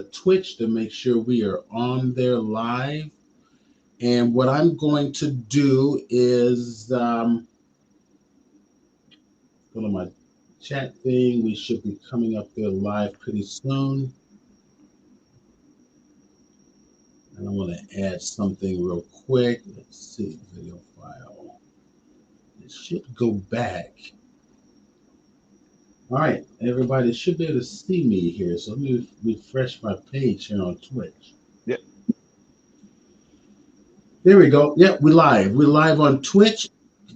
to Twitch to make sure we are on there live. And what I'm going to do is go to my chat thing. We should be coming up there live pretty soon. And I want to add something real quick. Let's see, video file. It should go back. All right, everybody should be able to see me here. So let me refresh my page here on Twitch. Yep. There we go. Yep, we're live. We're live on Twitch.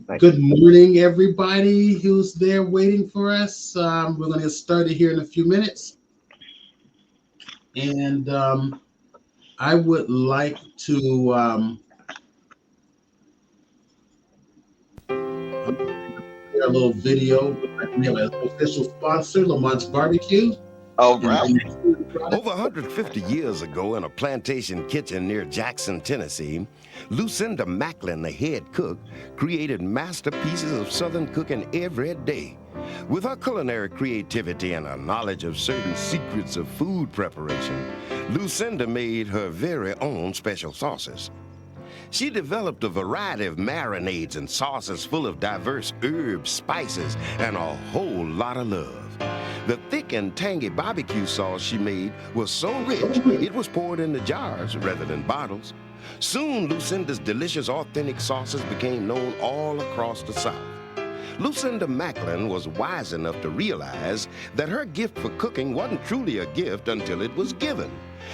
Thank Good morning, everybody who's there waiting for us. We're going to get started here in a few minutes. And I would like to a little video. We have an official sponsor, Lamont's Barbecue. Oh, right. Over 150 years ago, in a plantation kitchen near Jackson, Tennessee, Lucinda Macklin, the head cook, created masterpieces of Southern cooking every day. With her culinary creativity and her knowledge of certain secrets of food preparation, Lucinda made her very own special sauces. She developed a variety of marinades and sauces full of diverse herbs, spices, and a whole lot of love. The thick and tangy barbecue sauce she made was so rich, it was poured into jars rather than bottles. Soon, Lucinda's delicious, authentic sauces became known all across the South. Lucinda Macklin was wise enough to realize that her gift for cooking wasn't truly a gift until it was given.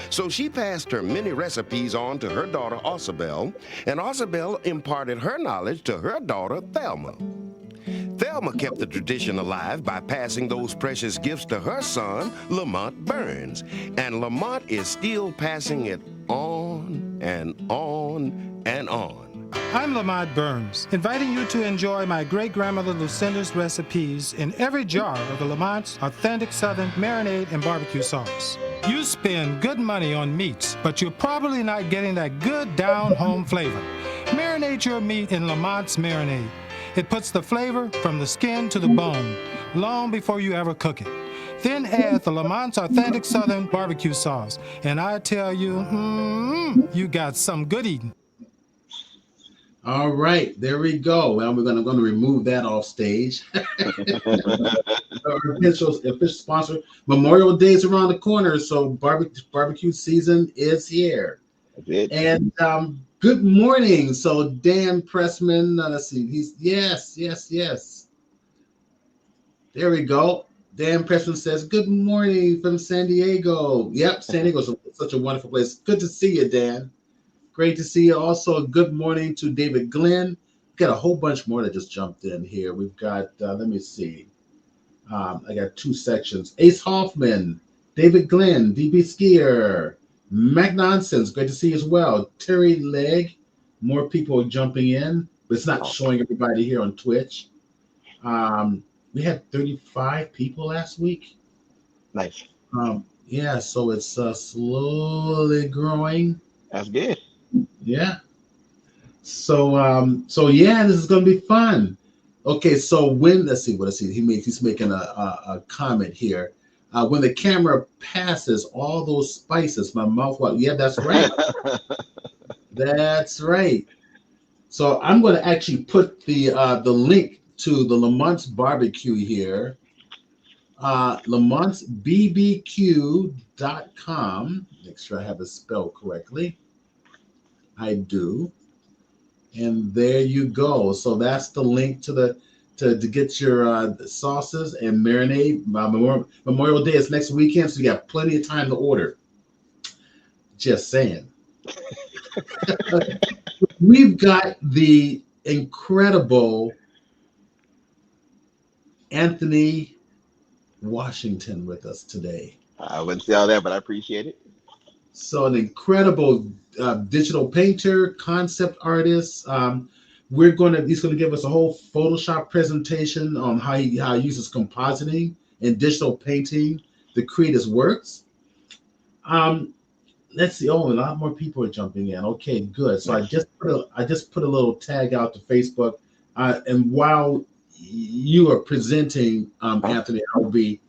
So she passed her many recipes on to her daughter, Osabel, and Osabel imparted her knowledge to her daughter, Thelma. Thelma kept the tradition alive by passing those precious gifts to her son, Lamont Burns. And Lamont is still passing it on and on and on. I'm Lamont Burns, inviting you to enjoy my great-grandmother Lucinda's recipes in every jar of the Lamont's authentic Southern marinade and barbecue sauce. You spend good money on meats, but you're probably not getting that good down-home flavor. Marinate your meat in Lamont's marinade. It puts the flavor from the skin to the bone, long before you ever cook it. Then add the Lamont's authentic Southern barbecue sauce, and I tell you, you got some good eating. All right, there we go. Well, we're going to remove that off stage. Our official sponsor. Memorial Day is around the corner, so barbecue season is here. And good morning. So Dan Pressman, let's see. Yes. There we go. Dan Pressman says, good morning from San Diego. Yep, San Diego is such a wonderful place. Good to see you, Dan. Great to see you. Also, good morning to David Glenn. We've got a whole bunch more that just jumped in here. We've got, let me see. I got two sections. Ace Hoffman, David Glenn, DB Skier, Mac Nonsense. Great to see you as well. Terry Legg. More people are jumping in, but it's not showing everybody here on Twitch. We had 35 people last week. Nice. Yeah, so it's slowly growing. That's good. Yeah. So yeah, this is gonna be fun. Okay, so let's see. He's making a comment here. When the camera passes all those spices, my mouth yeah, that's right. That's right. So I'm gonna actually put the link to the Lamont's barbecue here. LamontsBBQ.com. Make sure I have it spelled correctly. I do. And there you go. So that's the link to get your sauces and marinade. Memorial Day is next weekend, so you got plenty of time to order. Just saying. We've got the incredible Anthony Washington with us today. I wouldn't say all that, but I appreciate it. So an incredible digital painter, concept artist. He's going to give us a whole Photoshop presentation on how he uses compositing and digital painting to create his works. Let's see. Oh, a lot more people are jumping in. Okay, good. So I just put a little tag out to Facebook, and while you are presenting, Anthony, I'll be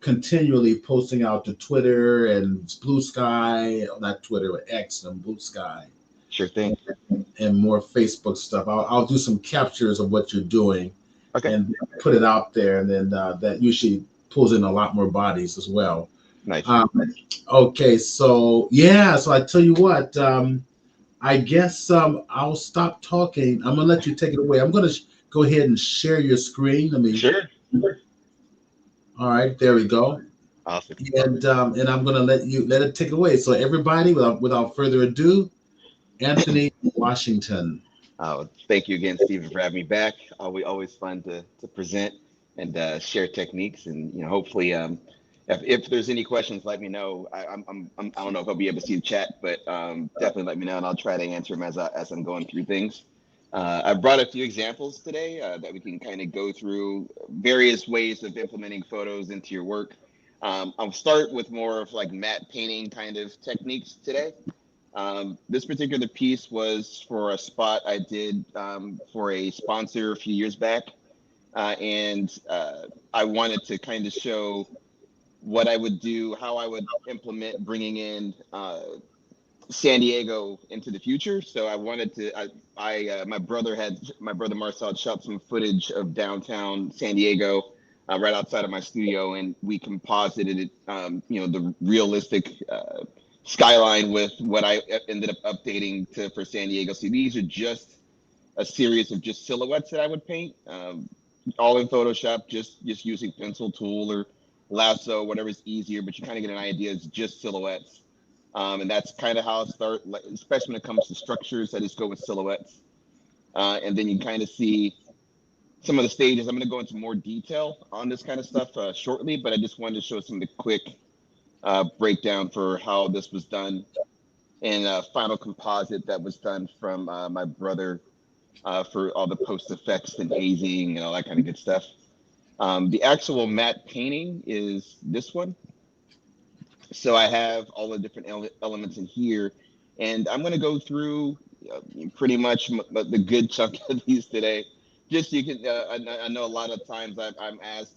continually posting out to Twitter and Blue Sky, not Twitter, but X and Blue Sky. Sure thing. And more Facebook stuff. I'll do some captures of what you're doing, okay, and put it out there, and then that usually pulls in a lot more bodies as well. Nice. Okay, so yeah, so I tell you what, I guess I'll stop talking. I'm gonna let you take it away. I'm gonna go ahead and share your screen. Let me. Sure. All right, there we go. Awesome. And I'm gonna let it take it away. So everybody, without further ado, Anthony Washington. Thank you again, Stephen, for having me back. Always fun to present and share techniques, and hopefully, if there's any questions, let me know. I don't know if I'll be able to see the chat, but definitely let me know, and I'll try to answer them as I'm going through things. I brought a few examples today that we can kind of go through various ways of implementing photos into your work. I'll start with more of like matte painting kind of techniques today. This particular piece was for a spot I did for a sponsor a few years back. And I wanted to kind of show what I would do, how I would implement bringing in San Diego into the future. So I wanted to, my brother Marcel had shot some footage of downtown San Diego right outside of my studio, and we composited it, the realistic skyline with what I ended up updating for San Diego. So these are just a series of just silhouettes that I would paint, all in Photoshop, just using pencil tool or lasso, whatever's easier, but you kind of get an idea. It's just silhouettes. And that's kind of how I start, especially when it comes to structures. I just go with silhouettes. And then you kind of see some of the stages. I'm going to go into more detail on this kind of stuff shortly, but I just wanted to show some of the quick breakdown for how this was done, and a final composite that was done from my brother for all the post effects and hazing and all that kind of good stuff. The actual matte painting is this one. So I have all the different elements in here, and I'm going to go through pretty much the good chunk of these today. Just so you can, I know a lot of times I'm asked,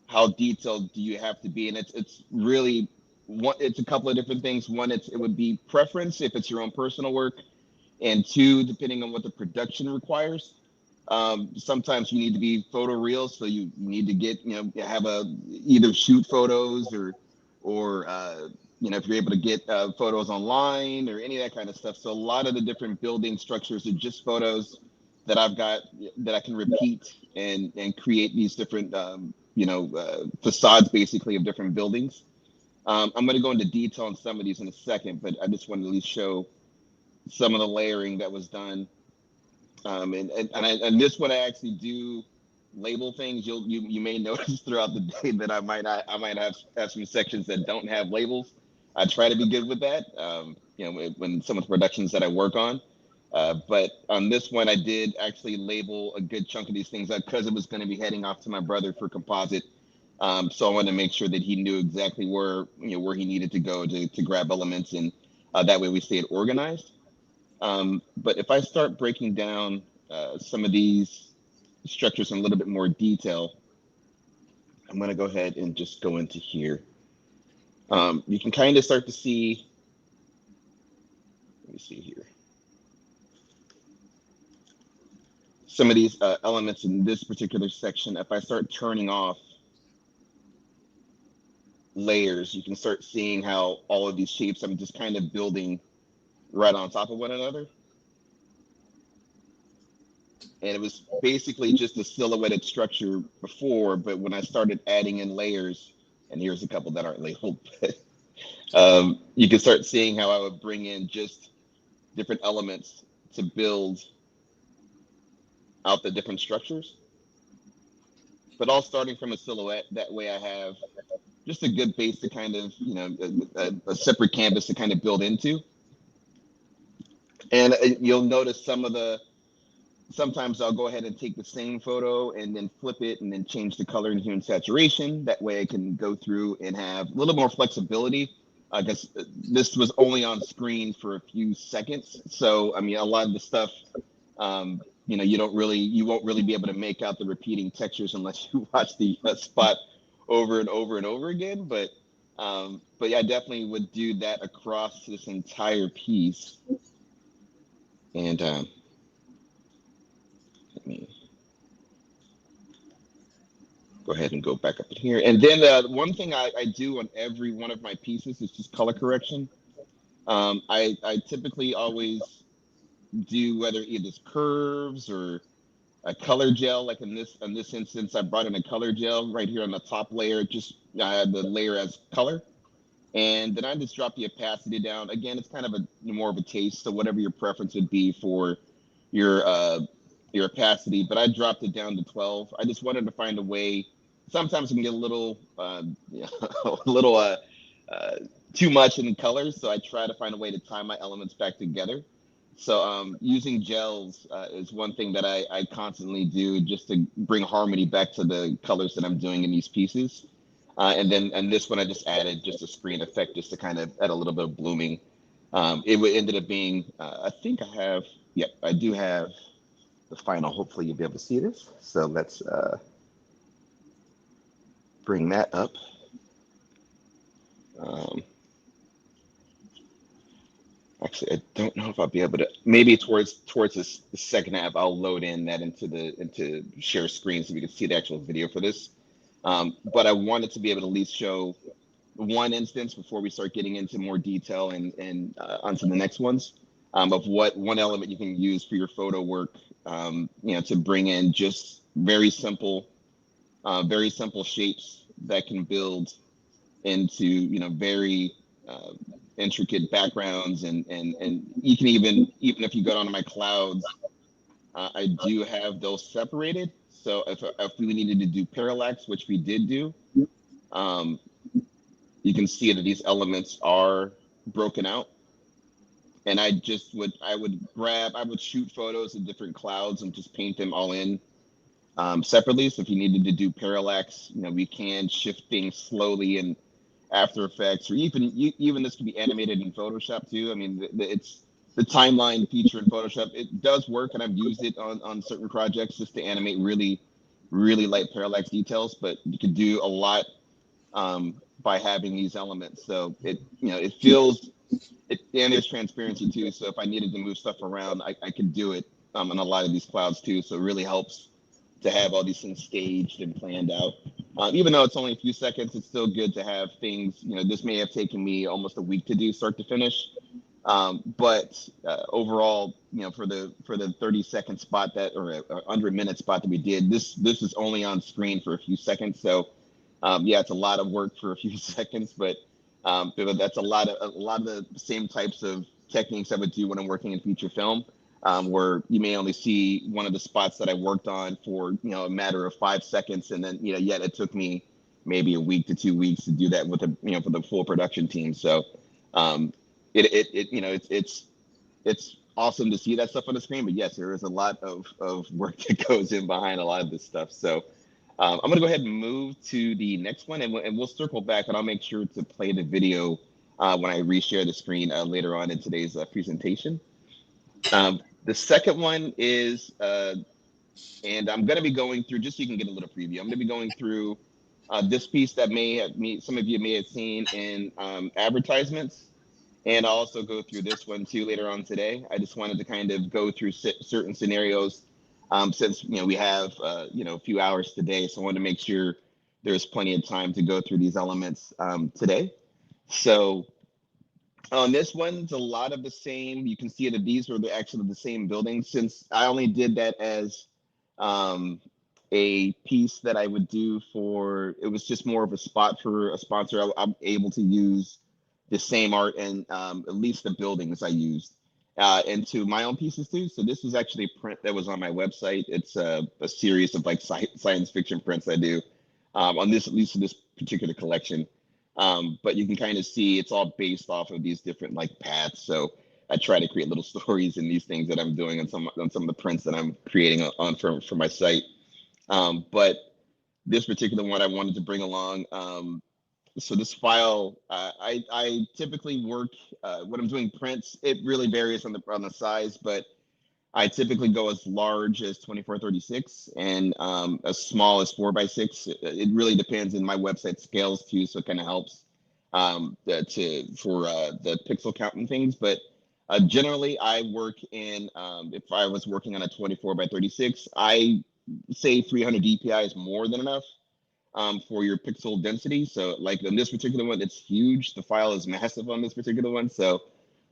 how detailed do you have to be, and it's really it's a couple of different things. One, it would be preference if it's your own personal work, and two, depending on what the production requires. Sometimes you need to be photo real, so you need to get have either shoot photos or if you're able to get photos online or any of that kind of stuff. So a lot of the different building structures are just photos that I've got that I can repeat and create these different facades basically of different buildings. I'm going to go into detail on some of these in a second, but I just wanted to at least show some of the layering that was done. And this one I actually do label things. You may notice throughout the day that I might have some sections that don't have labels. I try to be good with that. When some of the productions that I work on. But on this one, I did actually label a good chunk of these things because it was going to be heading off to my brother for composite. So I wanted to make sure that he knew exactly where he needed to go to grab elements, and that way we stayed organized. But if I start breaking down some of these structures in a little bit more detail, I'm going to go ahead and just go into here. You can kind of start to see, let me see here. Some of these elements in this particular section, if I start turning off layers, you can start seeing how all of these shapes I'm just kind of building right on top of one another. And it was basically just a silhouetted structure before, but when I started adding in layers, and here's a couple that aren't labeled, but you can start seeing how I would bring in just different elements to build out the different structures, but all starting from a silhouette. That way I have just a good base to kind of, a separate canvas to kind of build into. And you'll notice sometimes I'll go ahead and take the same photo and then flip it and then change the color and hue and saturation. That way I can go through and have a little more flexibility. I guess this was only on screen for a few seconds. So, I mean, a lot of the stuff, you won't really be able to make out the repeating textures unless you watch the spot over and over and over again. But yeah, I definitely would do that across this entire piece. And let me go ahead and go back up in here. And then one thing I do on every one of my pieces is just color correction. I typically always do whether either curves or a color gel. Like in this instance, I brought in a color gel right here on the top layer. Just I had the layer as color, and then I just drop the opacity down. Again, it's kind of more of a taste, so whatever your preference would be for your opacity. But I dropped it down to 12. I just wanted to find a way. Sometimes it can get a little a little too much in colors, so I try to find a way to tie my elements back together. So using gels is one thing that I constantly do just to bring harmony back to the colors that I'm doing in these pieces. And this one I just added just a screen effect just to kind of add a little bit of blooming. It ended up being, I think I do have the final. Hopefully you'll be able to see this. So let's bring that up. Actually, I don't know if I'll be able to. Maybe towards the second half, I'll load in that into share screen so we can see the actual video for this. But I wanted to be able to at least show one instance before we start getting into more detail and onto the next ones of what one element you can use for your photo work. To bring in just very simple shapes that can build into very intricate backgrounds, and you can even if you go down to my clouds, I do have those separated. So if we needed to do parallax, which we did do, you can see that these elements are broken out. And I would shoot photos of different clouds and just paint them all in separately. So if you needed to do parallax, we can shift things slowly in After Effects, or even this can be animated in Photoshop too. I mean, it's the timeline feature in Photoshop. It does work, and I've used it on certain projects just to animate really, really light parallax details. But you can do a lot by having these elements. So it feels and there's transparency too. So if I needed to move stuff around, I could do it on a lot of these clouds too. So it really helps to have all these things staged and planned out. Even though it's only a few seconds, it's still good to have things. This may have taken me almost a week to do start to finish. But overall, for the 30-second spot or 100-minute spot that we did, this is only on screen for a few seconds. So it's a lot of work for a few seconds, but that's a lot of the same types of techniques I would do when I'm working in feature film. Where you may only see one of the spots that I worked on for a matter of 5 seconds, and then yet it took me maybe a week to 2 weeks to do that with for the full production team. So it's awesome to see that stuff on the screen, but yes, there is a lot of work that goes in behind a lot of this stuff. So I'm gonna go ahead and move to the next one, and we'll circle back, and I'll make sure to play the video when I reshare the screen later on in today's presentation. The second one is, and I'm going to be going through, just so you can get a little preview, I'm going to be going through this piece that some of you may have seen in advertisements, and I'll also go through this one too later on today. I just wanted to kind of go through certain scenarios since we have a few hours today, so I wanted to make sure there's plenty of time to go through these elements today. So on this one, it's a lot of the same. You can see that these are actually the same buildings. Since I only did that as a piece that I would do it was just more of a spot for a sponsor. I'm able to use the same art and at least the buildings I used into my own pieces too. So this was actually a print that was on my website. It's a series of like science fiction prints I do on this, at least in this particular collection. But you can kind of see it's all based off of these different like paths. So I try to create little stories in these things that I'm doing on some of the prints that I'm creating on for my site. But this particular one I wanted to bring along. So this file, I typically work when I'm doing prints. It really varies on the size, but I typically go as large as 24-36 and as small as 4x6. It really depends, and my website scales too, so it kind of helps the pixel count and things. But generally, I work in if I was working on a 24x36, I say 300 DPI is more than enough for your pixel density. So like in this particular one, it's huge. The file is massive on this particular one. So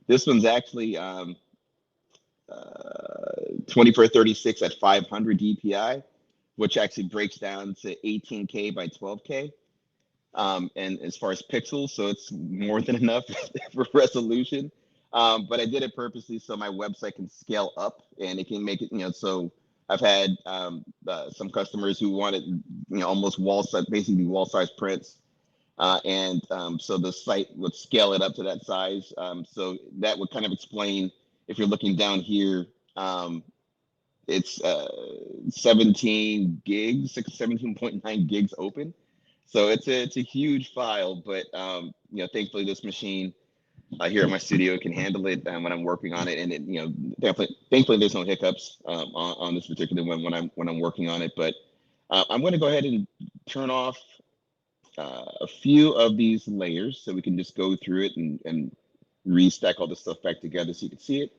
this one's actually 24-36 at 500 DPI, which actually breaks down to 18K by 12K. And as far as pixels, so it's more than enough for resolution. But I did it purposely so my website can scale up and it can make it, so I've had some customers who wanted, almost wall size, basically wall size prints. So the site would scale it up to that size. So that would kind of explain, if you're looking down here, it's 17 gigs, 17.9 gigs open. So it's a huge file, but thankfully this machine here at my studio can handle it when I'm working on it, and it thankfully there's no hiccups on this particular one when I'm working on it. But I'm going to go ahead and turn off a few of these layers so we can just go through it and restack all this stuff back together so you can see it.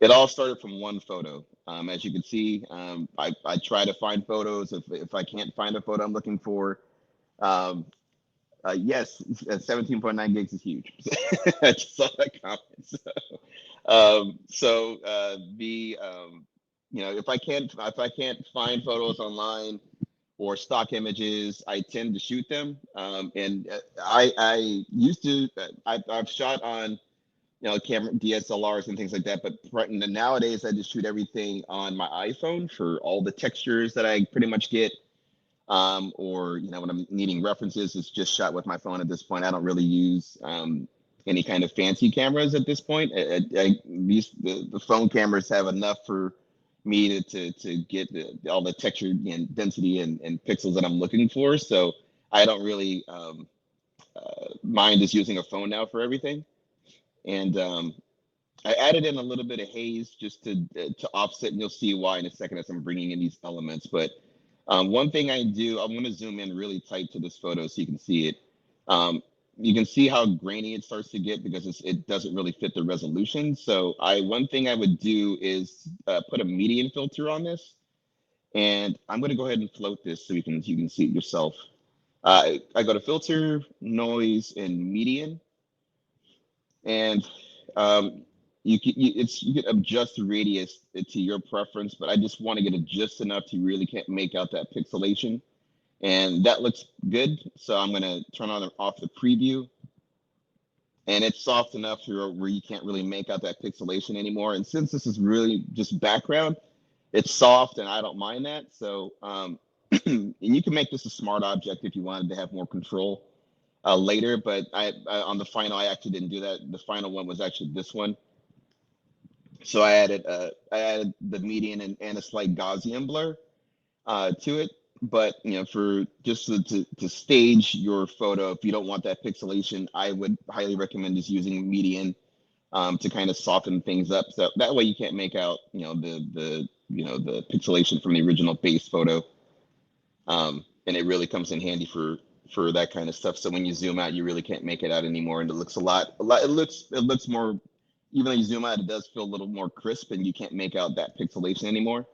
It all started from one photo. As you can see, I try to find photos. If I can't find a photo I'm looking for, yes, 17.9 gigs is huge. I just saw that comment. If I can't find photos online or stock images, I tend to shoot them. And I used to. I've shot on camera DSLRs and things like that, but nowadays I just shoot everything on my iPhone for all the textures that I pretty much get. Or when I'm needing references, it's just shot with my phone at this point. I don't really use any kind of fancy cameras at this point. The phone cameras have enough for me to get all the texture and density and pixels that I'm looking for. So I don't really mind just using a phone now for everything. And I added in a little bit of haze just to offset, and you'll see why in a second as I'm bringing in these elements. But one thing I do, I'm going to zoom in really tight to this photo so you can see it. You can see how grainy it starts to get because it doesn't really fit the resolution. So one thing I would do is put a median filter on this, and I'm going to go ahead and float this so you can see it yourself. I go to filter, noise, and median, and you can adjust the radius to your preference, but I just want to get it just enough to really can't make out that pixelation. And that looks good. So I'm going to turn off the preview. And it's soft enough where you can't really make out that pixelation anymore. And since this is really just background, it's soft and I don't mind that. So, and you can make this a smart object if you wanted to have more control later. But on the final, I actually didn't do that. The final one was actually this one. So I added the median and a slight Gaussian blur to it. But for just to stage your photo, if you don't want that pixelation, I would highly recommend just using median to kind of soften things up. So that way you can't make out the pixelation from the original base photo, and it really comes in handy for that kind of stuff. So when you zoom out, you really can't make it out anymore, and it looks a lot. It looks more. Even though you zoom out, it does feel a little more crisp, and you can't make out that pixelation anymore.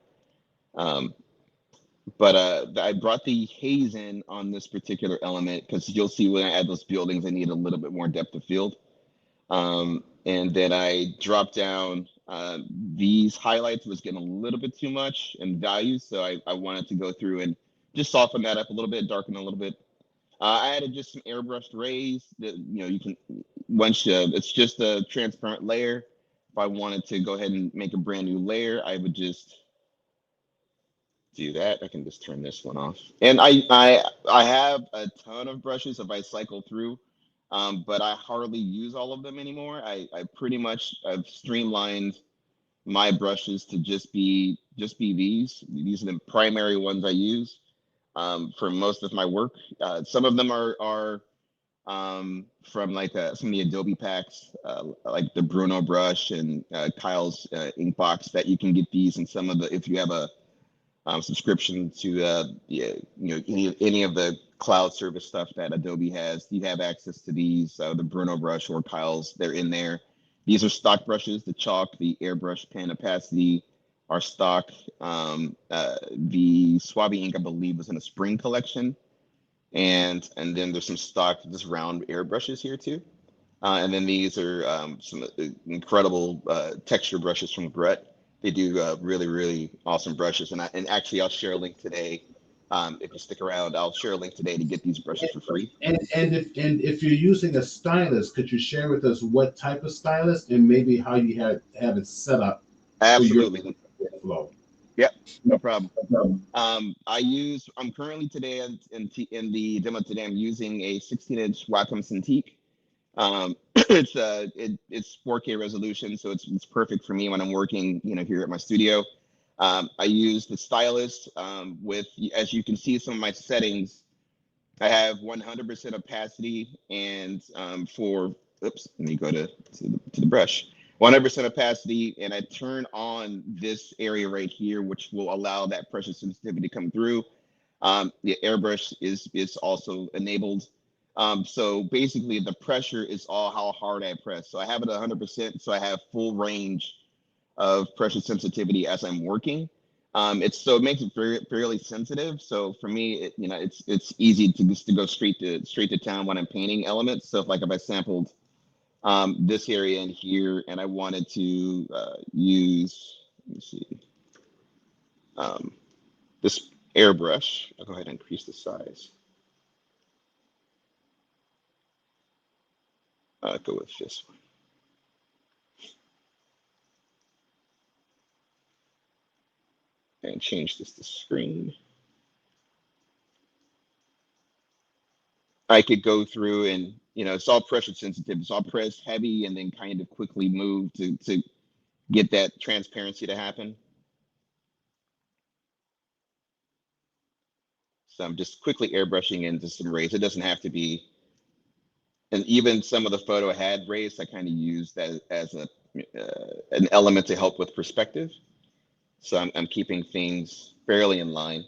But I brought the haze in on this particular element because you'll see when I add those buildings, I need a little bit more depth of field. And then I dropped down these highlights was getting a little bit too much in value. So I wanted to go through and just soften that up a little bit, darken a little bit. I added just some airbrushed rays that, you can, it's just a transparent layer. If I wanted to go ahead and make a brand new layer, I would just do that. I can just turn this one off. And I have a ton of brushes if I cycle through, but I hardly use all of them anymore. I've streamlined my brushes to just be these. These are the primary ones I use for most of my work. Some of them are from like some of the Adobe packs, like the Bruno brush and Kyle's ink box, that you can get these in some of the, if you have a subscription to any of the cloud service stuff that Adobe has, you have access to these. The Bruno brush or Kyle's, they're in there. These are stock brushes. The chalk, the airbrush pen opacity are stock. The Suave ink, I believe, was in a spring collection. And then there's some stock, just round airbrushes here too. And then these are some incredible texture brushes from Gret. They do really, really awesome brushes. And actually, I'll share a link today. If you stick around, I'll share a link today to get these brushes for free. And if you're using a stylus, could you share with us what type of stylus and maybe how you have it set up? Absolutely. For your flow. Yep, no problem. I'm currently today in the demo today, I'm using a 16-inch Wacom Cintiq. It's 4K resolution, so it's perfect for me when I'm working, here at my studio. I use the stylus with, as you can see, some of my settings. I have 100% opacity, and let me go to the brush. 100% opacity, and I turn on this area right here, which will allow that pressure sensitivity to come through. The airbrush is also enabled. So basically, the pressure is all how hard I press. So I have it 100%, so I have full range of pressure sensitivity as I'm working. It makes it fairly sensitive. So for me, it's easy to go straight to town when I'm painting elements. So if I sampled this area in here, and I wanted to use, let me see, this airbrush. I'll go ahead and increase the size. I'll go with this one. And change this to screen. I could go through and, it's all pressure sensitive. So I'll press heavy and then kind of quickly move to get that transparency to happen. So I'm just quickly airbrushing into some rays. It doesn't have to be, and even some of the photo had rays, I kind of used that as an element to help with perspective. So I'm keeping things fairly in line.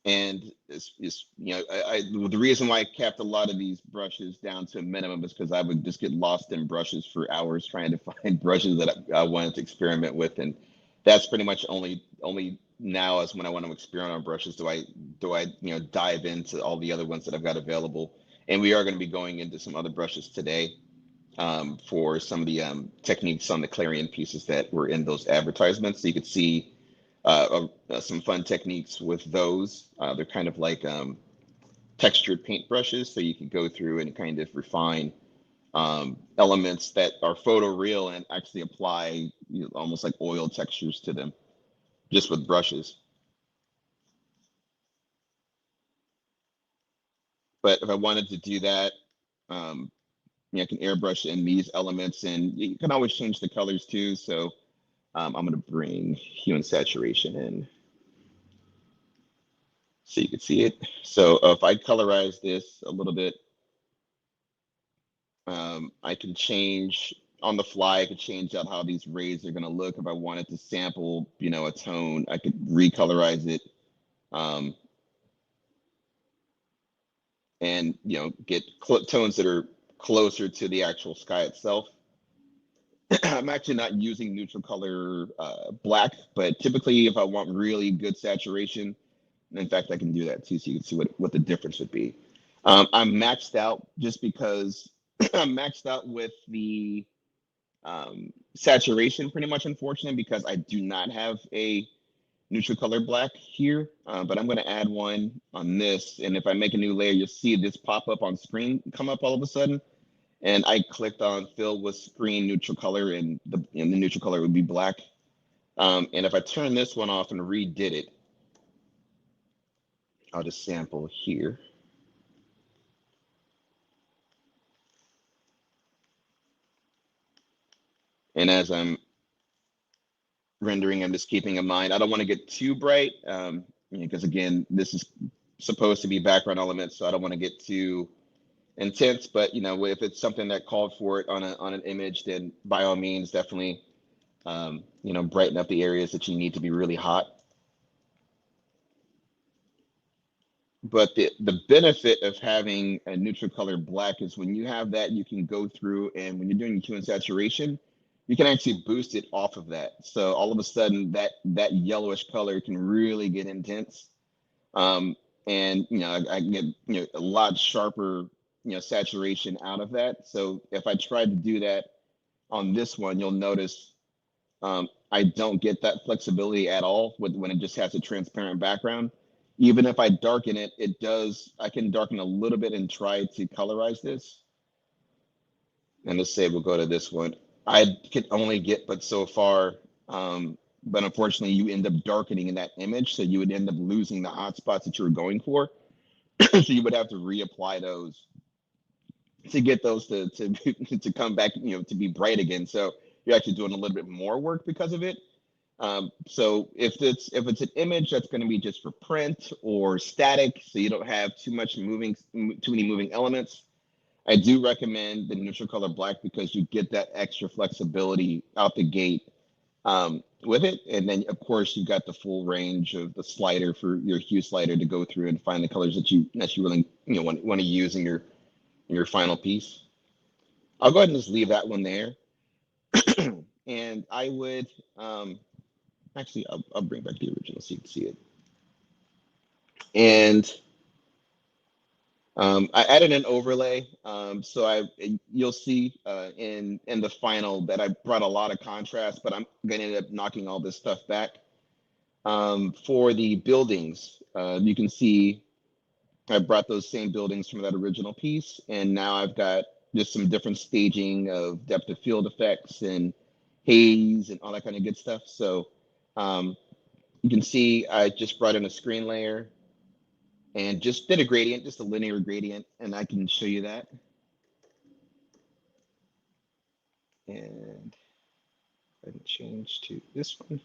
And the reason why I kept a lot of these brushes down to a minimum is because I would just get lost in brushes for hours trying to find brushes that I wanted to experiment with, and that's pretty much only now is when I want to experiment on brushes do I dive into all the other ones that I've got available. And we are going to be going into some other brushes today for some of the techniques on the Clarion pieces that were in those advertisements. So you could see some fun techniques with those. They're kind of like textured paint brushes, so you can go through and kind of refine elements that are photoreal and actually apply almost like oil textures to them just with brushes. But if I wanted to do that, I can airbrush in these elements, and you can always change the colors too. So I'm going to bring hue and saturation in so you can see it. So if I colorize this a little bit, I can change on the fly. I could change out how these rays are going to look. If I wanted to sample, a tone, I could recolorize it, and get tones that are closer to the actual sky itself. I'm actually not using neutral color black, but typically if I want really good saturation, in fact, I can do that too, so you can see what the difference would be. I'm maxed out just because I'm maxed out with the saturation pretty much, unfortunately, because I do not have a neutral color black here, but I'm going to add one on this. And if I make a new layer, you'll see this pop up on screen, come up all of a sudden. And I clicked on fill with screen neutral color, and the neutral color would be black. And if I turn this one off and redid it, I'll just sample here. And as I'm rendering, I'm just keeping in mind, I don't want to get too bright, because again, this is supposed to be background elements, so I don't want to get too intense. But if it's something that called for it on an image, then by all means, definitely brighten up the areas that you need to be really hot. But the benefit of having a neutral color black is when you have that, you can go through, and when you're doing hue and saturation, you can actually boost it off of that. So all of a sudden that yellowish color can really get intense. And I can get a lot sharper saturation out of that. So if I tried to do that on this one, you'll notice I don't get that flexibility at all when it just has a transparent background. Even if I darken it, I can darken a little bit and try to colorize this. And let's say we'll go to this one. I can only get but so far, but unfortunately you end up darkening in that image, so you would end up losing the hot spots that you were going for. So you would have to reapply those to get those to to come back, to be bright again. So you're actually doing a little bit more work because of it. So if it's an image that's going to be just for print or static, so you don't have too many moving elements, I do recommend the neutral color black because you get that extra flexibility out the gate with it. And then of course you've got the full range of the slider for your hue slider to go through and find the colors that you really want to use in your final piece. I'll go ahead and just leave that one there. And I would actually, I'll bring back the original so you can see it. And I added an overlay. So you'll see in the final that I brought a lot of contrast, but I'm going to end up knocking all this stuff back. For the buildings, you can see I brought those same buildings from that original piece, and now I've got just some different staging of depth of field effects and haze and all that kind of good stuff. So you can see I just brought in a screen layer and just did a gradient, just a linear gradient, and I can show you that. And I can change to this one.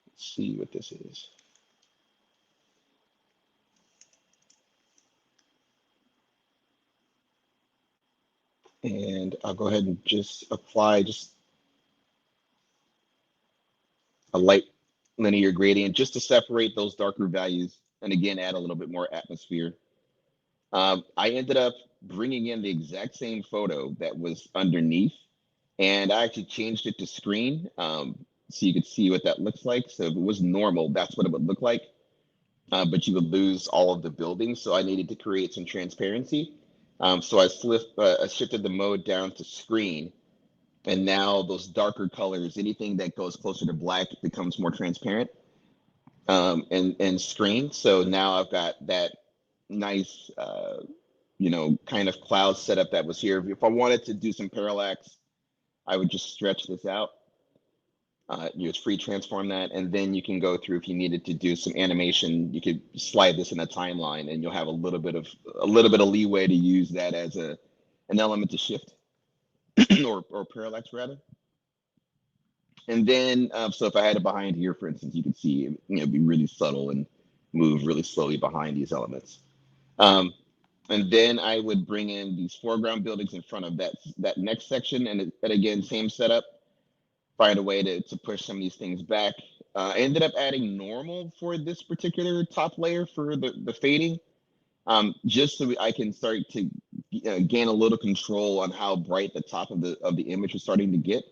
Let's see what this is. And I'll go ahead and just apply just a light linear gradient just to separate those darker values, and again, add a little bit more atmosphere. I ended up bringing in the exact same photo that was underneath, and I actually changed it to screen so you could see what that looks like. So if it was normal, that's what it would look like, but you would lose all of the buildings. So I needed to create some transparency. So I shifted the mode down to screen, and now those darker colors, anything that goes closer to black, becomes more transparent and screen. So now I've got that nice, kind of cloud setup that was here. If I wanted to do some parallax, I would just stretch this out. You just free transform that, and then you can go through, if you needed to do some animation, you could slide this in a timeline, and you'll have a little bit of leeway to use that as an element to shift or parallax rather. And then so if I had it behind here, for instance, you could see it be really subtle and move really slowly behind these elements. And then I would bring in these foreground buildings in front of that next section, and again, same setup. Find a way to push some of these things back. I ended up adding normal for this particular top layer for the fading, just so I can start to gain a little control on how bright the top of the image was starting to get.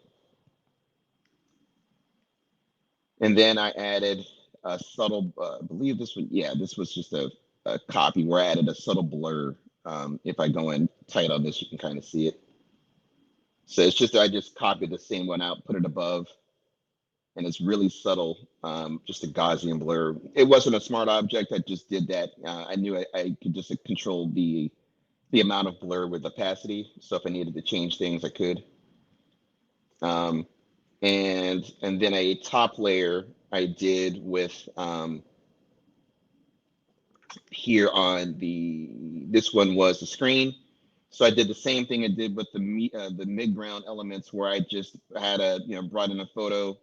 And then I added a subtle, I believe this was just a copy where I added a subtle blur. If I go in tight on this, you can kind of see it. So it's just, I just copied the same one out, put it above, and it's really subtle, just a Gaussian blur. It wasn't a smart object, I just did that. I knew I could just control the amount of blur with opacity. So if I needed to change things, I could. And then a top layer I did with here on this one was the screen. So I did the same thing I did with the mid-ground elements, where I just had brought in a photo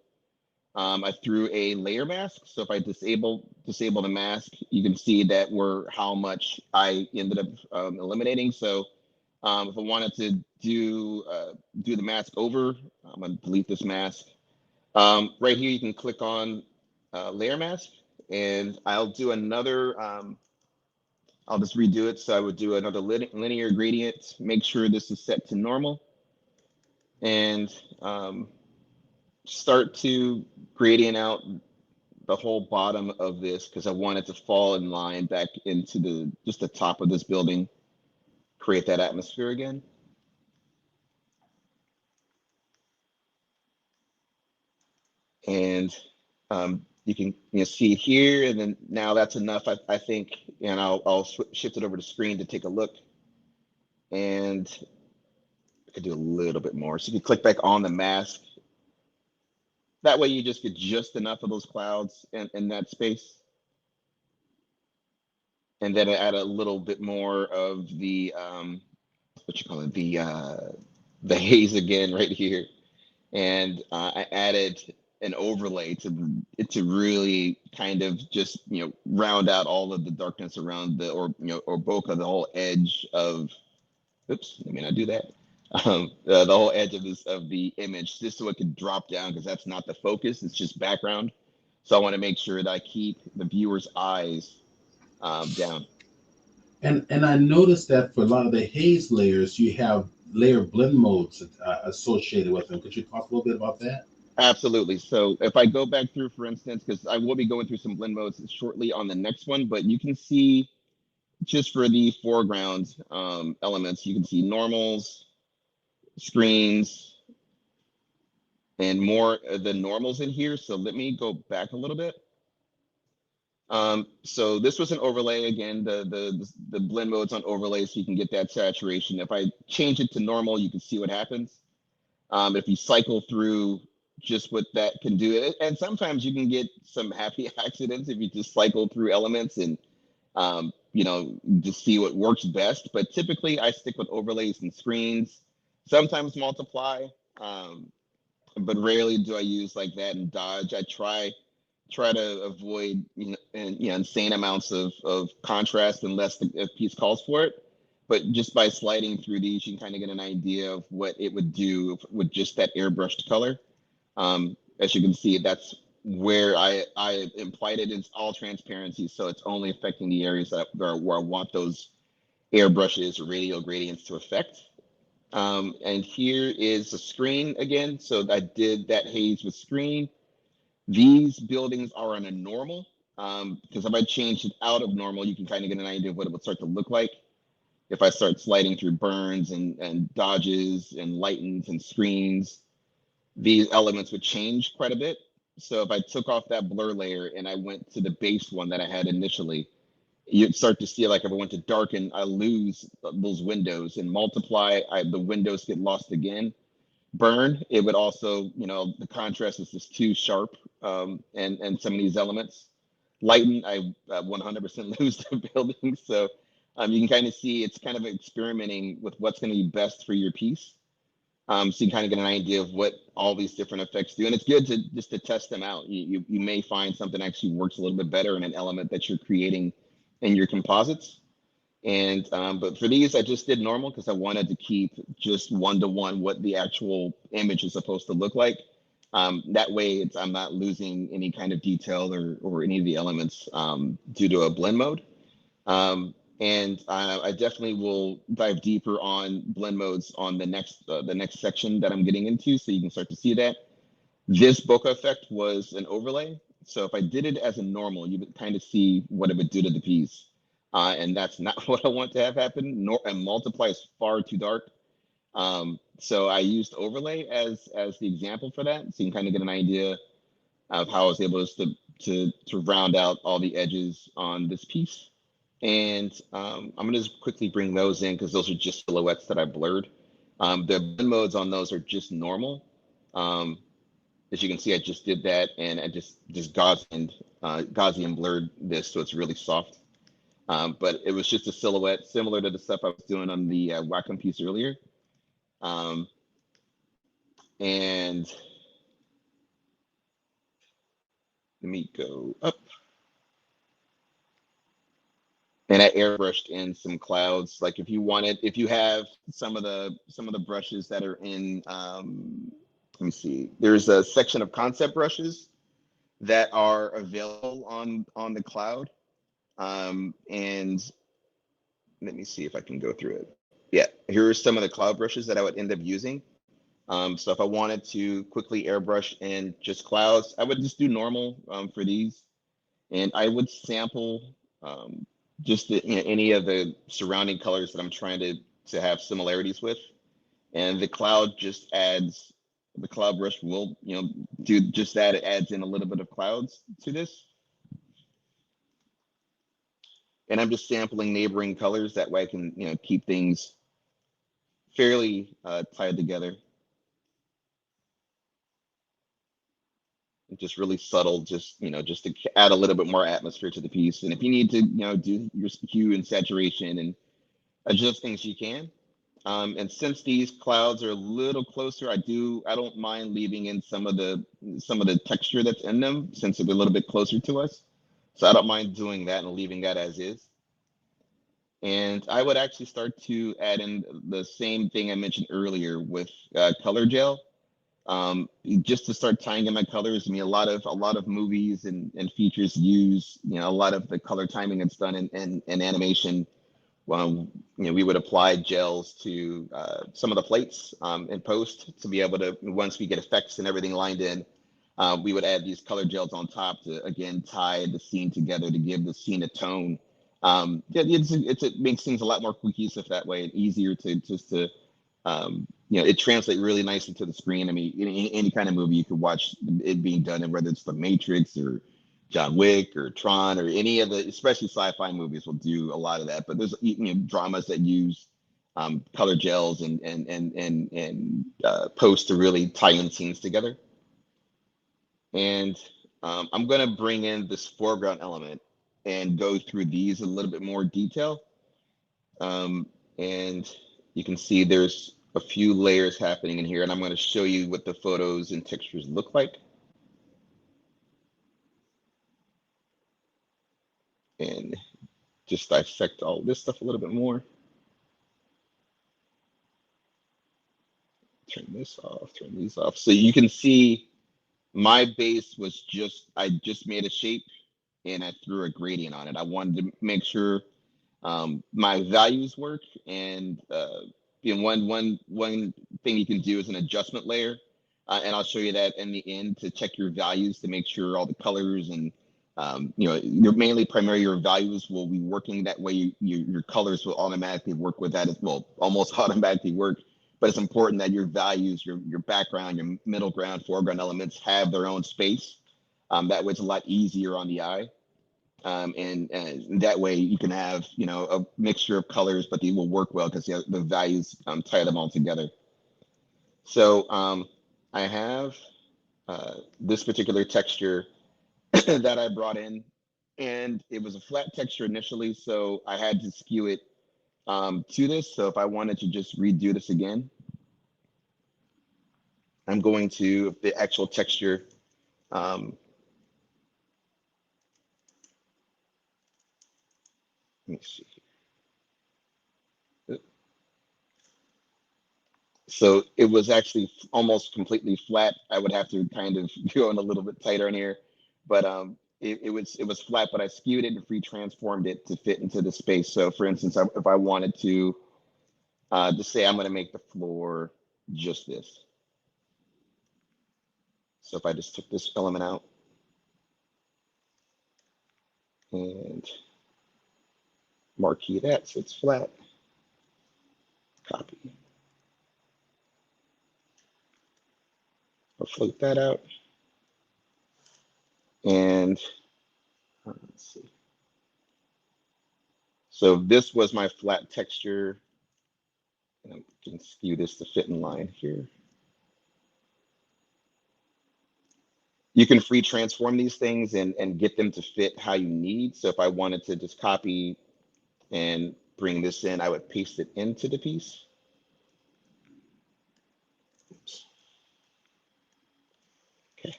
I threw a layer mask. So if I disable the mask, you can see that how much I ended up eliminating. So if I wanted to do the mask over, I'm gonna delete this mask. Right here, you can click on layer mask, and I'll do another. I'll just redo it. So I would do another linear gradient. Make sure this is set to normal, and start to gradient out the whole bottom of this because I want it to fall in line back into just the top of this building, create that atmosphere again. And you can see here, and then now that's enough, I think, and I'll shift it over to screen to take a look. And I could do a little bit more. So you can click back on the mask. That way you just get just enough of those clouds in that space. And then add a little bit more of the, what you call it, the haze again right here. And I added an overlay to really kind of just round out all of the darkness around or bokeh the whole edge of. Oops, let me not do that. The whole edge of the image, just so it could drop down because that's not the focus; it's just background. So I want to make sure that I keep the viewer's eyes down. And I noticed that for a lot of the haze layers, you have layer blend modes associated with them. Could you talk a little bit about that? Absolutely. So if I go back through, for instance, because I will be going through some blend modes shortly on the next one, but you can see just for the foreground elements, you can see normals, screens, and more of the normals in here. So let me go back a little bit. So this was an overlay again, the blend modes on overlay, so you can get that saturation. If I change it to normal, you can see what happens. If you cycle through just what that can do, and sometimes you can get some happy accidents if you just cycle through elements and just see what works best. But typically I stick with overlays and screens, sometimes multiply, but rarely do I use like that and dodge. I try to avoid insane amounts of contrast unless the piece calls for it. But just by sliding through these, you can kind of get an idea of what it would do with just that airbrushed color. As you can see, that's where I implied it in all transparency, so it's only affecting the areas where I want those airbrushes or radial gradients to affect. And here is a screen again. So I did that haze with screen. These buildings are on a normal, because if I change it out of normal, you can kind of get an idea of what it would start to look like. If I start sliding through burns and dodges and lightens and screens, these elements would change quite a bit. So if I took off that blur layer and I went to the base one that I had initially, you'd start to see like if I went to darken, I lose those windows, and multiply, the windows get lost again. Burn, it would also, the contrast is just too sharp, and some of these elements. Lighten, I 100% lose the building. So you can kind of see it's kind of experimenting with what's going to be best for your piece. So you kind of get an idea of what all these different effects do, and it's good to just to test them out. You may find something actually works a little bit better in an element that you're creating in your composites. And but for these, I just did normal because I wanted to keep just 1-to-1 what the actual image is supposed to look like. That way, I'm not losing any kind of detail or any of the elements due to a blend mode. And I definitely will dive deeper on blend modes on the next section that I'm getting into, so you can start to see that. This bokeh effect was an overlay. So if I did it as a normal, you would kind of see what it would do to the piece. And that's not what I want to have happen. And multiply is far too dark. So I used overlay as the example for that. So you can kind of get an idea of how I was able to round out all the edges on this piece. And I'm gonna just quickly bring those in because those are just silhouettes that I blurred. The blend modes on those are just normal. As you can see, I just did that, and I just Gaussian blurred this, so it's really soft. But it was just a silhouette similar to the stuff I was doing on the Wacom piece earlier. And let me go up. And I airbrushed in some clouds. Like if you have some of the brushes that are in, let me see, there's a section of concept brushes that are available on the cloud. And let me see if I can go through it. Yeah, here are some of the cloud brushes that I would end up using. So if I wanted to quickly airbrush in just clouds, I would just do normal for these. And I would sample just any of the surrounding colors that I'm trying to have similarities with. And the cloud just adds, the cloud brush will, do just that. It adds in a little bit of clouds to this. And I'm just sampling neighboring colors. That way I can, keep things fairly tied together. Just really subtle, just to add a little bit more atmosphere to the piece. And if you need to, do your hue and saturation and adjust things, you can. And since these clouds are a little closer, I don't mind leaving in some of the texture that's in them, since it's a little bit closer to us. So I don't mind doing that and leaving that as is. And I would actually start to add in the same thing I mentioned earlier with color gel. Just to start tying in my colors. I mean, a lot of movies and features use, a lot of the color timing that's done in animation. We would apply gels to some of the plates in post to be able to, once we get effects and everything lined in, we would add these color gels on top to, again, tie the scene together to give the scene a tone. It makes things a lot more cohesive that way and easier to it translates really nicely to the screen. I mean, any kind of movie you could watch it being done, and whether it's The Matrix or John Wick or Tron or any of the, especially sci-fi movies, will do a lot of that. But there's dramas that use color gels and post to really tie in scenes together. And I'm going to bring in this foreground element and go through these in a little bit more detail. And you can see there's a few layers happening in here, and I'm going to show you what the photos and textures look like. And just dissect all this stuff a little bit more. Turn this off, turn these off. So you can see my base was I just made a shape and I threw a gradient on it. I wanted to make sure my values work, and one thing you can do is an adjustment layer, and I'll show you that in the end to check your values to make sure all the colors and your values will be working that way. Your colors will automatically work with that as well, almost automatically work. But it's important that your values, your background, your middle ground, foreground elements have their own space. That way it's a lot easier on the eye. And that way you can have, a mixture of colors, but they will work well because the values tie them all together. So I have this particular texture that I brought in, and it was a flat texture initially, so I had to skew it to this. So if I wanted to just redo this again, I'm going to the actual texture. Let me see. So it was actually almost completely flat. I would have to kind of go in a little bit tighter in here, but it was flat, but I skewed it and free transformed it to fit into the space. So for instance, if I wanted to just say I'm going to make the floor just this. So if I just took this element out and marquee that so it's flat, copy. I'll float that out. And let's see. So this was my flat texture. And I can skew this to fit in line here. You can free transform these things and get them to fit how you need. So if I wanted to just copy and bring this in, I would paste it into the piece. Oops. Okay.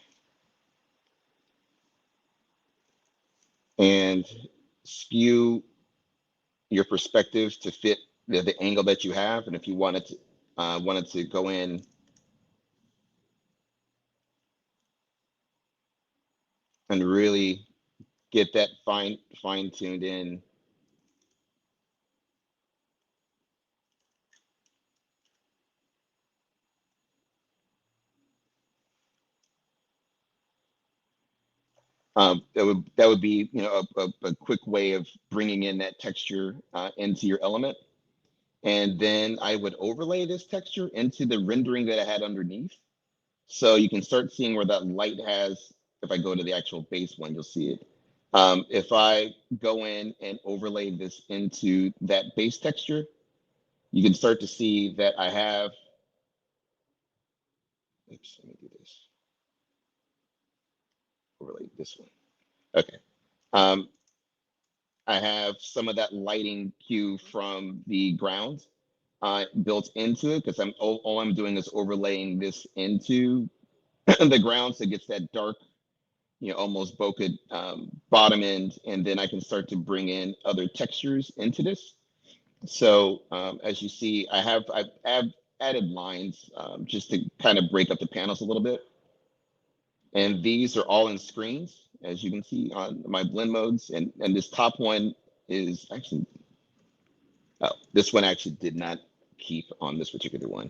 and skew your perspective to fit the angle that you have. And if you wanted to go in and really get that fine tuned in. That would be, you know, a quick way of bringing in that texture into your element. And then I would overlay this texture into the rendering that I had underneath. So you can start seeing where that light has, if I go to the actual base one, you'll see it. If I go in and overlay this into that base texture, you can start to see that I have, oops, let me do this. Overlay this one. Okay. I have some of that lighting cue from the ground built into it, because all I'm doing is overlaying this into the ground, so it gets that dark, you know, almost bokeh bottom end, and then I can start to bring in other textures into this. So as you see, I've added lines just to kind of break up the panels a little bit. And these are all in screens, as you can see on my blend modes. And this top one is actually, oh, this one actually did not keep on this particular one.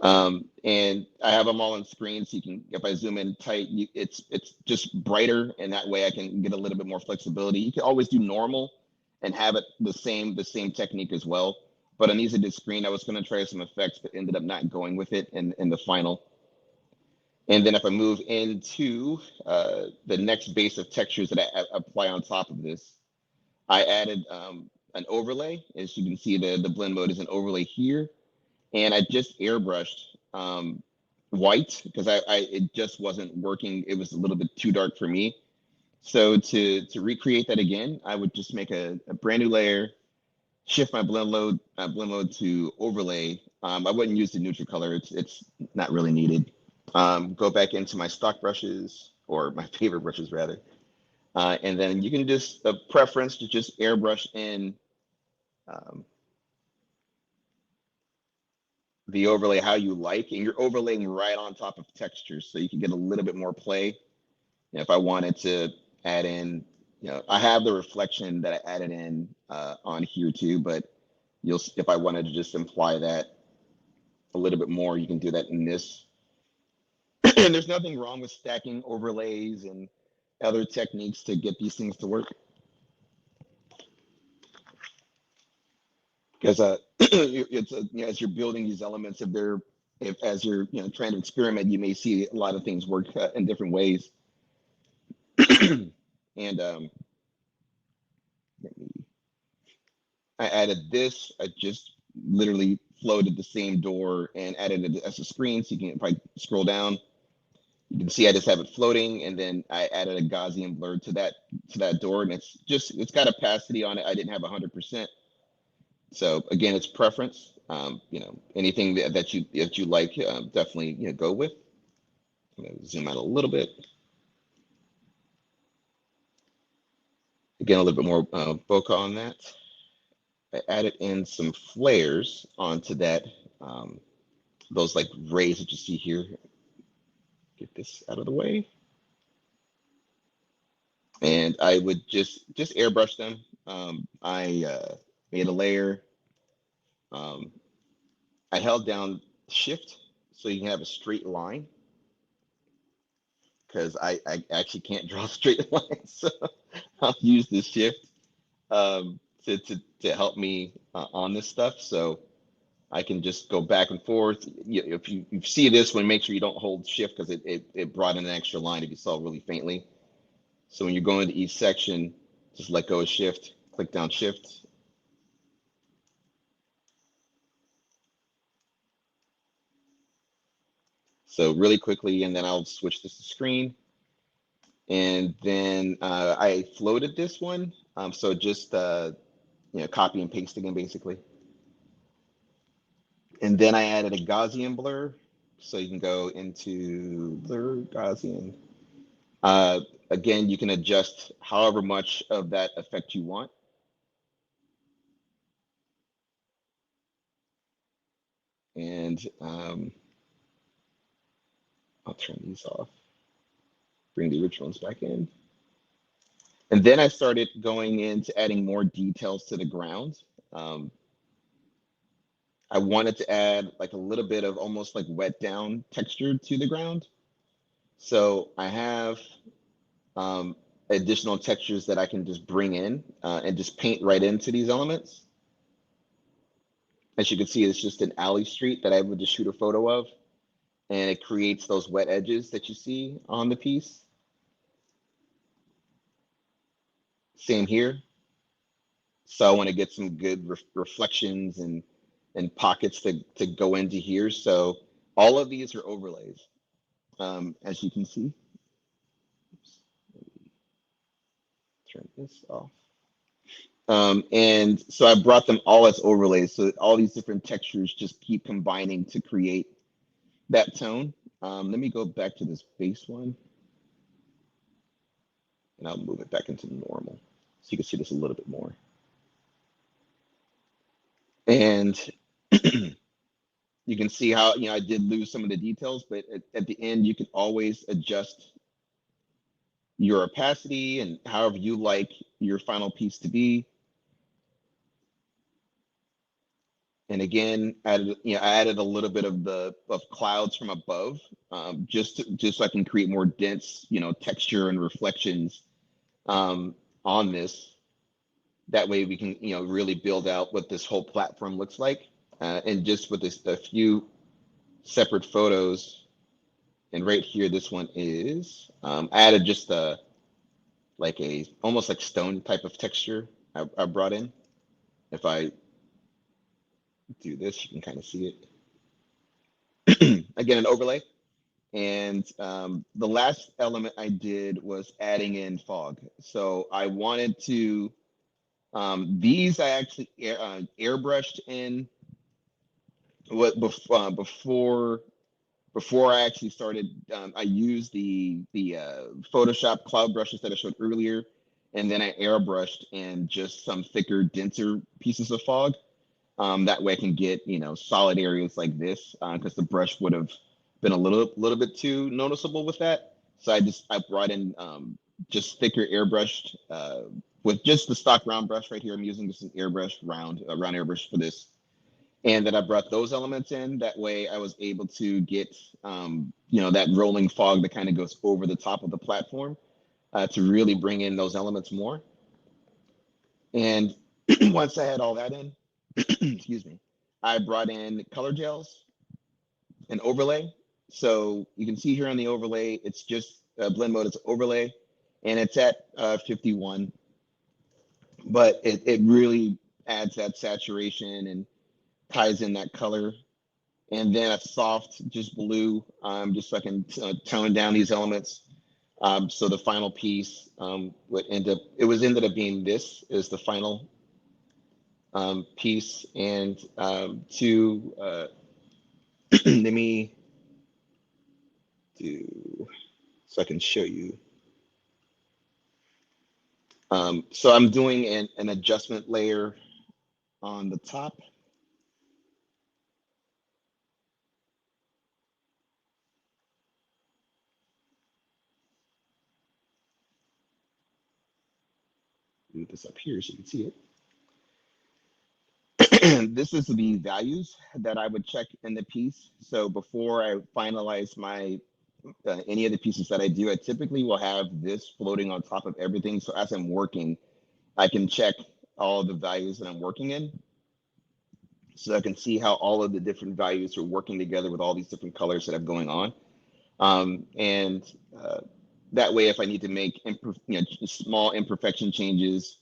And I have them all on screen, so you can, if I zoom in tight, it's just brighter, and that way I can get a little bit more flexibility. You can always do normal and have it the same technique as well. But on these at this screen, I was going to try some effects, but ended up not going with it in the final. And then if I move into the next base of textures that I apply on top of this, I added an overlay. As you can see, the blend mode is an overlay here. And I just airbrushed white, because it just wasn't working. It was a little bit too dark for me. So to recreate that again, I would just make a brand new layer, shift my blend mode to overlay. I wouldn't use the neutral color. It's not really needed. Go back into my stock brushes, or my favorite brushes rather. And then you can just preference to just airbrush in the overlay how you like, and you're overlaying right on top of textures, so you can get a little bit more play. And if I wanted to add in, you know, I have the reflection that I added in on here too, but if I wanted to just imply that a little bit more, you can do that in this. And there's nothing wrong with stacking overlays and other techniques to get these things to work. Because it's you know, as you're building these elements, as you're, you know, trying to experiment, you may see a lot of things work in different ways. And I added this. I just literally floated the same door and added it as a screen. So you can, if I scroll down, you can see I just have it floating, and then I added a Gaussian blur to that door, and it's got opacity on it. I didn't have 100%. So again, it's preference. You know, anything that you like, definitely, you know, go with. I'm gonna zoom out a little bit. Again, a little bit more bokeh on that. I added in some flares onto that, those like rays that you see here. Get this out of the way. And I would just airbrush them. I made a layer. I held down Shift so you can have a straight line, because I actually can't draw straight lines. So I'll use the Shift to help me on this stuff. So I can just go back and forth. If you see this one, make sure you don't hold Shift, because it brought in an extra line if you saw really faintly. So when you're going to each section, just let go of Shift, click down Shift. So really quickly, and then I'll switch this to screen. And then I floated this one. So just you know, copy and paste again, basically. And then I added a Gaussian blur. So you can go into blur, Gaussian. Again, you can adjust however much of that effect you want. And I'll turn these off, bring the original ones back in. And then I started going into adding more details to the ground. I wanted to add like a little bit of almost like wet down texture to the ground. So I have additional textures that I can just bring in and just paint right into these elements. As you can see, it's just an alley street that I would just shoot a photo of, and it creates those wet edges that you see on the piece. Same here. So I want to get some good reflections and pockets to go into here. So all of these are overlays, as you can see. Oops. Turn this off. And so I brought them all as overlays. So all these different textures just keep combining to create that tone. Let me go back to this base one. And I'll move it back into normal so you can see this a little bit more. And you can see how, I did lose some of the details, but at the end, you can always adjust your opacity and however you like your final piece to be. And again, I added a little bit of clouds from above, just so I can create more dense, texture and reflections on this. That way we can, really build out what this whole platform looks like. And just with a few separate photos, and right here, this one is, I added just almost like stone type of texture I brought in. If I do this, you can kind of see it. Again, an overlay. And the last element I did was adding in fog. So I wanted to, these I actually airbrushed in before I actually started. I used the Photoshop cloud brushes that I showed earlier, and then I airbrushed in just some thicker, denser pieces of fog. That way I can get, solid areas like this, because the brush would have been a little bit too noticeable with that. So I brought in just thicker airbrushed with just the stock round brush right here. I'm using just an airbrush round airbrush for this. And then I brought those elements in. That way I was able to get, that rolling fog that kind of goes over the top of the platform to really bring in those elements more. And once I had all that in, excuse me, I brought in color gels and overlay. So you can see here on the overlay, it's just blend mode, it's overlay, and it's at 51. But it really adds that saturation and ties in that color. And then a soft, just blue, just so I can tone down these elements. So the final piece ended up being this is the final piece. And let me do, so I can show you. So I'm doing an adjustment layer on the top. Move this up here so you can see it. This is the values that I would check in the piece. So before I finalize my any of the pieces that I do, I typically will have this floating on top of everything. So as I'm working, I can check all of the values that I'm working in. So I can see how all of the different values are working together with all these different colors that I'm going on. And that way, if I need to make small imperfection changes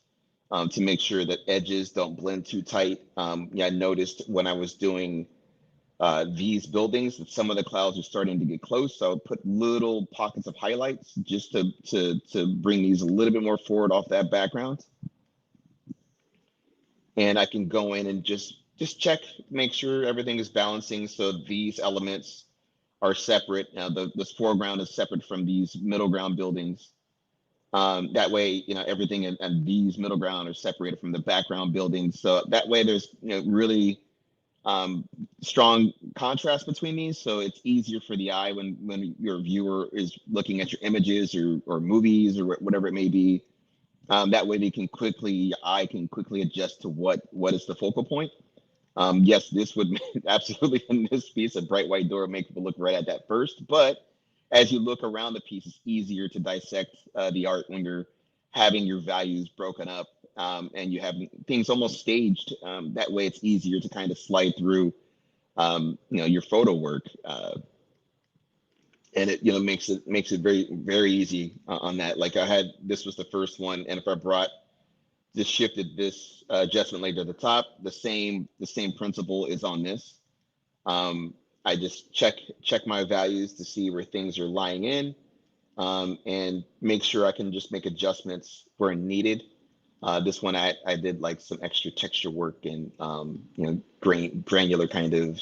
to make sure that edges don't blend too tight. I noticed when I was doing these buildings that some of the clouds are starting to get close. So I would put little pockets of highlights just to bring these a little bit more forward off that background. And I can go in and just check, make sure everything is balancing. So these elements are separate. This foreground is separate from these middle ground buildings. That way, everything and these middle ground are separated from the background buildings. So that way there's, really strong contrast between these. So it's easier for the eye when your viewer is looking at your images or movies or whatever it may be. That way your eye can quickly adjust to what is the focal point. Yes, this would absolutely in this piece, a bright white door make people look right at that first. But as you look around the piece, it's easier to dissect the art when you're having your values broken up and you have things almost staged. That way, it's easier to kind of slide through, your photo work, and it makes it very very easy on that. Like this was the first one, and if I just shifted this adjustment layer to the top, the same principle is on this. I just check my values to see where things are lying in, and make sure I can just make adjustments where needed. This one I did like some extra texture work and granular kind of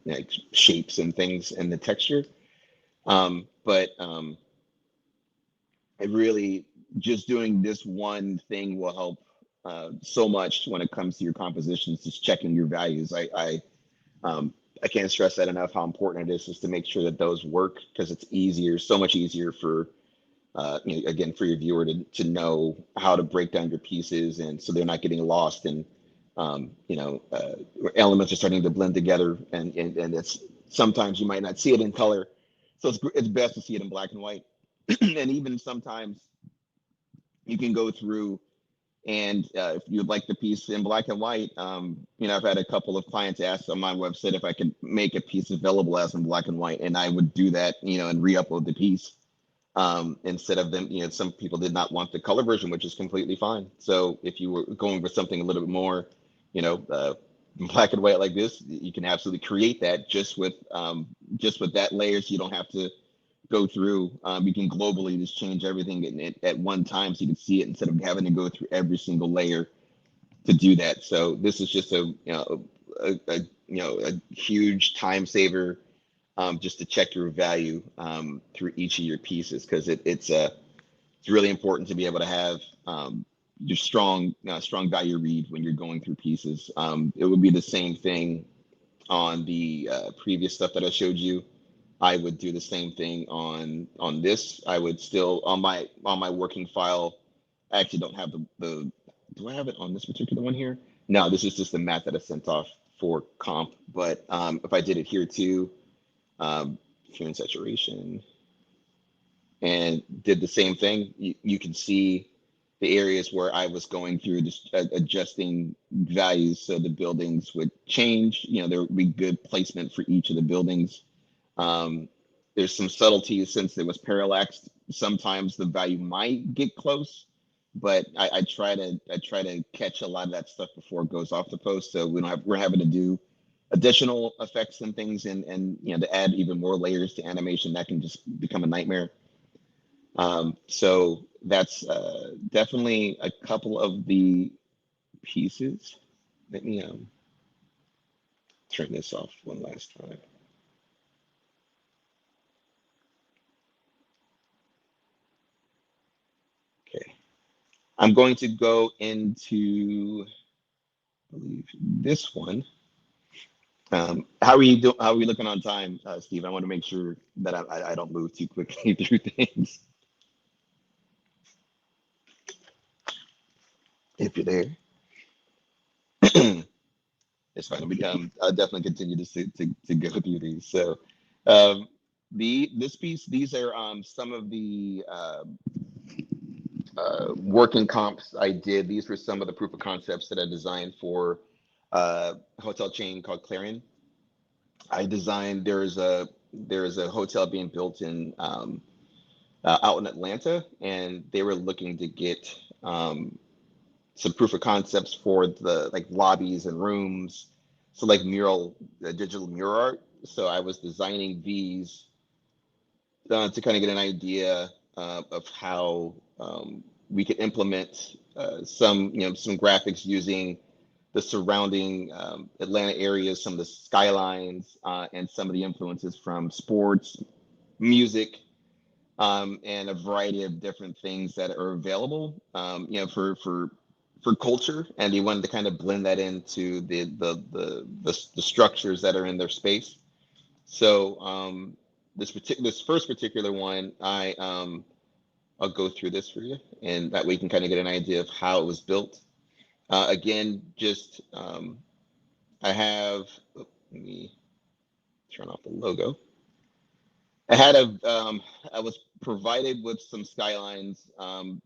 like shapes and things in the texture. But it really just doing this one thing will help so much when it comes to your compositions. Just checking your values. I can't stress that enough, how important it is just to make sure that those work, because it's easier, so much easier for, again, for your viewer to know how to break down your pieces, and so they're not getting lost and, elements are starting to blend together, and it's sometimes you might not see it in color, so it's best to see it in black and white, and even sometimes you can go through. And if you'd like the piece in black and white, I've had a couple of clients ask on my website if I could make a piece available as in black and white, and I would do that, and re-upload the piece instead of them. Some people did not want the color version, which is completely fine. So if you were going with something a little bit more, black and white like this, you can absolutely create that just with that layer. So you don't have to go through. You can globally just change everything at one time, so you can see it instead of having to go through every single layer to do that. So this is just a huge time saver, just to check your value through each of your pieces, because it's really important to be able to have your strong value read when you're going through pieces. It would be the same thing on the previous stuff that I showed you. I would do the same thing on this. I would still on my working file. I actually don't have the. Do I have it on this particular one here? No, this is just the mat that I sent off for comp. But if I did it here too, here in saturation, and did the same thing, you can see the areas where I was going through just adjusting values so the buildings would change. There would be good placement for each of the buildings. There's some subtleties since it was parallaxed. Sometimes the value might get close, but I try to catch a lot of that stuff before it goes off the post. So we're having to do additional effects and things, and to add even more layers to animation, that can just become a nightmare. So that's definitely a couple of the pieces. Let me turn this off one last time. Okay, I'm going to go into, I believe, this one. How are you doing? How are we looking on time, Steve? I want to make sure that I don't move too quickly through things. If you're there, it's fine. I'll definitely continue to go through these. So, this piece, these are some of the working comps I did. These were some of the proof of concepts that I designed for a hotel chain called Clarion. I designed, there's a hotel being built in out in Atlanta, and they were looking to get some proof of concepts for the like lobbies and rooms, so like digital mural art. So I was designing these to kind of get an idea of how we could implement some graphics using the surrounding Atlanta areas, some of the skylines, and some of the influences from sports, music, and a variety of different things that are available, for culture. And they wanted to kind of blend that into the structures that are in their space. So this first particular one, I'll go through this for you, and that way you can kind of get an idea of how it was built. Again, just I have. Let me turn off the logo. I was provided with some skylines.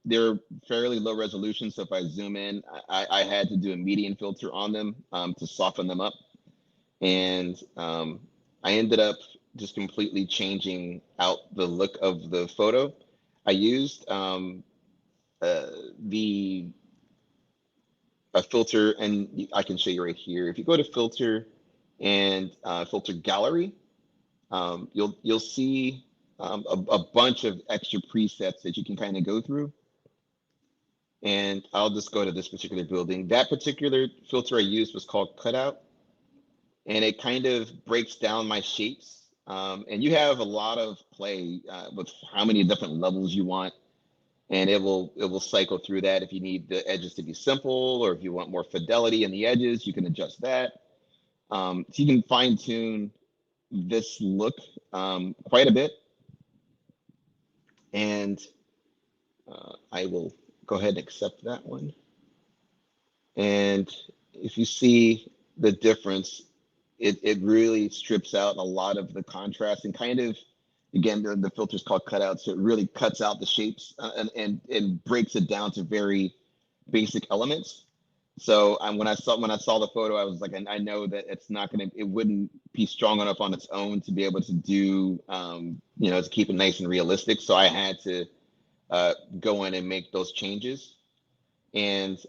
They're fairly low resolution, so if I zoom in, I had to do a median filter on them to soften them up, and I ended up just completely changing out the look of the photo. I used a filter, and I can show you right here. If you go to filter and filter gallery, you'll see a bunch of extra presets that you can kind of go through. And I'll just go to this particular building. That particular filter I used was called Cutout, and it kind of breaks down my shapes. And you have a lot of play with how many different levels you want, and it will cycle through that. If you need the edges to be simple, or if you want more fidelity in the edges, you can adjust that. So you can fine tune this look quite a bit. And I will go ahead and accept that one. And if you see the difference, it really strips out a lot of the contrast, and kind of, again, the filter is called Cutout, so it really cuts out the shapes and breaks it down to very basic elements. So when I saw the photo, I was like, I know that it wouldn't be strong enough on its own to be able to do, to keep it nice and realistic. So I had to go in and make those changes. And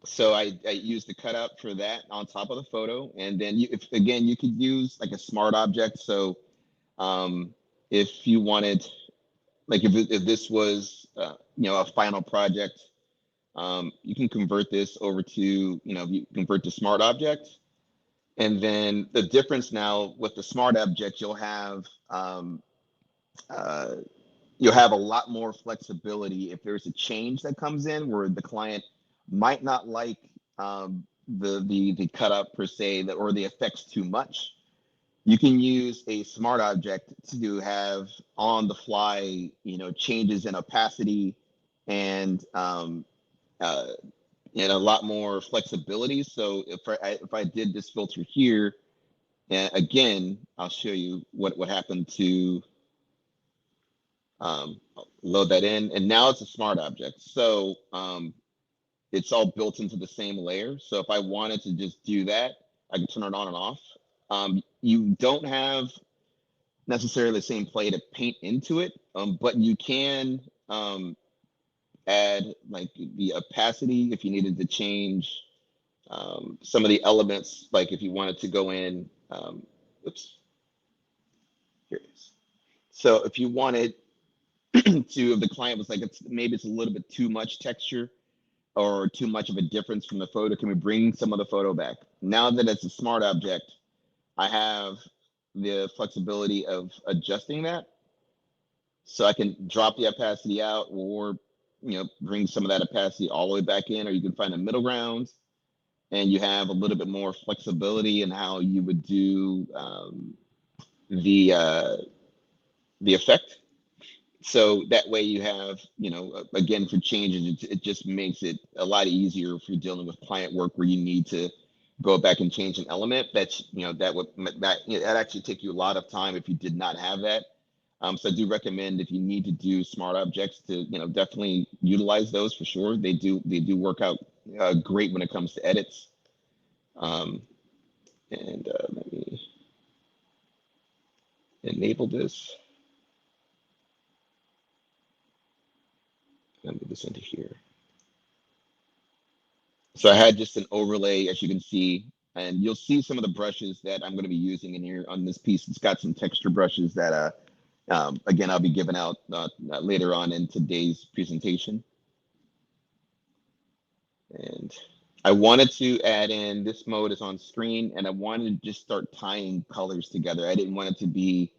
so I used the Cutout for that on top of the photo. And then you could use like a smart object. So if you wanted, like if this was, a final project, you can convert this over to, you convert to smart object. And then the difference now with the smart object, you'll have a lot more flexibility if there's a change that comes in where the client might not like the cutout per se, or the effects too much. You can use a smart object to have on the fly, changes in opacity and a lot more flexibility. So if I did this filter here, and again, I'll show you what happened to load that in, and now it's a smart object. So it's all built into the same layer. So if I wanted to just do that, I can turn it on and off. You don't have necessarily the same play to paint into it, but you can add like the opacity if you needed to change some of the elements, like if you wanted to go in, here it is. So if you wanted if the client was like, maybe it's a little bit too much texture or too much of a difference from the photo, can we bring some of the photo back? Now that it's a smart object, I have the flexibility of adjusting that. So I can drop the opacity out, or bring some of that opacity all the way back in, or you can find a middle ground, and you have a little bit more flexibility in how you would do the effect. So that way you have, again, for changes, it just makes it a lot easier if you're dealing with client work where you need to go back and change an element. That actually take you a lot of time if you did not have that. So I do recommend, if you need to do smart objects, to definitely utilize those for sure. They do work out great when it comes to edits. Let me enable this. I'll move this into here. So I had just an overlay, as you can see, and you'll see some of the brushes that I'm going to be using in here on this piece. It's got some texture brushes that, again, I'll be giving out later on in today's presentation. And I wanted to add in this mode is on screen, and I wanted to just start tying colors together. I didn't want it to be,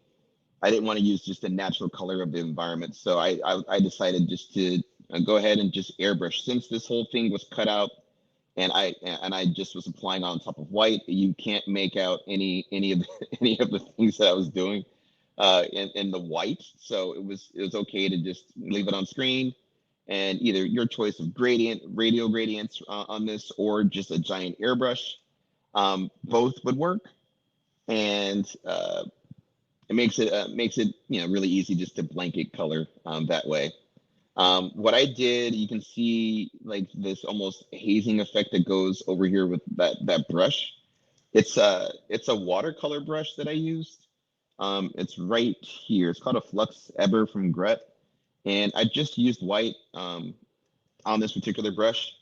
I didn't want to use just the natural color of the environment. So I decided just to go ahead and just airbrush. Since this whole thing was cut out and I just was applying on top of white, you can't make out any of the, any of the things that I was doing in the white. So it was okay to just leave it on screen, and either your choice of radial gradients on this, or just a giant airbrush. Both would work, and it makes it really easy just to blanket color that way. What I did, you can see like this almost hazing effect that goes over here with that brush. It's a watercolor brush that I used. It's right here. It's called a Flux Eber from Gret, and I just used white on this particular brush,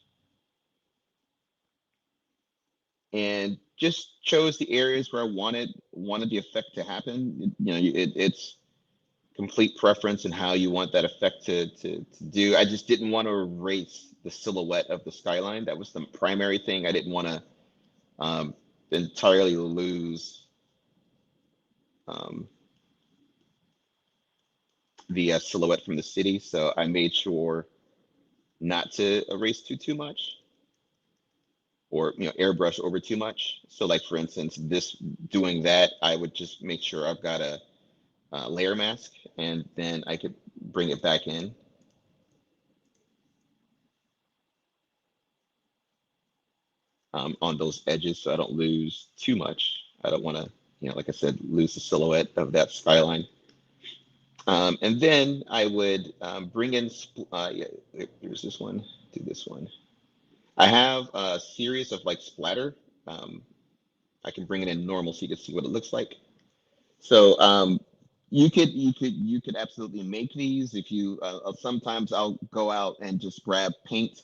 and just chose the areas where I wanted the effect to happen. It's complete preference and how you want that effect to do. I just didn't want to erase the silhouette of the skyline. That was the primary thing. I didn't want to entirely lose um, the silhouette from the city. So I made sure not to erase too much, or airbrush over too much. So like for instance, doing that, I would just make sure I've got a layer mask, and then I could bring it back in. On those edges, so I don't lose too much. I don't want to, like I said, lose the silhouette of that skyline. And then I would bring in, yeah, here's this one, do this one. I have a series of like splatter. I can bring it in normal so you can see what it looks like. So you could absolutely make these if you. Sometimes I'll go out and just grab paint,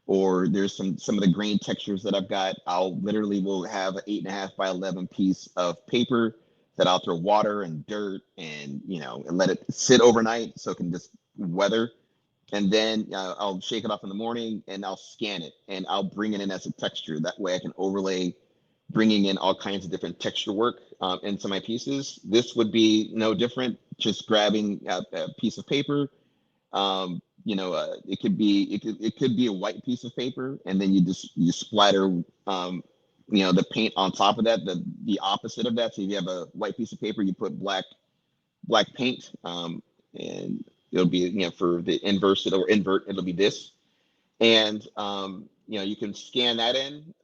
or there's some of the grain textures that I've got. I'll literally will have an 8.5 by 11 piece of paper that I'll throw water and dirt and let it sit overnight so it can just weather. And then I'll shake it off in the morning and I'll scan it and I'll bring it in as a texture. That way I can overlay, bringing in all kinds of different texture work into my pieces. This would be no different, just grabbing a piece of paper. It could be a white piece of paper, and then you splatter the paint on top of that. The opposite of that. So if you have a white piece of paper, you put black paint, and it'll be for the inverse or invert, it'll be this. And you can scan that in,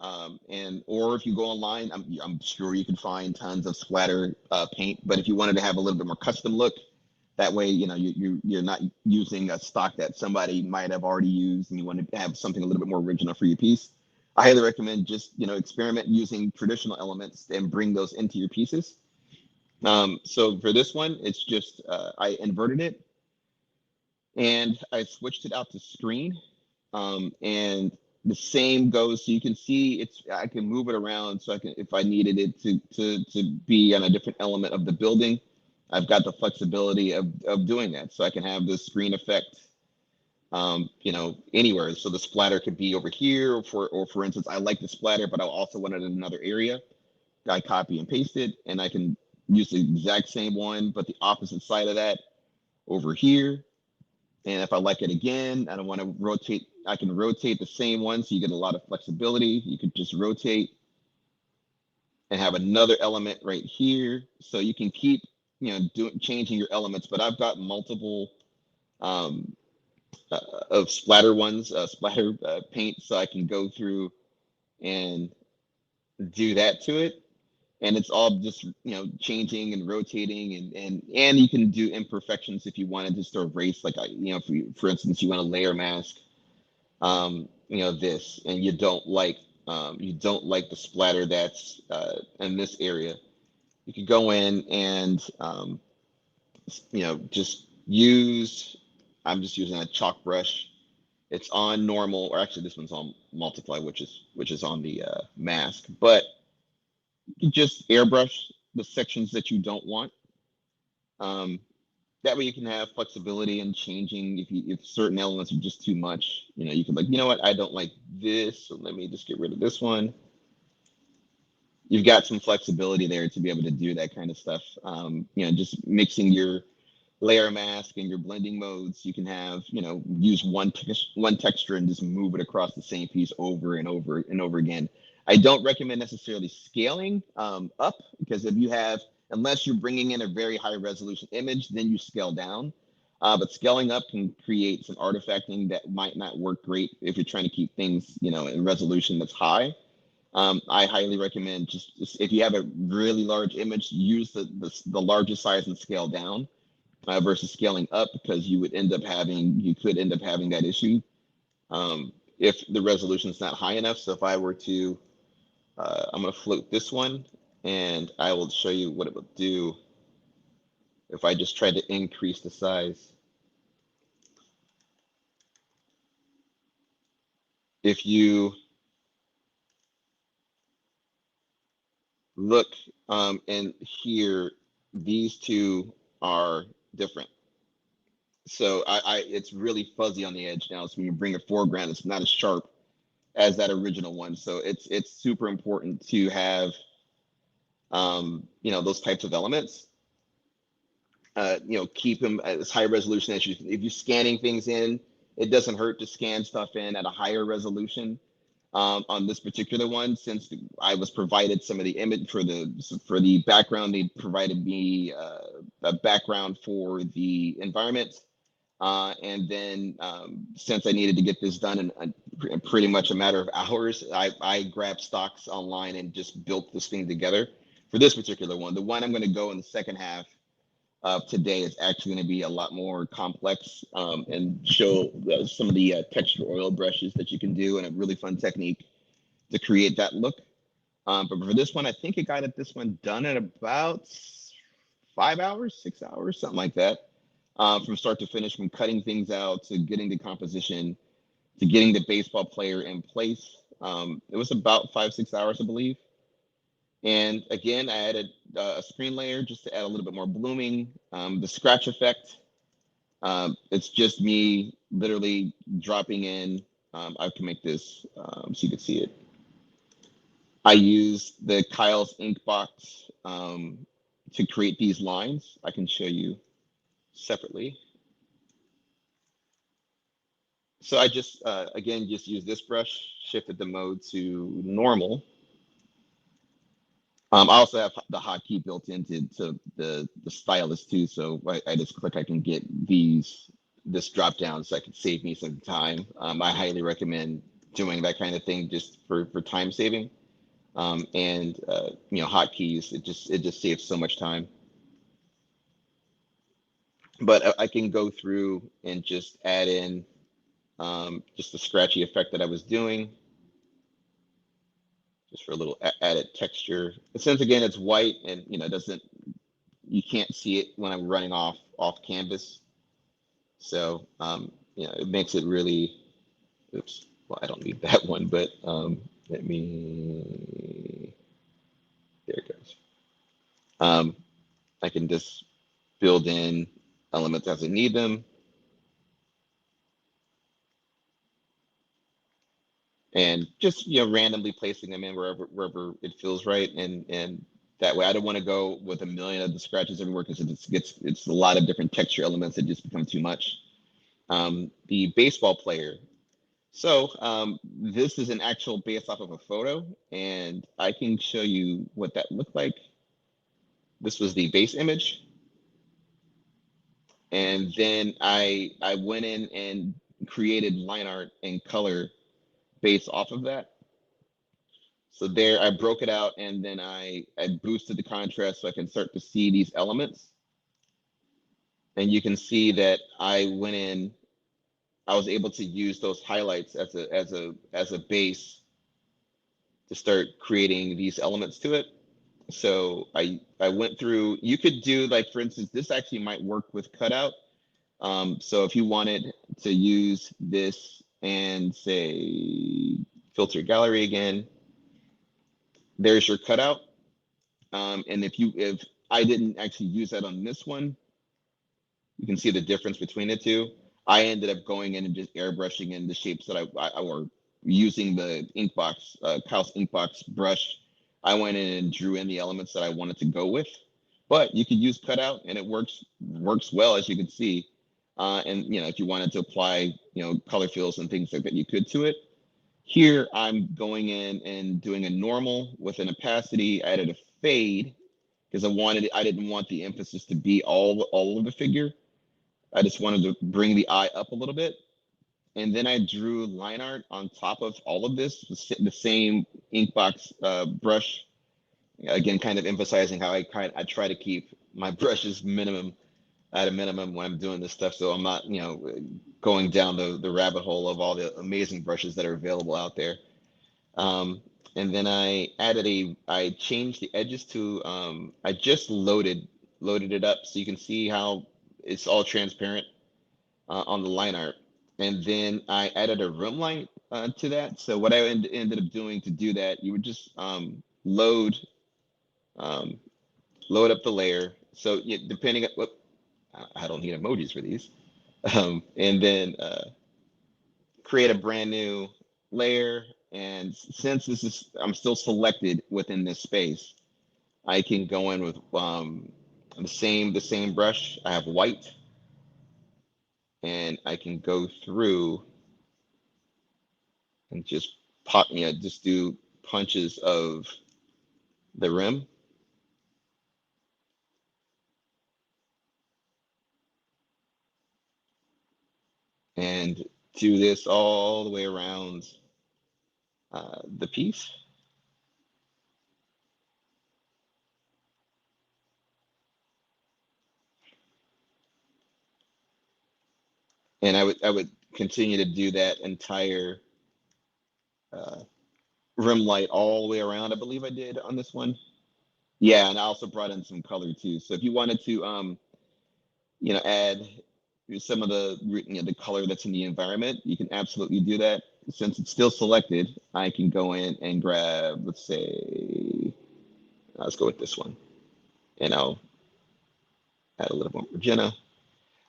or if you go online, I'm sure you can find tons of splatter paint. But if you wanted to have a little bit more custom look, that way, you're not using a stock that somebody might have already used, and you want to have something a little bit more original for your piece. I highly recommend just experiment using traditional elements and bring those into your pieces. So for this one, it's just I inverted it and I switched it out to screen, and the same goes. So you can see I can move it around, so I can, if I needed it to be on a different element of the building, I've got the flexibility of doing that. So I can have the screen effect, anywhere. So the splatter could be over here, or for instance, I like the splatter, but I also want it in another area. I copy and paste it, and I can use the exact same one, but the opposite side of that over here. And if I like it again, I don't want to rotate, I can rotate the same one, so you get a lot of flexibility. You could just rotate and have another element right here. So you can keep, changing your elements, but I've got multiple of splatter ones, splatter paint, so I can go through and do that to it. And it's all just changing and rotating, and you can do imperfections if you wanted just to erase, like for instance, you want to layer mask this, and you don't like the splatter that's in this area. You could go in and just use, I'm just using a chalk brush. It's on normal, or actually this one's on multiply, which is on the mask, but you just airbrush the sections that you don't want. that way you can have flexibility in changing if certain elements are just too much. You can like, you know what, I don't like this, so let me just get rid of this one. You've got some flexibility there to be able to do that kind of stuff. Just mixing your layer mask and your blending modes. You can have, use one texture and just move it across the same piece over and over and over again. I don't recommend necessarily scaling up, because unless you're bringing in a very high resolution image, then you scale down. But scaling up can create some artifacting that might not work great if you're trying to keep things, in resolution that's high. I highly recommend just if you have a really large image, use the largest size and scale down versus scaling up, because you could end up having that issue if the resolution is not high enough. So if I were to, I'm going to float this one, and I will show you what it will do if I just try to increase the size. If you look and here, these two are different. So it's really fuzzy on the edge now. So when you bring a foreground, it's not as sharp as that original one. So it's super important to have those types of elements. Keep them as high resolution as you. If you're scanning things in, it doesn't hurt to scan stuff in at a higher resolution. On this particular one, since I was provided some of the image for the background, they provided me a background for the environment. And then since I needed to get this done in pretty much a matter of hours, I grabbed stocks online and just built this thing together for this particular one. The one I'm going to go in the second half of today is actually going to be a lot more complex and show some of the texture oil brushes that you can do, and a really fun technique to create that look. But for this one, I think I got this one done in about 5 hours, 6 hours, something like that. From start to finish, from cutting things out to getting the composition to getting the baseball player in place. It was about 5-6 hours, I believe. And again, I added a screen layer just to add a little bit more blooming. The scratch effect, it's just me literally dropping in. I can make this so you can see it. I use the Kyle's ink box to create these lines. I can show you separately. So I just, again, just use this brush, shifted the mode to normal. I also have the hotkey built into the stylus too. So I just click, I can get this drop down, so I can save me some time. I highly recommend doing that kind of thing just for time saving. And hotkeys, it just saves so much time. But I can go through and just add in just the scratchy effect that I was doing, just for a little added texture. And since again it's white and you can't see it when I'm running off canvas, so it makes it really. Oops. Well, I don't need that one, but let me. There it goes. I can just build in elements as I need them. And just randomly placing them in wherever it feels right, and that way I don't want to go with a million of the scratches everywhere, because it's a lot of different texture elements that just become too much. The baseball player. So this is an actual based off of a photo, and I can show you what that looked like. This was the base image, and then I went in and created line art and color based off of that. So there, I broke it out, and then I boosted the contrast so I can start to see these elements. And you can see that I went in, I was able to use those highlights as a base to start creating these elements to it. So I went through, you could do, like, for instance, this actually might work with cutout. So if you wanted to use this and say, filter gallery again, there's your cutout. And if I didn't actually use that on this one, You can see the difference between the two. I ended up going in and just airbrushing in the shapes that I were using the Inkbox, Kaus Inkbox brush. I went in and drew in the elements that I wanted to go with. But you could use cutout, and it works well, as you can see. And if you wanted to apply color fills and things like that, you could to it. Here I'm going in and doing a normal with an opacity. I added a fade because I didn't want the emphasis to be all of the figure. I just wanted to bring the eye up a little bit. And then I drew line art on top of all of this, the same Inkbox brush. Again, kind of emphasizing how I try to keep my brushes at a minimum when I'm doing this stuff. So I'm not, going down the rabbit hole of all the amazing brushes that are available out there. And then I changed the edges to, I just loaded it up so you can see how it's all transparent on the line art. And then I added a room light to that. So what I ended up doing to do that, you would just load up the layer. So depending on what, I don't need emojis for these. And then create a brand new layer. And since I'm still selected within this space, I can go in with the same brush. I have white, and I can go through and just just do punches of the rim. And do this all the way around the piece. And I would continue to do that entire rim light all the way around. I believe I did on this one. Yeah, and I also brought in some color too. So if you wanted to, add some of the color that's in the environment, you can absolutely do that. Since it's still selected, I can go in and grab, let's go with this one, and I'll add a little more magenta.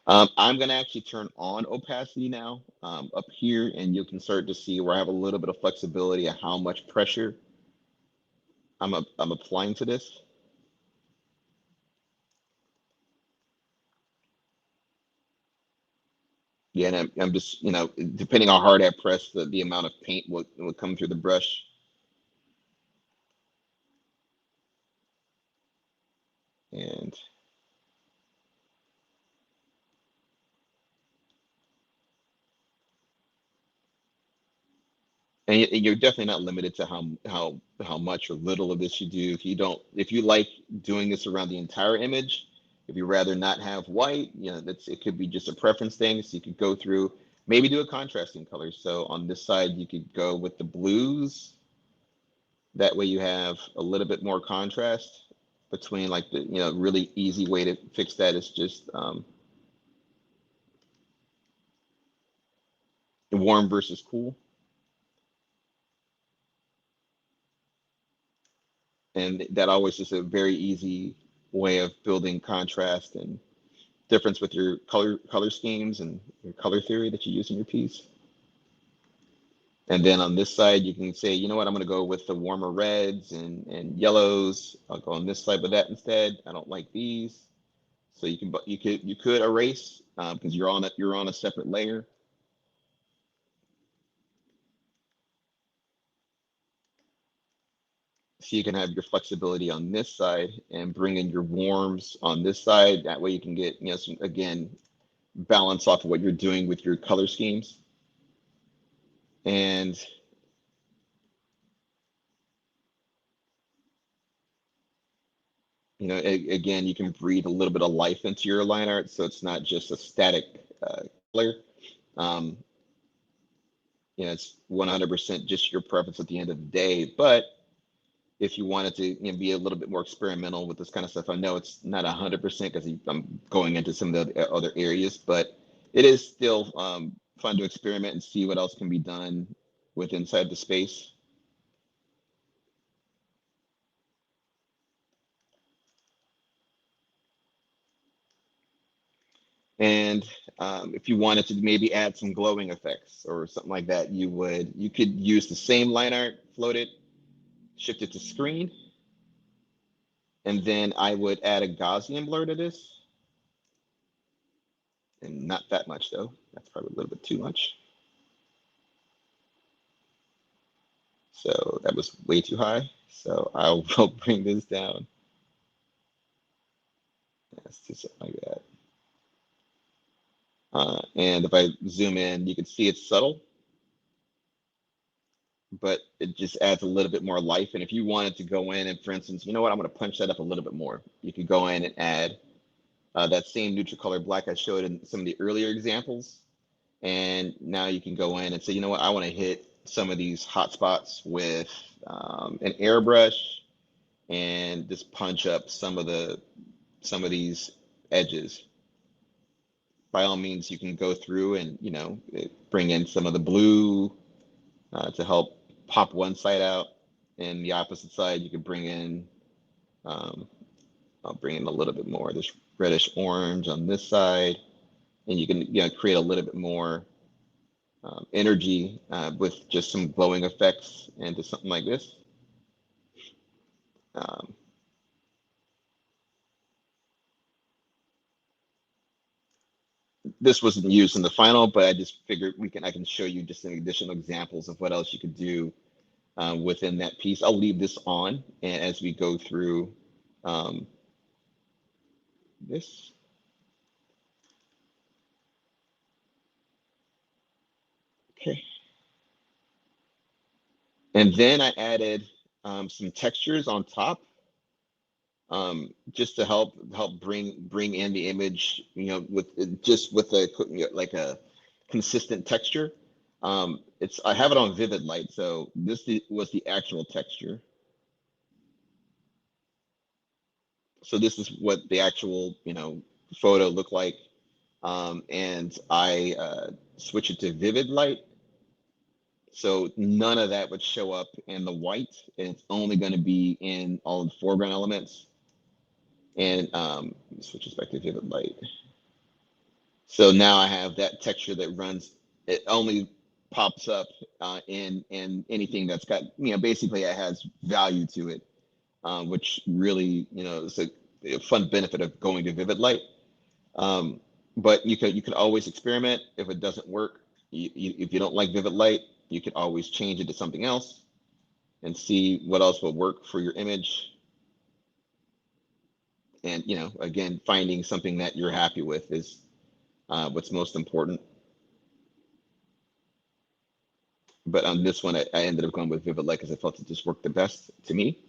I'm going to actually turn on opacity now up here, and you can start to see where I have a little bit of flexibility of how much pressure I'm applying to this. Yeah, and I'm just, depending on how hard I press, the amount of paint will come through the brush. And you're definitely not limited to how much or little of this you do. If you like doing this around the entire image, if you rather not have white, it could be just a preference thing. So you could go through, maybe do a contrasting color. So on this side, you could go with the blues. That way you have a little bit more contrast between, like, the really easy way to fix that is just warm versus cool. And that always is a very easy way of building contrast and difference with your color schemes and your color theory that you use in your piece. And then on this side, you can say, you know what, I'm going to go with the warmer reds and yellows. I'll go on this side with that instead. I don't like these. So you could erase because you're on a separate layer. So you can have your flexibility on this side and bring in your warms on this side. That way you can get, again, balance off of what you're doing with your color schemes. And again, you can breathe a little bit of life into your line art, so it's not just a static color. It's 100% just your preference at the end of the day. But if you wanted to be a little bit more experimental with this kind of stuff, I know it's not 100% because I'm going into some of the other areas, but it is still fun to experiment and see what else can be done with inside the space. And if you wanted to maybe add some glowing effects or something like that, you could use the same line art, float it, shift it to screen, and then I would add a Gaussian blur to this, and not that much though. That's probably a little bit too much. So that was way too high. So I will bring this down. Let's do something like that. And if I zoom in, you can see it's subtle, but it just adds a little bit more life. And if you wanted to go in and, for instance, you know what, I'm going to punch that up a little bit more. You could go in and add that same neutral color black I showed in some of the earlier examples. And now you can go in and say, you know what, I want to hit some of these hot spots with an airbrush and just punch up some of these edges. By all means, you can go through and, you know, bring in some of the blue to help pop one side out, and the opposite side you could bring in. I'll bring in a little bit more this reddish orange on this side, and you can, you know, create a little bit more energy with just some glowing effects into something like this. This wasn't used in the final, but I just figured I can show you just some additional examples of what else you could do within that piece. I'll leave this on, and as we go through this. Okay. And then I added some textures on top, just to help bring in the image, you know, with a, you know, like a consistent texture. I have it on vivid light, so this was the actual texture. So this is what the actual, you know, photo looked like, and I switch it to vivid light. So none of that would show up in the white, and it's only going to be in all the foreground elements. And switch this back to vivid light. So now I have that texture that runs. It only pops up in anything that's got, you know, basically it has value to it, which really, you know, is a fun benefit of going to vivid light. But you could always experiment. If it doesn't work, if you don't like vivid light, you can always change it to something else and see what else will work for your image. And, you know, again, finding something that you're happy with is what's most important. But on this one, I ended up going with vivid light because I felt it just worked the best to me.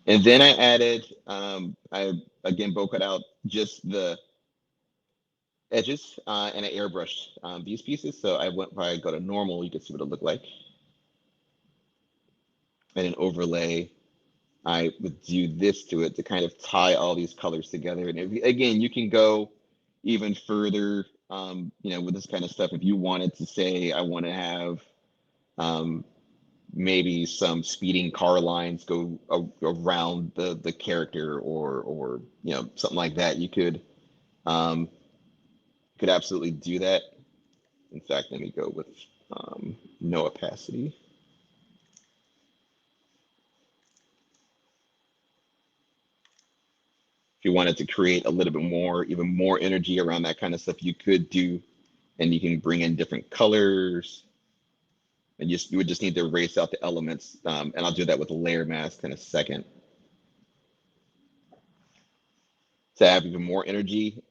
And then I added, I again bokeh out just the edges and I airbrushed these pieces. So if I go to normal, you can see what it looked like. And an overlay, I would do this to it to kind of tie all these colors together. And again, you can go even further, you know, with this kind of stuff. If you wanted to say, I want to have maybe some speeding car lines go around the character, or you know, something like that, you could absolutely do that. In fact, let me go with no opacity. If you wanted to create a little bit more, even more energy around that kind of stuff, you could do, and you can bring in different colors, and you would just need to erase out the elements. And I'll do that with a layer mask in a second. To have even more energy.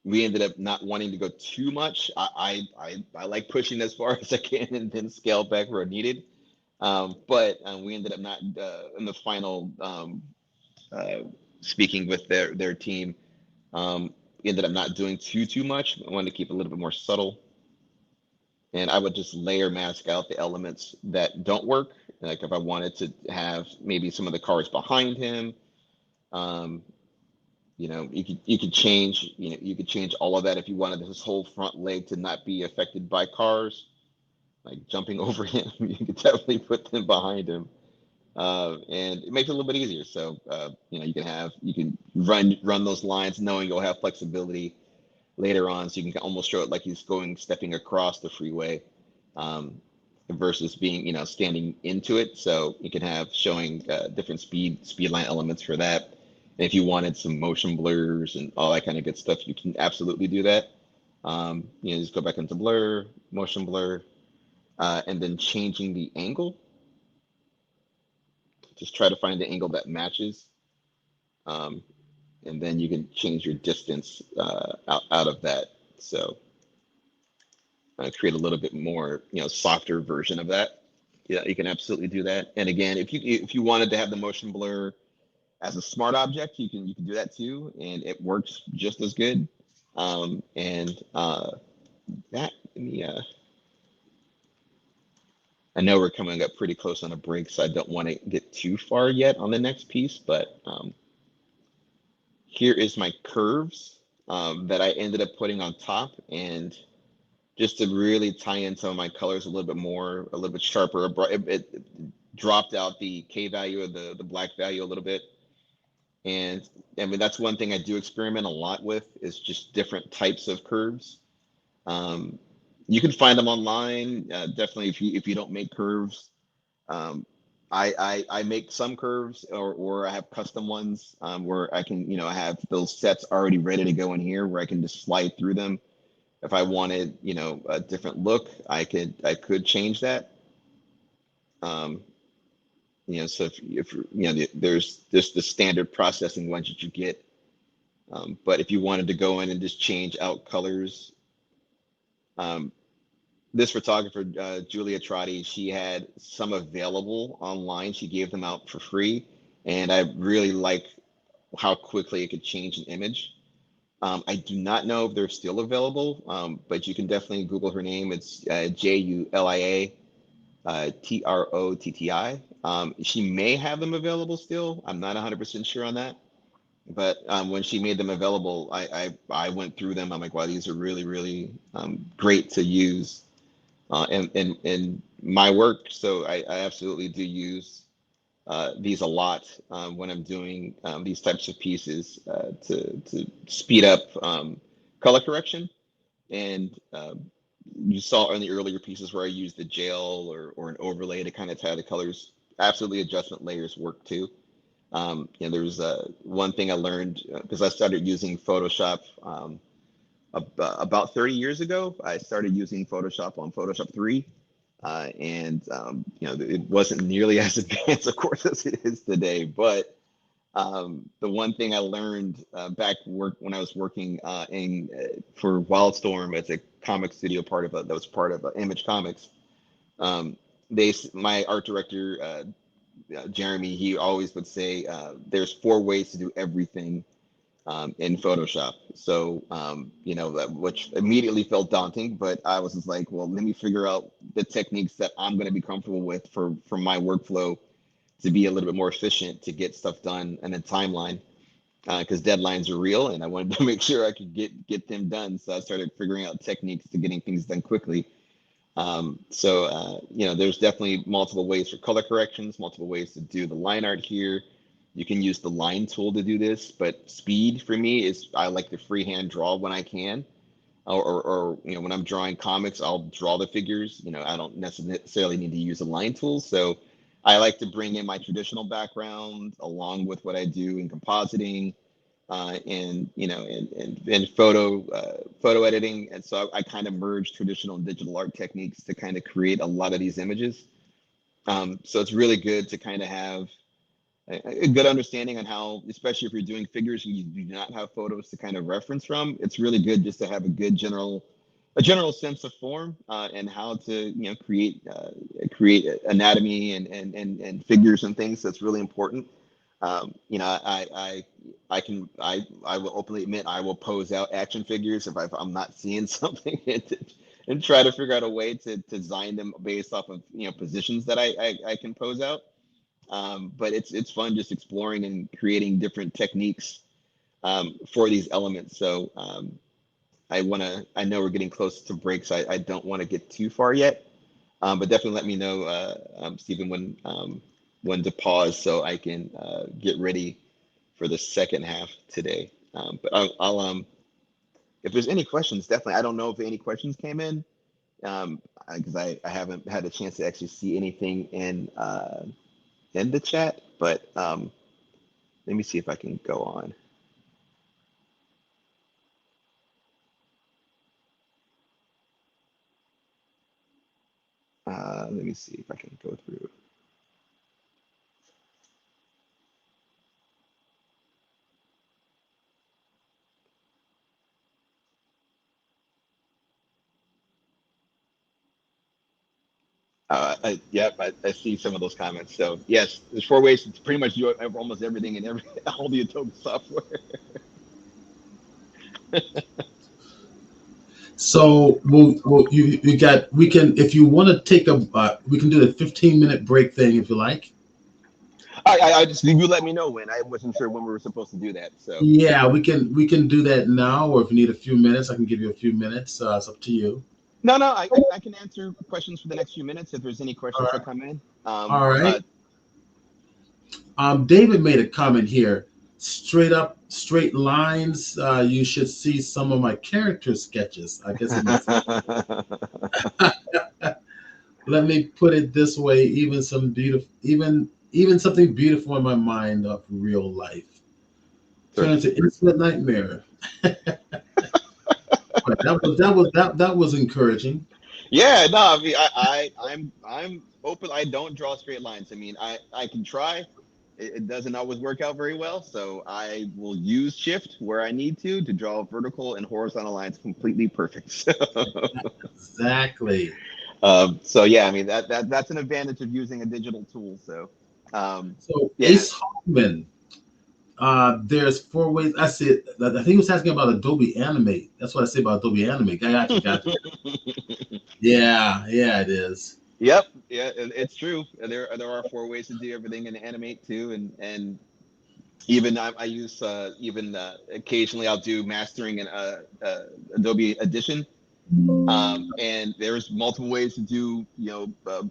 We ended up not wanting to go too much. I like pushing as far as I can and then scale back where needed. But we ended up not in the final speaking with their team. We ended up not doing too much. I wanted to keep it a little bit more subtle. And I would just layer mask out the elements that don't work. Like if I wanted to have maybe some of the cars behind him, you know, you could change, you know, you could change all of that if you wanted this whole front leg to not be affected by cars, like jumping over him. You could definitely put them behind him, and it makes it a little bit easier. So you know, you can run those lines knowing you'll have flexibility later on, so you can almost show it like he's stepping across the freeway, versus being, standing into it. So you can have showing different speed line elements for that. And if you wanted some motion blurs and all that kind of good stuff, you can absolutely do that. Just go back into blur, motion blur, and then changing the angle. Just try to find the angle that matches. And then you can change your distance out of that. So create a little bit more, softer version of that. Yeah, you can absolutely do that. And again, if you wanted to have the motion blur as a smart object, you can do that too, and it works just as good. That I know we're coming up pretty close on a break, so I don't want to get too far yet on the next piece, but here is my curves that I ended up putting on top, and just to really tie in some of my colors a little bit more, a little bit sharper. It dropped out the K value of the black value a little bit. And I mean, that's one thing I do experiment a lot with, is just different types of curves. You can find them online. Definitely, if you don't make curves, I make some curves, or I have custom ones where I can, I have those sets already ready to go in here, where I can just slide through them. If I wanted, a different look, I could change that. So if there's just the standard processing ones that you get. But if you wanted to go in and just change out colors, this photographer, Julia Trotti, she had some available online. She gave them out for free. And I really like how quickly it could change an image. I do not know if they're still available, but you can definitely Google her name. It's Julia Trotti. She may have them available still. I'm not 100% sure on that. But when she made them available, I went through them. I'm like, wow, these are really, really great to use in my work. So I absolutely do use these a lot when I'm doing these types of pieces to speed up color correction. And you saw in the earlier pieces where I used the gel or an overlay to kind of tie the colors. Absolutely, adjustment layers work too. There's one thing I learned because I started using Photoshop about 30 years ago. I started using Photoshop on Photoshop 3. It wasn't nearly as advanced, of course, as it is today. But the one thing I learned back when I was working for Wildstorm as a comic studio that was part of Image Comics. My art director Jeremy, he always would say there's 4 ways to do everything in Photoshop. So, which immediately felt daunting, but I was just like, well, let me figure out the techniques that I'm going to be comfortable with for my workflow to be a little bit more efficient, to get stuff done in a timeline, because deadlines are real, and I wanted to make sure I could get them done. So I started figuring out techniques to getting things done quickly. There's definitely multiple ways for color corrections, multiple ways to do the line art here. You can use the line tool to do this, but speed for me is I like to freehand draw when I can, or when I'm drawing comics, I'll draw the figures. I don't necessarily need to use a line tool. So I like to bring in my traditional background along with what I do in compositing, and photo editing. And so I kind of merge traditional and digital art techniques to kind of create a lot of these images. So it's really good to kind of have a good understanding on how, especially if you're doing figures and you do not have photos to kind of reference from. It's really good just to have a good general sense of form and how to create anatomy and figures and things. That's really important. I will openly admit I will pose out action figures if I'm not seeing something and try to figure out a way to design them based off of positions that I can pose out. But it's fun just exploring and creating different techniques for these elements. So I know we're getting close to break, so I don't want to get too far yet. But definitely let me know, Stephen, when to pause so I can get ready for the second half today. But if there's any questions, definitely. I don't know if any questions came in, because I haven't had a chance to actually see anything in the chat. But let me see if I can go on. Let me see if I can go through. I see some of those comments. So yes, there's 4 ways to pretty much do almost everything in all the Adobe software. So we can, if you want to take we can do the 15-minute break thing if you like. I just, you let me know when. I wasn't sure when we were supposed to do that. So yeah, we can do that now, or if you need a few minutes, I can give you a few minutes. It's up to you. No, I can answer questions for the next few minutes if there's any questions that come in. All right. David made a comment here. Straight up, straight lines. You should see some of my character sketches. I guess it must. Let me put it this way: even something beautiful in my mind of real life turns to instant nightmare. That was encouraging. Yeah, no, I mean, I'm open. I don't draw straight lines. I mean, I can try. It doesn't always work out very well, so I will use shift where I need to draw vertical and horizontal lines completely perfect. Exactly. So yeah, I mean that's an advantage of using a digital tool. So yeah. Ace Hoffman, there's 4 ways. I said, I think he was asking about Adobe Animate. That's what I say about Adobe Animate. Got you. Yeah, it is. Yep, yeah, it's true. There are 4 ways to do everything in Animate too, and even I use occasionally I'll do mastering in Adobe Edition, and there's multiple ways to do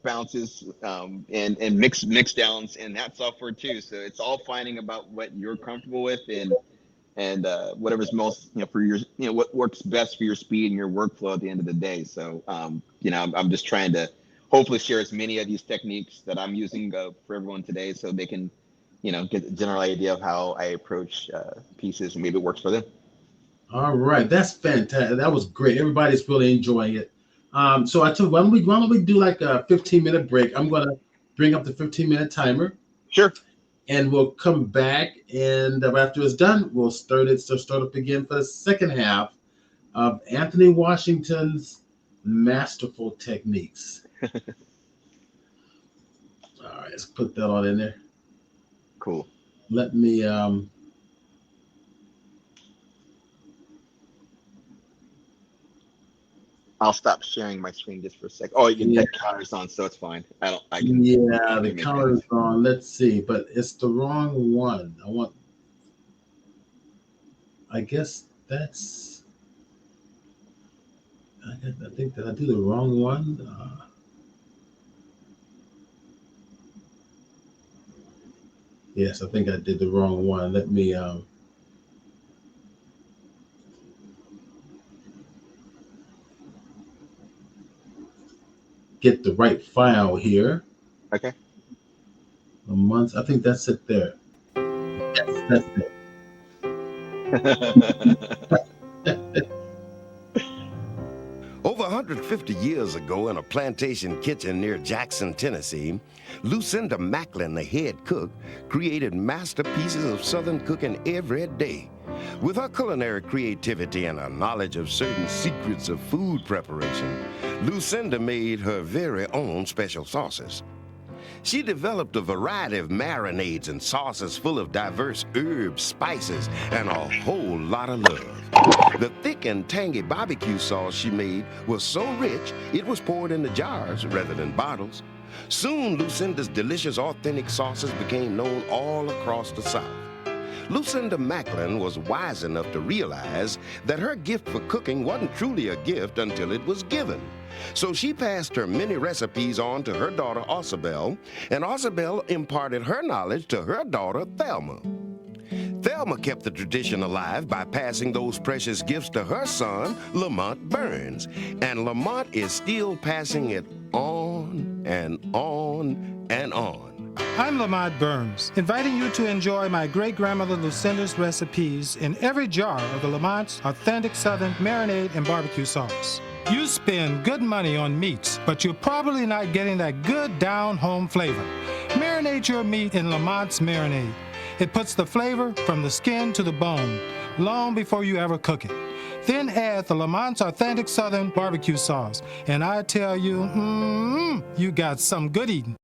bounces and mix downs in that software too. So it's all finding about what you're comfortable with and whatever's most for your what works best for your speed and your workflow at the end of the day. So I'm just trying to hopefully share as many of these techniques that I'm using for everyone today, so they can get a general idea of how I approach pieces and maybe it works for them. All right, that's fantastic. That was great. Everybody's really enjoying it. So I told, why don't we do like a 15-minute break? I'm gonna bring up the 15-minute timer. Sure. And we'll come back, and after it's done, we'll start up again for the second half of Anthony Washington's masterful techniques. All right, let's put that on in there. Cool. Let me I'll stop sharing my screen just for a sec. Oh, that counter's on, so it's fine. The counter's on. Let's see, but it's the wrong one. I guess that's. I think that I do the wrong one. Yes, I think I did the wrong one. Let me. Get the right file here. Okay. A month. I think that's it there. Yes, that's it. Over 150 years ago, in a plantation kitchen near Jackson, Tennessee, Lucinda Macklin, the head cook, created masterpieces of Southern cooking every day. With her culinary creativity and her knowledge of certain secrets of food preparation, Lucinda made her very own special sauces. She developed a variety of marinades and sauces full of diverse herbs, spices, and a whole lot of love. The thick and tangy barbecue sauce she made was so rich, it was poured into jars rather than bottles. Soon, Lucinda's delicious, authentic sauces became known all across the South. Lucinda Macklin was wise enough to realize that her gift for cooking wasn't truly a gift until it was given. So she passed her many recipes on to her daughter, Osabel, and Osabel imparted her knowledge to her daughter, Thelma. Thelma kept the tradition alive by passing those precious gifts to her son, Lamont Burns. And Lamont is still passing it on and on and on. I'm Lamont Burns, inviting you to enjoy my great-grandmother Lucinda's recipes in every jar of the Lamont's authentic Southern marinade and barbecue sauce. You spend good money on meats, but you're probably not getting that good down-home flavor. Marinate your meat in Lamont's marinade. It puts the flavor from the skin to the bone, long before you ever cook it. Then add the Lamont's authentic Southern barbecue sauce, and I tell you, you got some good eating.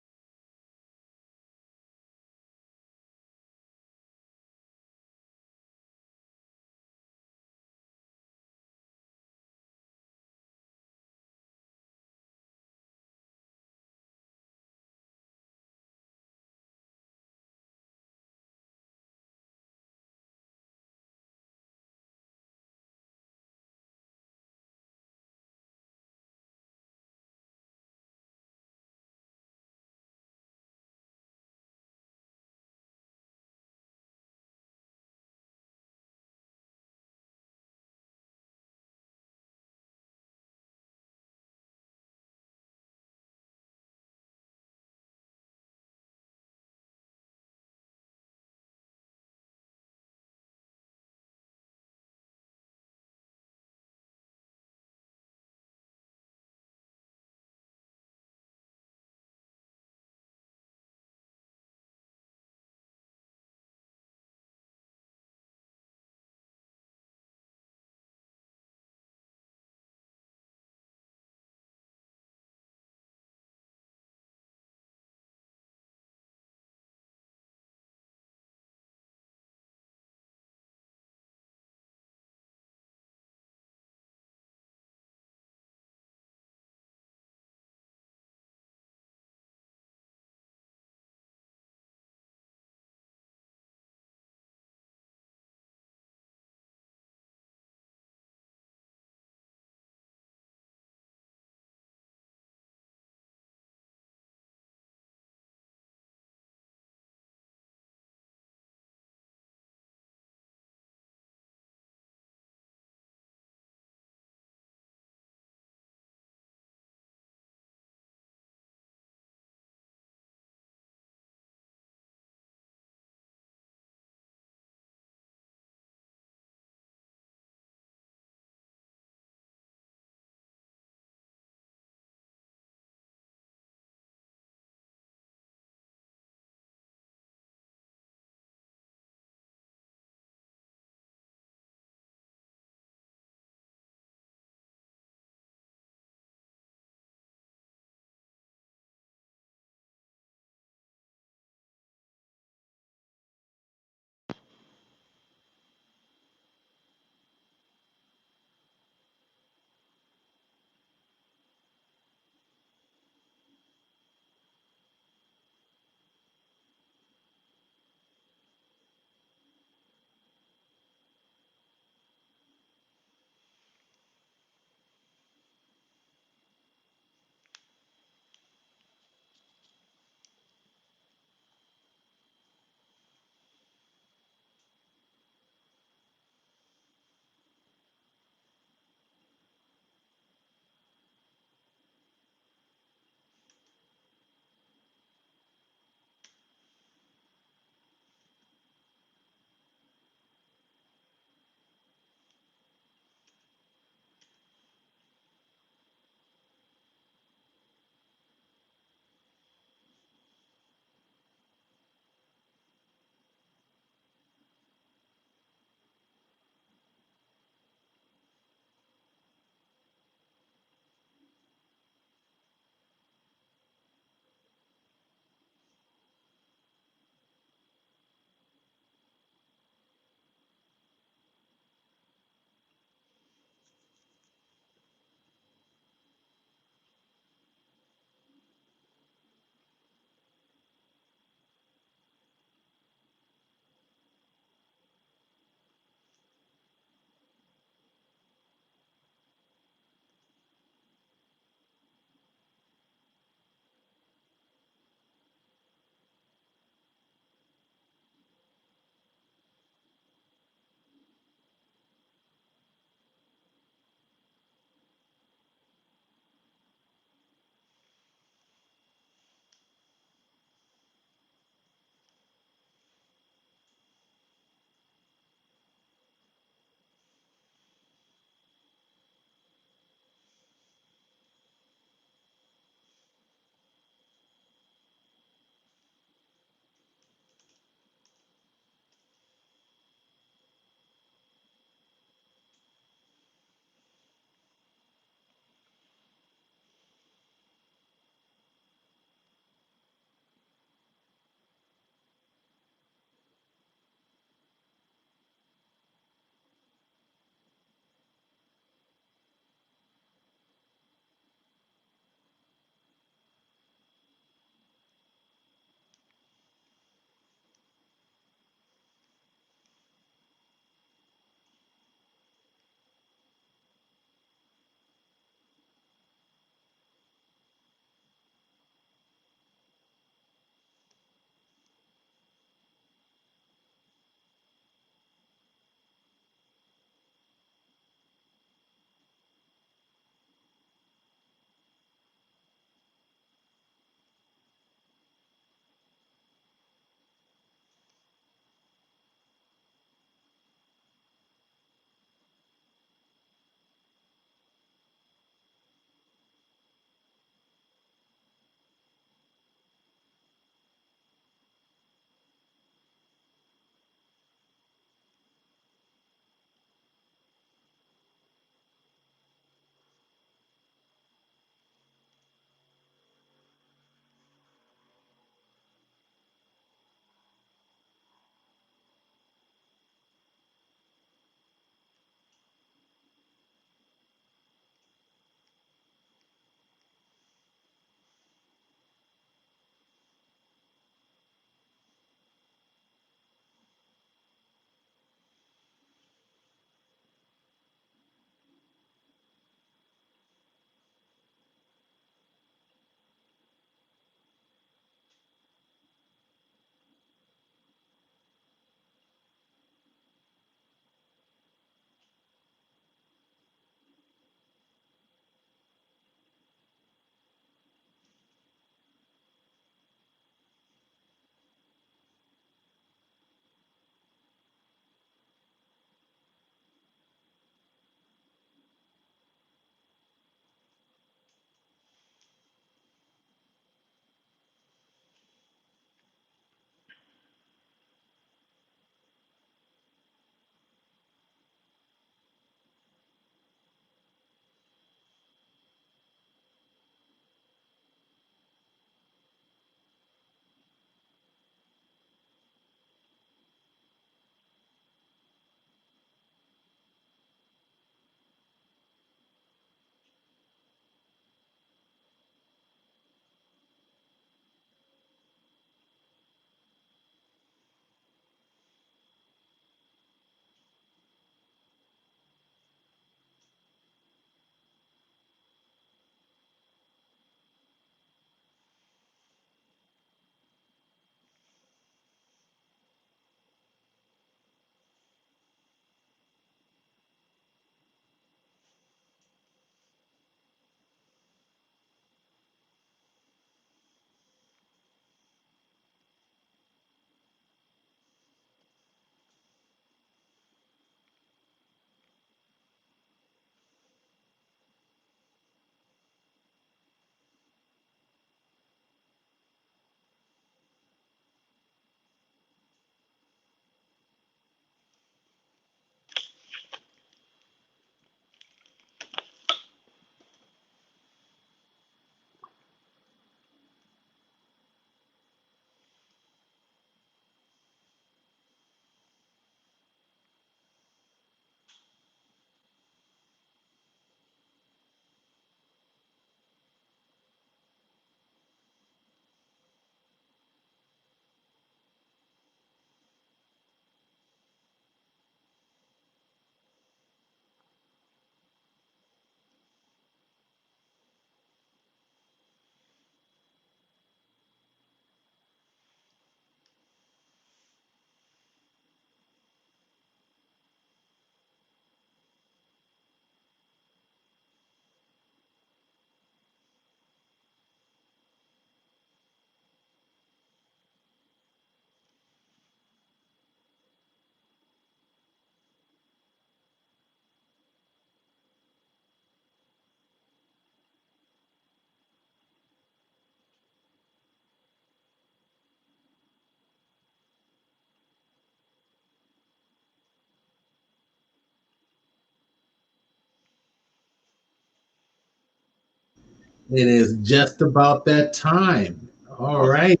It is just about that time. All Awesome. right.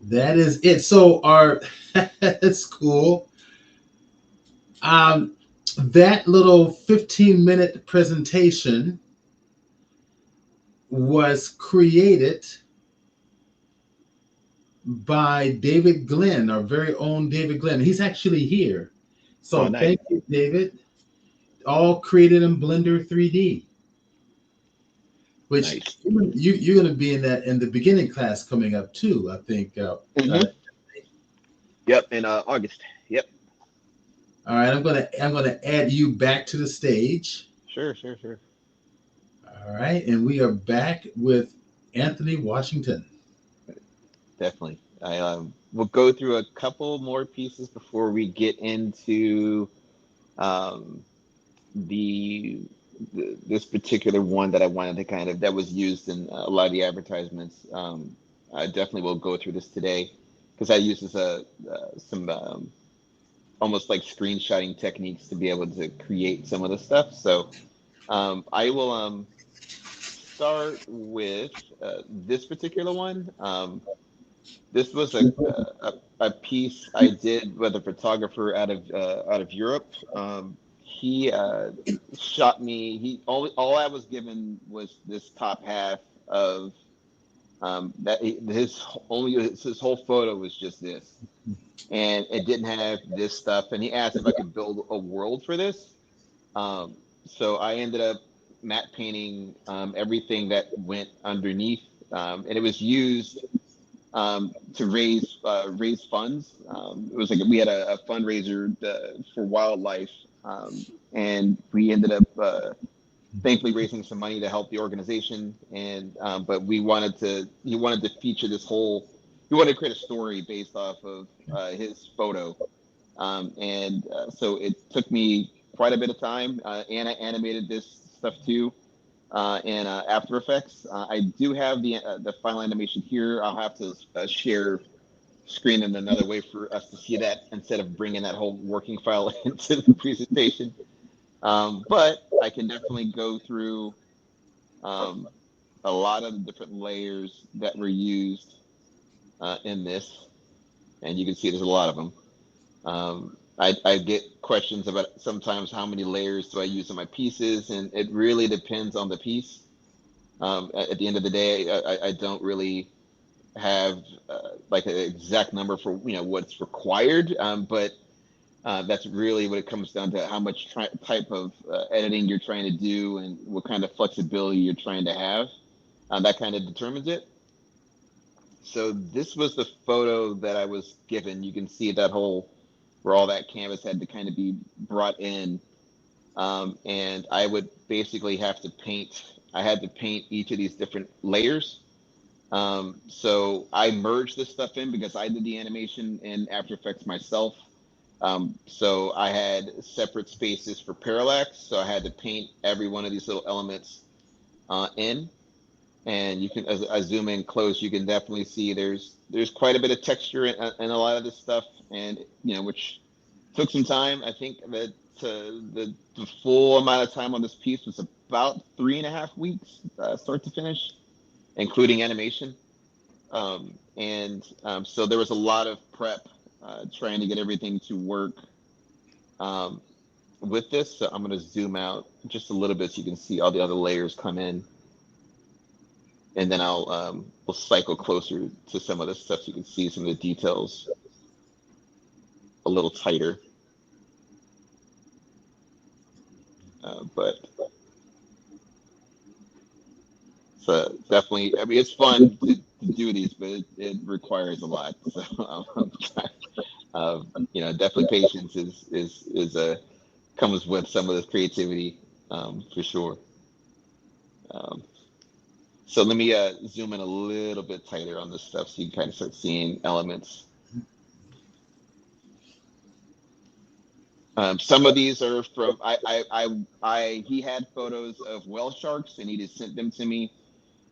That is it. So our that's cool. Um, that little 15-minute presentation was created by David Glenn, our very own David Glenn. He's actually here. Oh, So nice. thank you, David. All created in Blender 3D, which Nice. you're going to be in that in the beginning class coming up too, I think. Yep, in August. Yep. All right, I'm gonna add you back to the stage. Sure, sure, sure. All right, and we are back with Anthony Washington. Definitely. I will go through a couple more pieces before we get into um, the, this particular one that I wanted to kind of that was used in a lot of the advertisements. I definitely will go through this today because I use this some almost like screenshotting techniques to be able to create some of the stuff. So I will start with this particular one. This was a piece I did with a photographer out of Europe. He shot me. He all I was given was this top half of his only his whole photo was just this, and it didn't have this stuff. And he asked if I could build a world for this. Um, so I ended up matte painting everything that went underneath, and it was used to raise funds. It was like we had a fundraiser for wildlife, and we ended up thankfully raising some money to help the organization. And but we wanted to he wanted to feature this whole he wanted to create a story based off of his photo, so it took me quite a bit of time. And I animated this stuff too in After Effects. I do have the final animation here. I'll have to share screen in another way for us to see that instead of bringing that whole working file into the presentation. But I can definitely go through um, a lot of the different layers that were used in this, and you can see there's a lot of them. I get questions about sometimes how many layers do I use in my pieces, and it really depends on the piece. At the end of the day, I don't really have like an exact number for what's required, but that's really what it comes down to: how much type of editing you're trying to do, and what kind of flexibility you're trying to have. That kind of determines it. So this was the photo that I was given. You can see that whole where all that canvas had to kind of be brought in, and I would basically have to paint. I had to paint each of these different layers. So I merged this stuff in because I did the animation in After Effects myself. So I had separate spaces for parallax. So I had to paint every one of these little elements in. And you can, as I zoom in close, you can definitely see there's quite a bit of texture in a lot of this stuff, and which took some time. I think that the full amount of time on this piece was about 3.5 weeks, start to finish, including animation. So there was a lot of prep trying to get everything to work um, with this. So I'm going to zoom out just a little bit so you can see all the other layers come in, and then we'll cycle closer to some of this stuff so you can see some of the details a little tighter. But so definitely, I mean, it's fun to do these, but it requires a lot. So definitely patience is a comes with some of this creativity for sure. Um, so let me zoom in a little bit tighter on this stuff so you can kind of start seeing elements. Some of these are from he had photos of whale sharks and he just sent them to me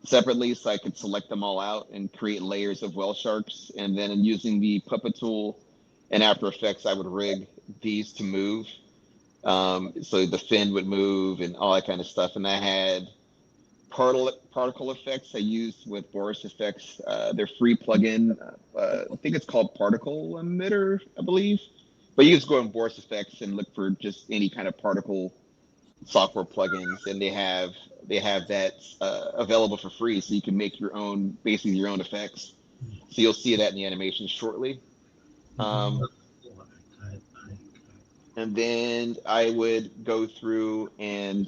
separately so I could select them all out and create layers of whale sharks. And then using the puppet tool and After Effects, I would rig these to move. So the fin would move and all that kind of stuff. And I had particle effects I use with Boris Effects. Their free plugin. I think it's called Particle Emitter, I believe. But you just go in Boris Effects and look for just any kind of particle software plugins, and they have that available for free, so you can make your own, basically your own effects. So you'll see that in the animation shortly. And then I would go through and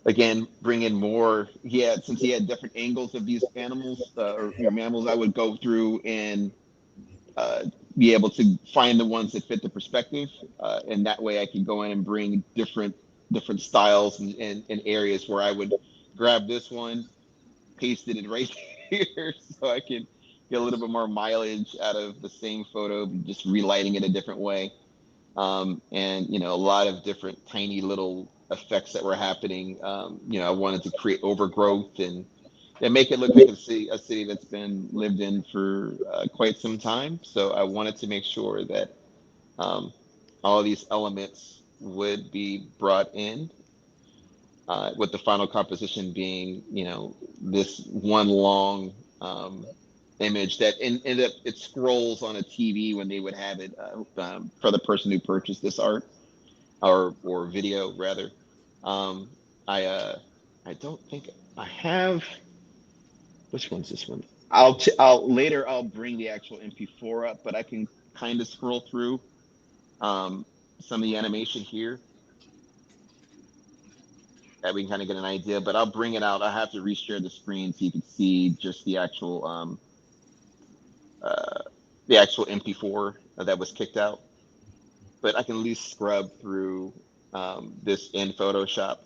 again bring in more. Since he had different angles of these animals or mammals, I would go through and be able to find the ones that fit the perspective, and that way I could go in and bring different styles and areas where I would grab this one, pasted it right here, so I can get a little bit more mileage out of the same photo, just relighting it a different way. And a lot of different tiny little effects that were happening. I wanted to create overgrowth and make it look like a city that's been lived in for quite some time. So I wanted to make sure that all of these elements would be brought in, with the final composition being, this one long image that it scrolls on a TV when they would have it for the person who purchased this art or video rather. I don't think I have. Which one's this one? I'll bring the actual MP4 up, but I can kind of scroll through some of the animation here that we can kind of get an idea. But I'll bring it out. I have to reshare the screen so you can see just the actual MP4 that was kicked out. But I can at least scrub through this in Photoshop.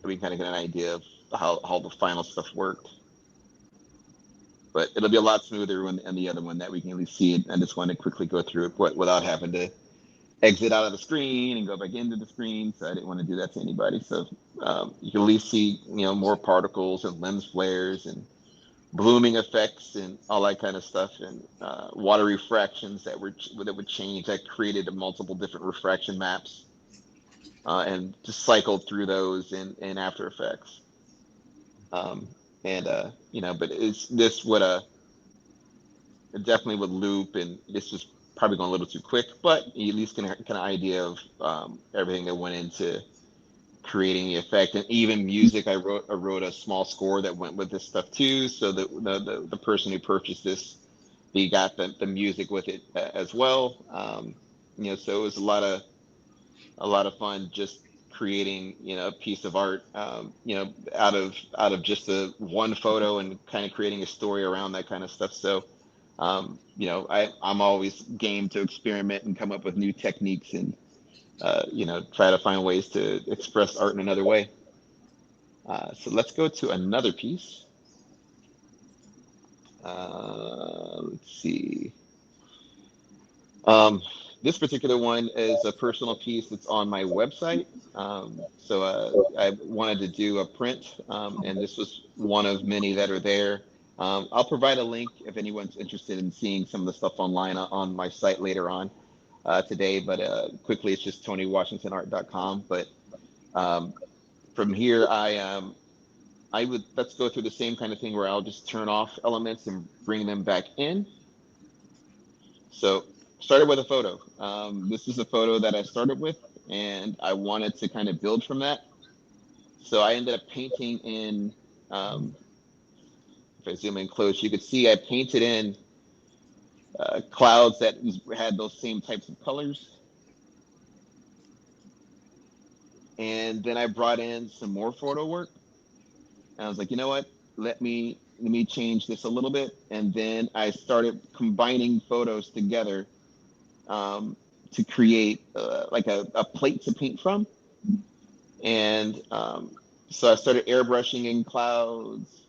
We can kind of get an idea of how the final stuff worked. But it'll be a lot smoother in the other one that we can at least see it. I just want to quickly go through it without having to exit out of the screen and go back into the screen. So I didn't want to do that to anybody. So you can at least see, more particles and lens flares and blooming effects and all that kind of stuff, and water refractions that would change. That created multiple different refraction maps, and just cycled through those in After Effects. But this would it definitely would loop, and this was probably going a little too quick, but you at least get an idea of everything that went into creating the effect. And even music, I wrote a small score that went with this stuff too, so that the person who purchased this, he got the music with it as well. So it was a lot of fun just creating a piece of art out of just the one photo, and kind of creating a story around that kind of stuff. So I'm always game to experiment and come up with new techniques, and try to find ways to express art in another way. So let's go to another piece. Let's see. This particular one is a personal piece that's on my website. So I wanted to do a print, and this was one of many that are there. I'll provide a link if anyone's interested in seeing some of the stuff online on my site later on today. But quickly, it's just TonyWashingtonArt.com. But from here, let's go through the same kind of thing where I'll just turn off elements and bring them back in. So started with a photo. This is a photo that I started with, and I wanted to kind of build from that. So I ended up painting in, if I zoom in close, you could see I painted in clouds that had those same types of colors. And then I brought in some more photo work. And I was like, you know what? Let me change this a little bit. And then I started combining photos together to create like a plate to paint from. And so I started airbrushing in clouds,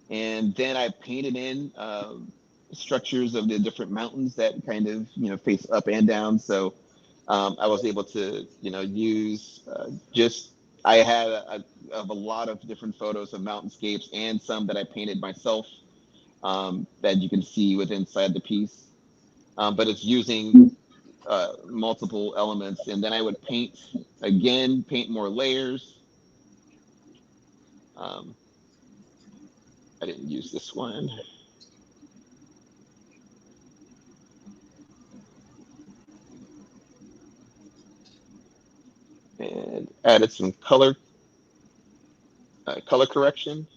and then I painted in structures of the different mountains that kind of face up and down. So I was able to use I had a lot of different photos of mountainscapes, and some that I painted myself that you can see inside the piece. But it's using multiple elements, and then I would paint again, paint more layers. I didn't use this one. And added some color correction,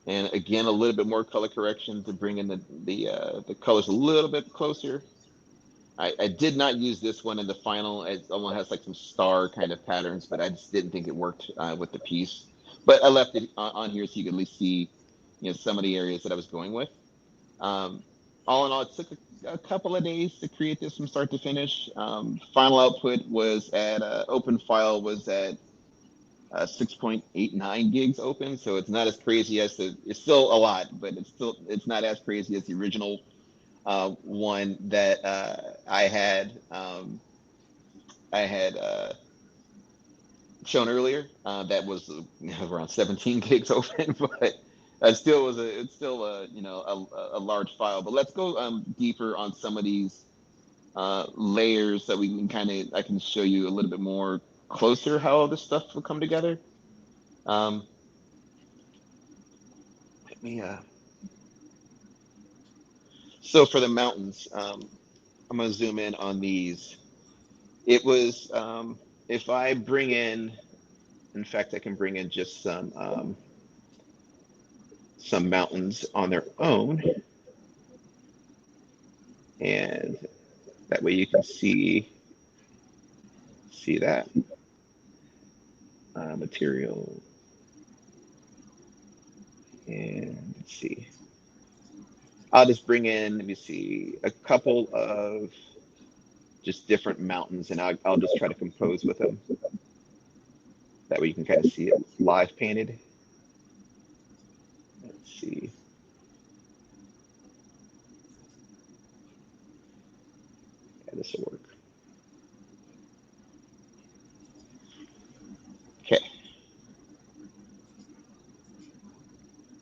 and again a little bit more color correction to bring in the colors a little bit closer. I did not use this one in the final. It almost has like some star kind of patterns, but I just didn't think it worked with the piece. But I left it on here so you could at least see, some of the areas that I was going with. All in all, it took a couple of days to create this from start to finish. Final output was at open file was at 6.89 gigs open, so it's not as crazy as it's still a lot, but it's not as crazy as the original one that I had shown earlier. That was around 17 gigs open, but it's still a large file. But let's go deeper on some of these layers that we can I can show you a little bit more closer how all this stuff will come together. Let me So for the mountains, I'm gonna zoom in on these. It was if I bring in fact, I can bring in just some mountains on their own, and that way you can see that material. And let's see. I'll just bring in, let me see, a couple of just different mountains, and I'll just try to compose with them. That way you can kind of see it live painted. Let's see. Yeah, this will work. Okay.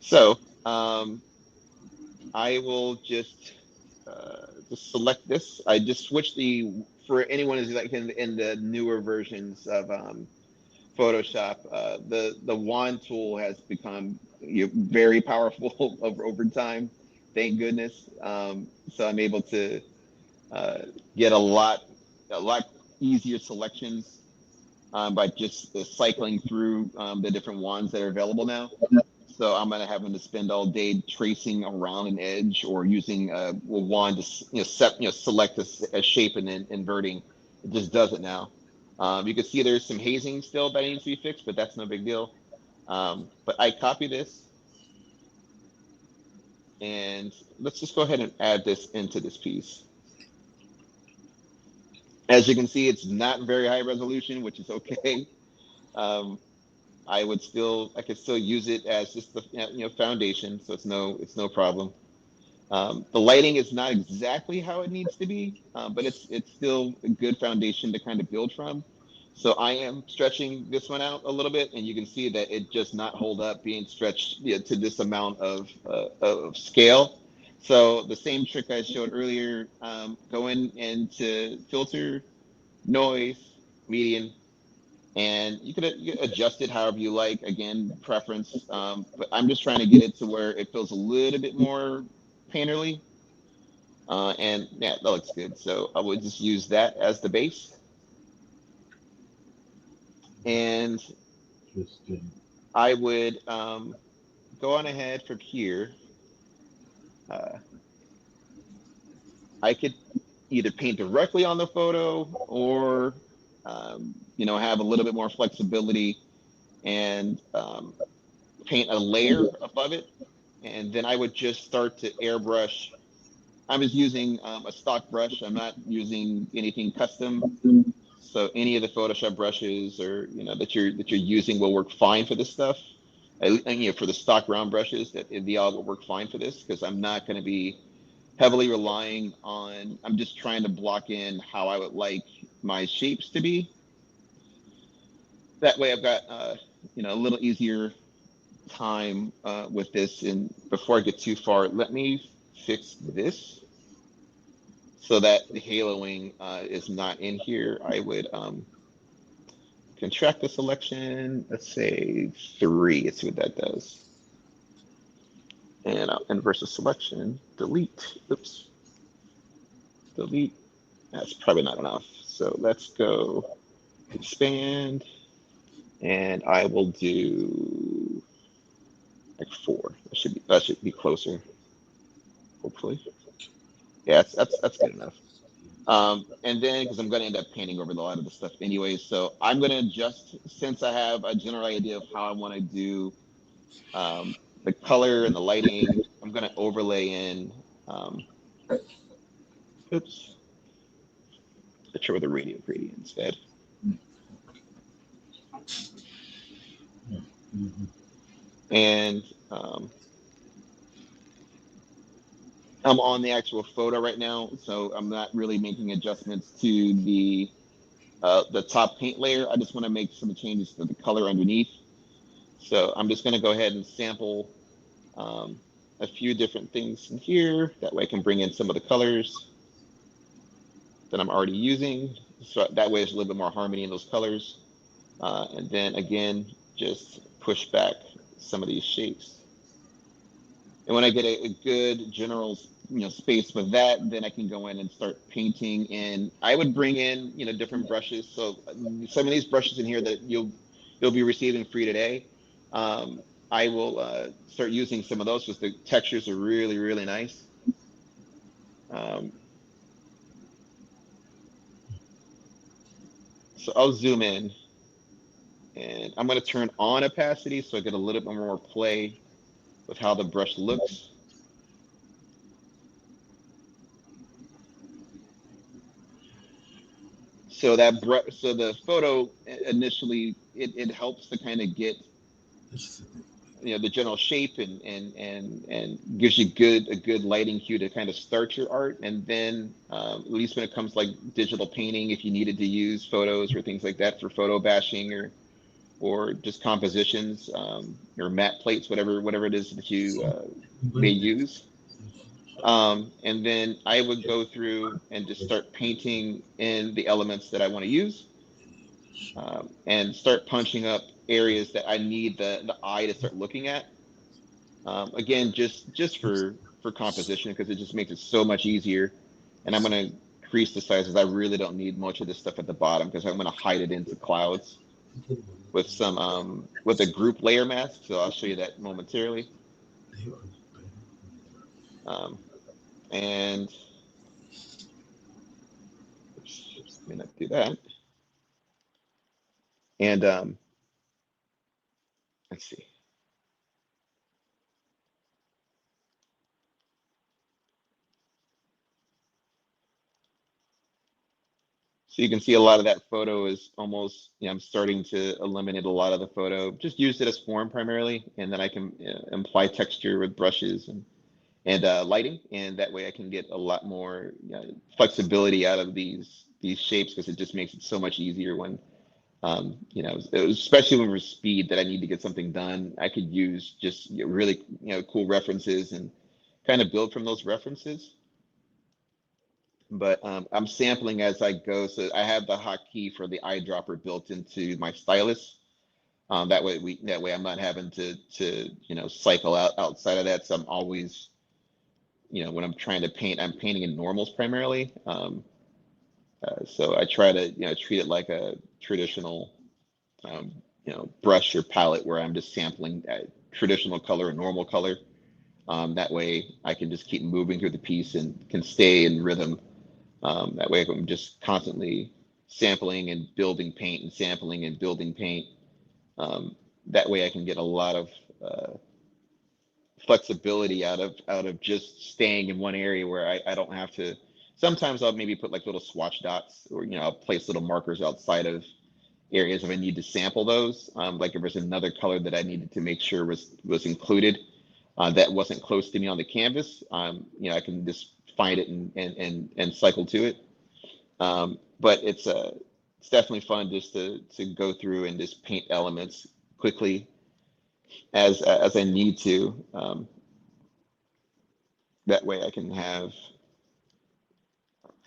So I will just select this. I just switched for anyone who's like in the newer versions of Photoshop, the wand tool has become very powerful over time. Thank goodness. So I'm able to get a lot easier selections by just cycling through the different wands that are available now. So I'm not having to spend all day tracing around an edge or using a wand to select a shape and then inverting. It just does it now. You can see there's some hazing still that needs to be fixed, but that's no big deal. But I copy this, and let's just go ahead and add this into this piece. As you can see, it's not very high resolution, which is okay. I could still use it as just the foundation, so it's no problem. The lighting is not exactly how it needs to be, but it's still a good foundation to kind of build from. So I am stretching this one out a little bit, and you can see that it does not hold up being stretched to this amount of scale. So the same trick I showed earlier, go into filter, noise, median, and you could adjust it however you like. Again, preference, but I'm just trying to get it to where it feels a little bit more painterly. And yeah, that looks good. So I would just use that as the base. And I would go on ahead from here. I could either paint directly on the photo or, have a little bit more flexibility and paint a layer above it. And then I would just start to airbrush. I'm just using a stock brush. I'm not using anything custom. So any of the Photoshop brushes or that you're using will work fine for this stuff. And for the stock round brushes, they all will work fine for this because I'm not going to be heavily relying on. I'm just trying to block in how I would like my shapes to be. That way, I've got a little easier time with this. And before I get too far, let me fix this. so that the haloing is not in here, I would contract the selection, let's say 3. Let's see what that does. And I'll inverse the selection, delete, oops, delete. That's probably not enough. So let's go expand, and I will do like 4. That should be closer, hopefully. Yeah, that's good enough. And then because I'm going to end up painting over a lot of the stuff anyway, so I'm going to adjust, since I have a general idea of how I want to do the color and the lighting. I'm going to overlay in. Oops. Let's try with a radial gradient instead. And I'm on the actual photo right now, so I'm not really making adjustments to the top paint layer. I just want to make some changes to the color underneath. So I'm just going to go ahead and sample a few different things in here. That way I can bring in some of the colors that I'm already using. So that way there's a little bit more harmony in those colors. And then again, just push back some of these shapes. And when I get a good general space with that, then I can go in and start painting. And I would bring in different brushes. So some of these brushes in here that you'll be receiving free today, I will start using some of those because the textures are really, really nice. So I'll zoom in, and I'm going to turn on opacity so I get a little bit more play with how the brush looks. So the photo initially it helps to kind of get the general shape and gives you a good lighting cue to kind of start your art. And then at least when it comes like digital painting, if you needed to use photos or things like that for photo bashing or just compositions or matte plates, whatever it is that you may use. And then I would go through and just start painting in the elements that I want to use, and start punching up areas that I need the eye to start looking at. Again, just for composition, because it just makes it so much easier. And I'm going to increase the sizes. I really don't need much of this stuff at the bottom because I'm going to hide it into clouds with some with a group layer mask. So I'll show you that momentarily. And oops, let me not do that. And let's see. So you can see a lot of that photo is almost, I'm starting to eliminate a lot of the photo, just use it as form primarily. And then I can apply texture with brushes and lighting. And that way I can get a lot more flexibility out of these shapes, because it just makes it so much easier when, especially when we're speed that I need to get something done. I could use just really, cool references and kind of build from those references. But I'm sampling as I go. So I have the hotkey for the eyedropper built into my stylus. That way I'm not having to cycle outside of that. So I'm always, when I'm trying to paint, I'm painting in normals primarily. So I try to treat it like a traditional brush or palette where I'm just sampling traditional color and normal color. That way I can just keep moving through the piece and can stay in rhythm. That way I'm just constantly sampling and building paint and sampling and building paint. That way I can get a lot of flexibility out of just staying in one area where I don't have to. Sometimes I'll maybe put like little swatch dots, or I'll place little markers outside of areas if I need to sample those. Like if there's another color that I needed to make sure was included that wasn't close to me on the canvas, I can just find it and cycle to it. But it's definitely fun just to go through and just paint elements quickly as I need to. That way I can have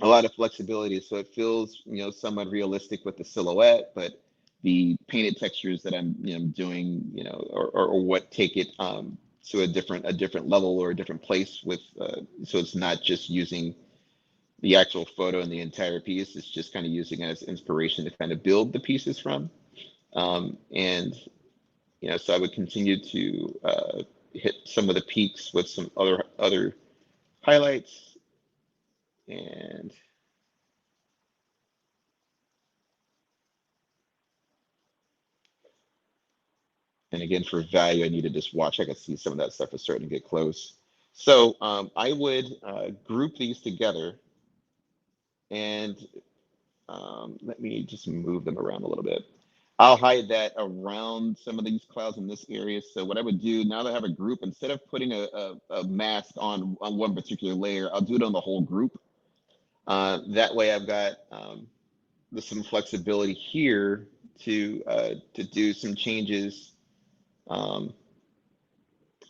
a lot of flexibility, so it feels, somewhat realistic with the silhouette, but the painted textures that I'm, doing, or what take it to a different level or a different place with, so it's not just using the actual photo and the entire piece. It's just kind of using it as inspiration to kind of build the pieces from. And so I would continue to hit some of the peaks with some other highlights. And again, for value, I need to just watch. I can see some of that stuff is starting to get close. So I would group these together, and let me just move them around a little bit. I'll hide that around some of these clouds in this area. So what I would do, now that I have a group, instead of putting a mask on one particular layer, I'll do it on the whole group. That way I've got some flexibility here to do some changes on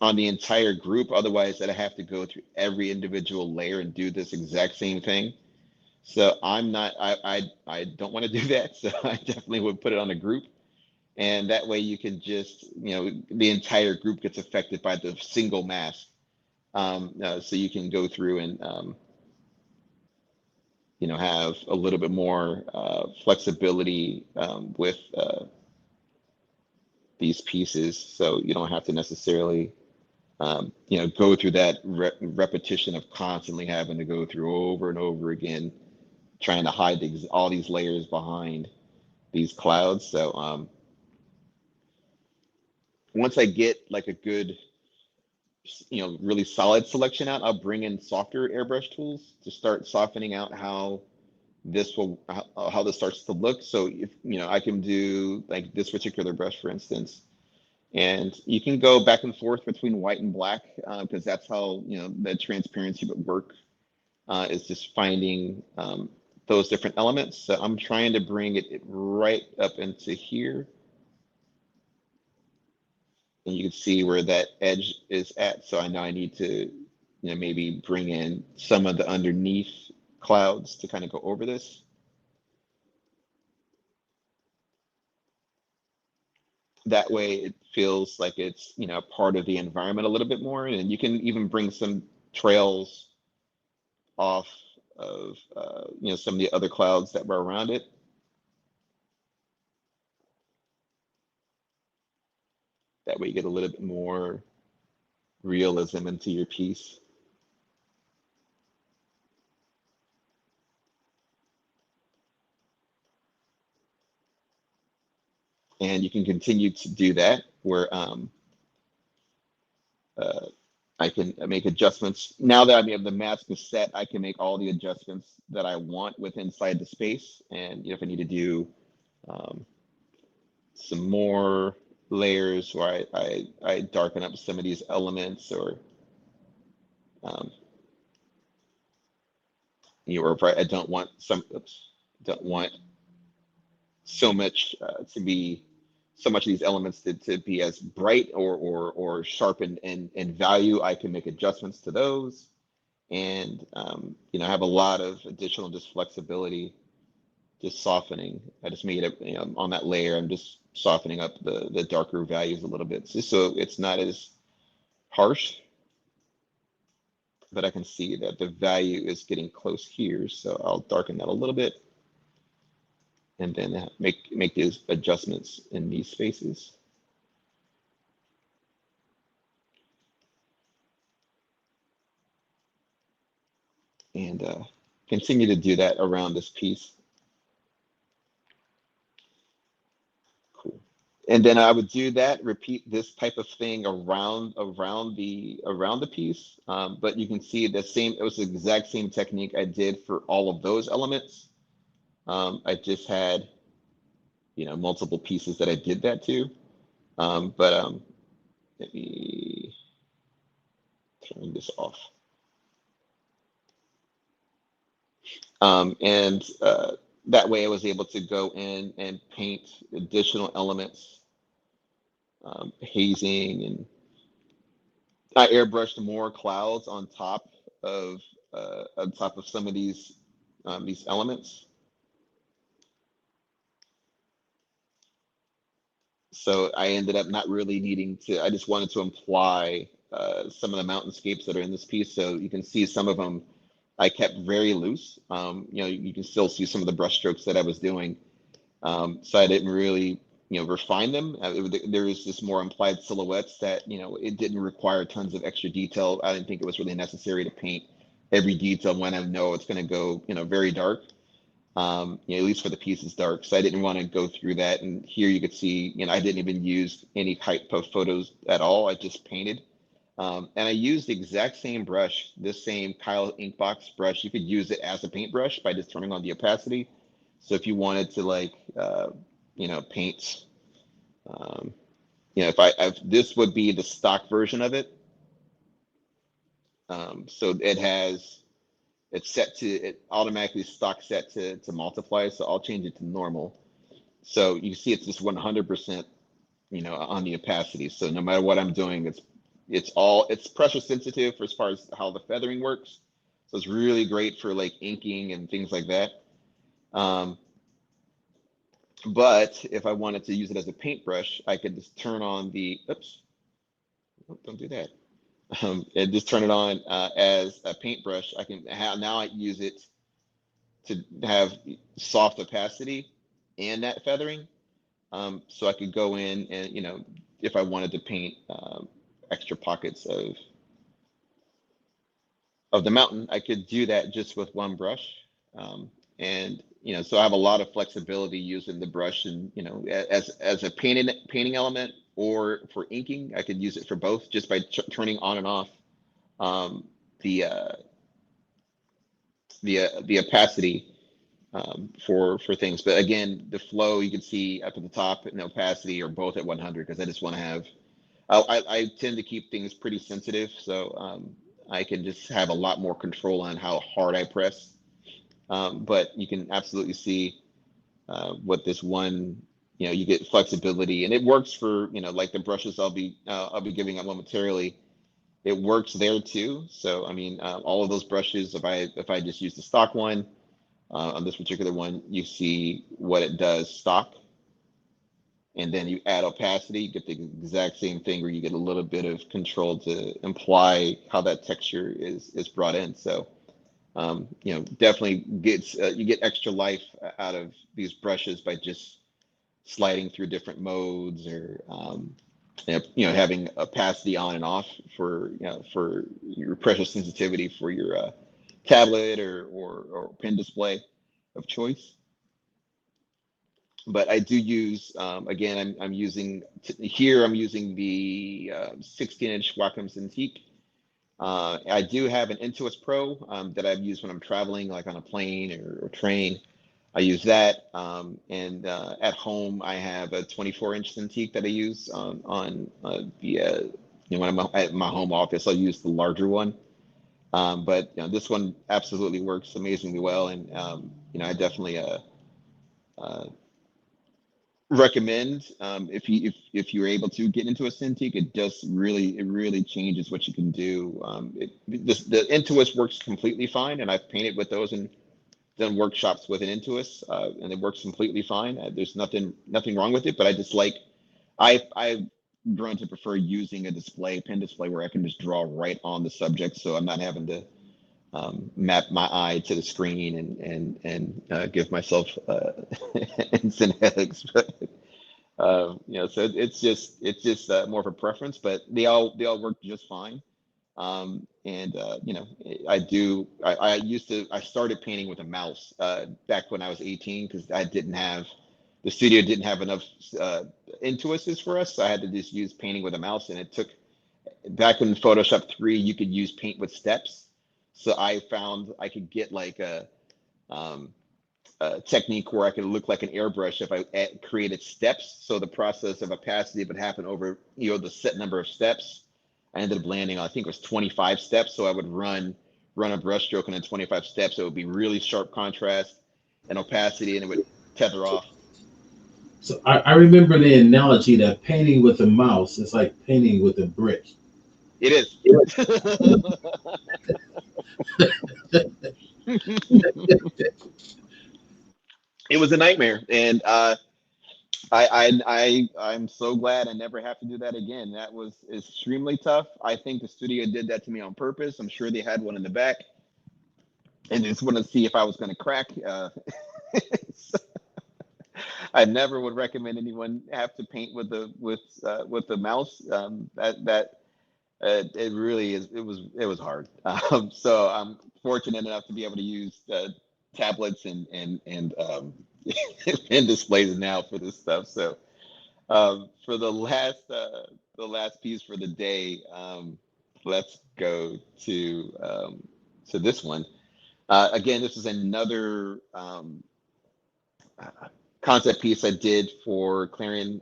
the entire group. Otherwise, that I have to go through every individual layer and do this exact same thing. So I don't want to do that. So I definitely would put it on a group. And that way you can just, the entire group gets affected by the single mask. So you can go through and, have a little bit more flexibility with these pieces. So you don't have to necessarily, go through that repetition of constantly having to go through over and over again, trying to hide all these layers behind these clouds. So once I get like a good, really solid selection out, I'll bring in softer airbrush tools to start softening out how this starts to look. So if, I can do like this particular brush, for instance, and you can go back and forth between white and black because that's how, the transparency would work, is just finding those different elements. So I'm trying to bring it right up into here. And you can see where that edge is at. So I know I need to, maybe bring in some of the underneath clouds to kind of go over this. That way it feels like it's, part of the environment a little bit more. And you can even bring some trails off of, some of the other clouds that were around it. That way you get a little bit more realism into your piece. And you can continue to do that where I can make adjustments. Now that the mask is set, I can make all the adjustments that I want with inside the space. And if I need to do some more layers, or I darken up some of these elements, or or if I don't want so much to be so much of these elements to be as bright or sharpened in value, I can make adjustments to those, and have a lot of additional just flexibility, just softening. I just made it, on that layer, I'm just softening up the darker values a little bit, just so it's not as harsh, but I can see that the value is getting close here. So I'll darken that a little bit, and then make these adjustments in these spaces. And continue to do that around this piece. Cool. And then I would do that, repeat this type of thing around the piece. But you can see it was the exact same technique I did for all of those elements. I just had, multiple pieces that I did that to. But let me turn this off. And that way I was able to go in and paint additional elements, hazing, and I airbrushed more clouds on top of some of these these elements. So I ended up not really needing to, I just wanted to imply some of the mountainscapes that are in this piece. So you can see some of them I kept very loose. You can still see some of the brush strokes that I was doing. So I didn't really, refine them. There was just more implied silhouettes that, it didn't require tons of extra detail. I didn't think it was really necessary to paint every detail when I know it's going to go, very dark. At least for the piece is dark. So I didn't want to go through that. And here you could see, I didn't even use any type of photos at all. I just painted. And I used the exact same brush, this same Kyle Inkbox brush. You could use it as a paintbrush by just turning on the opacity. So if you wanted to paint, if this would be the stock version of it. So it automatically stock set to multiply. So I'll change it to normal. So you see it's just 100%, on the opacity. So no matter what I'm doing, it's pressure sensitive as far as how the feathering works. So it's really great for like inking and things like that. But if I wanted to use it as a paintbrush, I could just turn on don't do that. And just turn it on as a paintbrush. I can now I use it to have soft opacity and that feathering. So I could go in and, if I wanted to paint extra pockets of the mountain, I could do that just with one brush. And so I have a lot of flexibility using the brush, and as a painting element, or for inking, I could use it for both just by turning on and off the opacity for things. But again, the flow you can see up at the top and the opacity are both at 100 because I just want to have. I tend to keep things pretty sensitive, so I can just have a lot more control on how hard I press. But you can absolutely see what this one, you get flexibility, and it works for, like the brushes I'll be giving up momentarily. It works there too. So I mean, all of those brushes, if I just use the stock one on this particular one, you see what it does stock, and then you add opacity, you get the exact same thing where you get a little bit of control to imply how that texture is brought in. So definitely you get extra life out of these brushes by just sliding through different modes, or having opacity on and off for your pressure sensitivity for your tablet or pen display of choice. But I do use, again, I'm using the 16-inch Wacom Cintiq. I do have an Intuos Pro that I've used when I'm traveling, like on a plane or train. I use that, and at home I have a 24-inch Cintiq that I use on when I'm at my home office. I'll use the larger one, but this one absolutely works amazingly well, and I definitely recommend if you're able to get into a Cintiq. It really changes what you can do. The Intuos works completely fine, and I've painted with those and done workshops with an Intuos, and it works completely fine. There's nothing wrong with it, but I've grown to prefer using a pen display where I can just draw right on the subject, so I'm not having to map my eye to the screen and give myself instant headaches. But so it's just more of a preference, but they all work just fine. And I started painting with a mouse back when I was 18, because the studio didn't have enough Intuos for us, so I had to just use painting with a mouse. And it took, back in Photoshop 3, you could use paint with steps. So I found I could get like a technique where I could look like an airbrush if I created steps. So the process of opacity would happen over the set number of steps. I ended up landing, I think it was 25 steps. So I would run a brush stroke, and then 25 steps. So it would be really sharp contrast and opacity, and it would tether off. So I remember the analogy that painting with a mouse is like painting with a brick. It is. It was a nightmare, and I'm so glad I never have to do that again. That was extremely tough. I think the studio did that to me on purpose. I'm sure they had one in the back and just wanted to see if I was going to crack. I never would recommend anyone have to paint with the mouse. It really is. It was hard. So I'm fortunate enough to be able to use tablets and and displays now for this stuff. So for the last piece for the day, let's go to this one. Again, this is another concept piece I did for Clarion.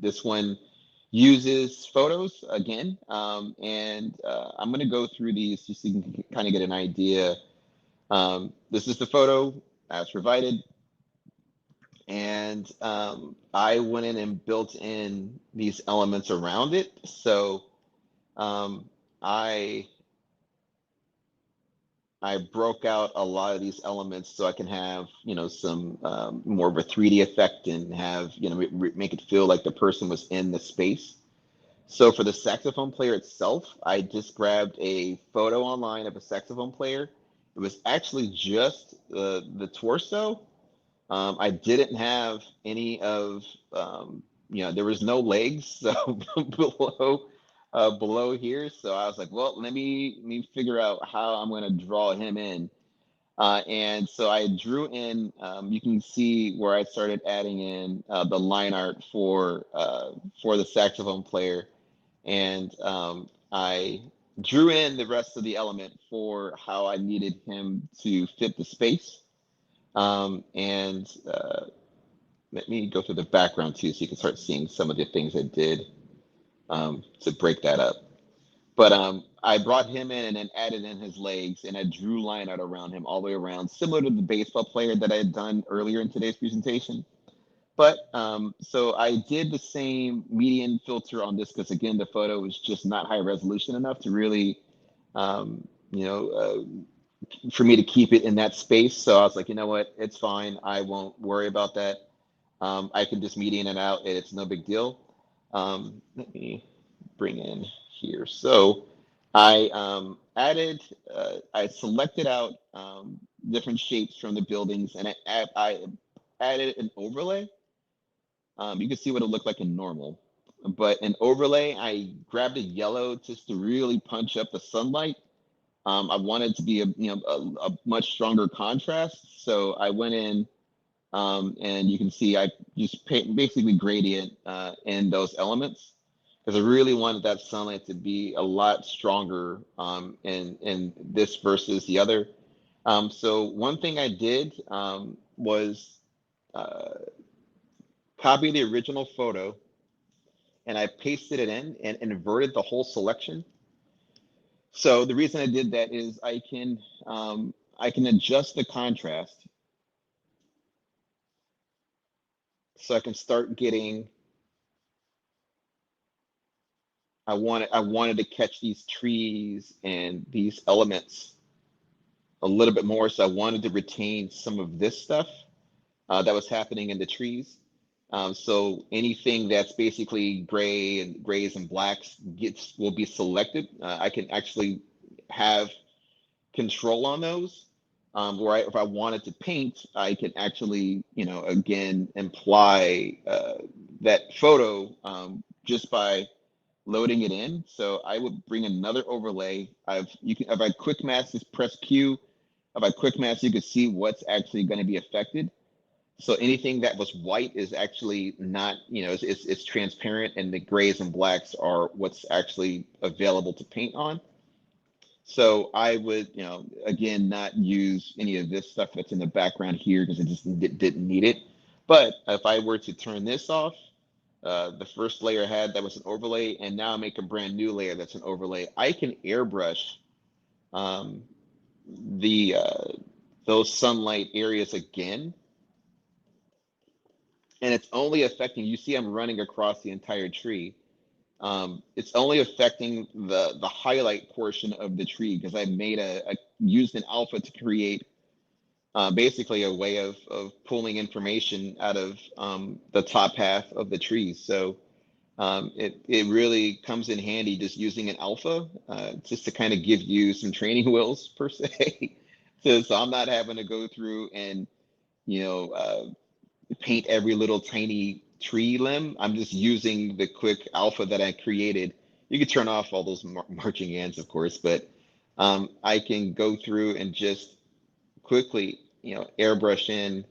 This one uses photos again, and I'm going to go through these just so you can kind of get an idea. This is the photo as provided, and I went in and built in these elements around it. So I broke out a lot of these elements so I can have, some more of a 3D effect and have, make it feel like the person was in the space. So for the saxophone player itself, I just grabbed a photo online of a saxophone player. It was actually just the torso. I didn't have any of, there was no legs so below here. So I was like, well, let me figure out how I'm going to draw him in. And so I drew in, you can see where I started adding in the line art for the saxophone player. And I drew in the rest of the element for how I needed him to fit the space. And let me go through the background too, so you can start seeing some of the things I did to break that up. But I brought him in and then added in his legs, and I drew line art around him all the way around, similar to the baseball player that I had done earlier in today's presentation. But so I did the same median filter on this because again, the photo was just not high resolution enough to really, for me to keep it in that space. So I was like, you know what, it's fine. I won't worry about that. I can just median it out. It's no big deal. Let me bring in here. So I I selected out different shapes from the buildings, and I added an overlay. You can see what it looked like in normal, but an overlay, I grabbed a yellow just to really punch up the sunlight. I wanted to be a much stronger contrast, so I went in and you can see I just basically gradient in those elements because I really wanted that sunlight to be a lot stronger in this versus the other. So one thing I did was copy the original photo and I pasted it in and inverted the whole selection. So the reason I did that is I can adjust the contrast so I can start getting. I wanted to catch these trees and these elements a little bit more, so I wanted to retain some of this stuff that was happening in the trees. So anything that's basically grays and blacks will be selected. I can actually have control on those. Where if I wanted to paint, I can actually, again, imply that photo just by loading it in. So I would bring another overlay. If I quick mask, just press Q. If I quick mask, you can see what's actually going to be affected. So anything that was white is actually not, it's transparent, and the grays and blacks are what's actually available to paint on. So I would, again, not use any of this stuff that's in the background here because it just didn't need it. But if I were to turn this off, the first layer I had that was an overlay, and now I make a brand new layer that's an overlay, I can airbrush those sunlight areas again. And it's only affecting, you see I'm running across the entire tree. It's only affecting the highlight portion of the tree because I used an alpha to create basically a way of pulling information out of the top half of the trees. So it really comes in handy just using an alpha, just to kind of give you some training wheels per se. So I'm not having to go through and, you know, paint every little tiny tree limb. I'm just using the quick alpha that I created. You can turn off all those marching ants, of course, but I can go through and just quickly, you know, airbrush in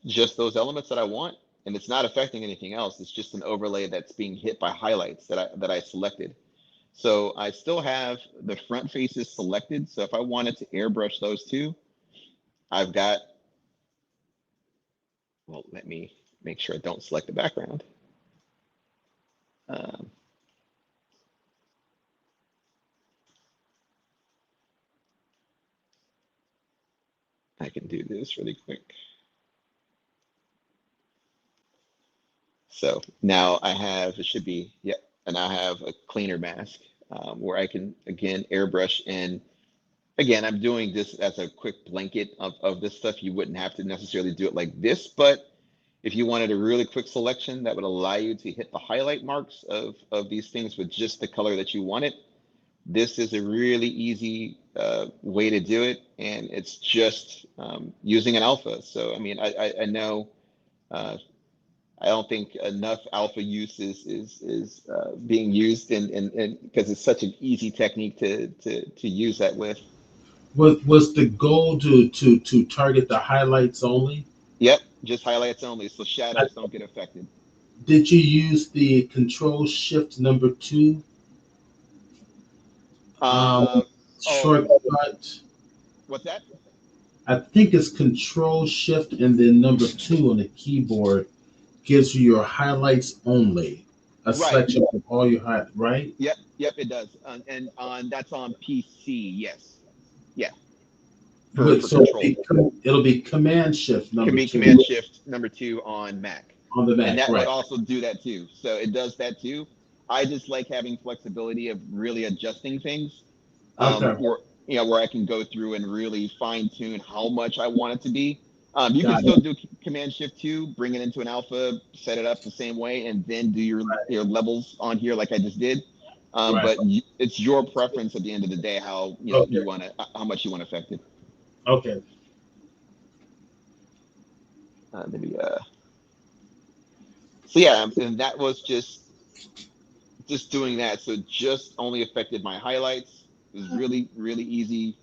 just those elements that I want, and it's not affecting anything else. It's just an overlay that's being hit by highlights that I selected. So I still have the front faces selected. So if I wanted to airbrush those two, I've got, well, let me make sure I don't select the background. Um, I can do this really quick. So now I have, it should be, yep, and I have a cleaner mask where I can, again, airbrush in. Again, I'm doing this as a quick blanket of this stuff. You wouldn't have to necessarily do it like this, but if you wanted a really quick selection that would allow you to hit the highlight marks of these things with just the color that you wanted, this is a really easy way to do it. And it's just using an alpha. So, I mean, I know I don't think enough alpha use is being used and because it's such an easy technique to use that with. Was the goal to target the highlights only? Yep, just highlights only, so I, shadows don't get affected. did you use the Control Shift number two Uh, oh, shortcut? what's that? I think it's Control Shift and then number two on the keyboard gives you your highlights only, a Right. selection of all your right? Yep, it does. And on that's on PC. Yes. Yeah. But For so control, it'll be Command Shift can number be two Command Shift number two on Mac, on the and Mac, that would right? also do that too. So it does that too. I just like having flexibility of really adjusting things, Okay, where where I can go through and really fine tune how much I want it to be. You can got still it. do Command Shift 2, bring it into an alpha, set it up the same way, and then do your levels on here like I just did. Right. But it's your preference at the end of the day how Okay. you want to how much you want affected. Okay. Maybe so yeah, and that was just doing that. So just only affected my highlights. It was really easy.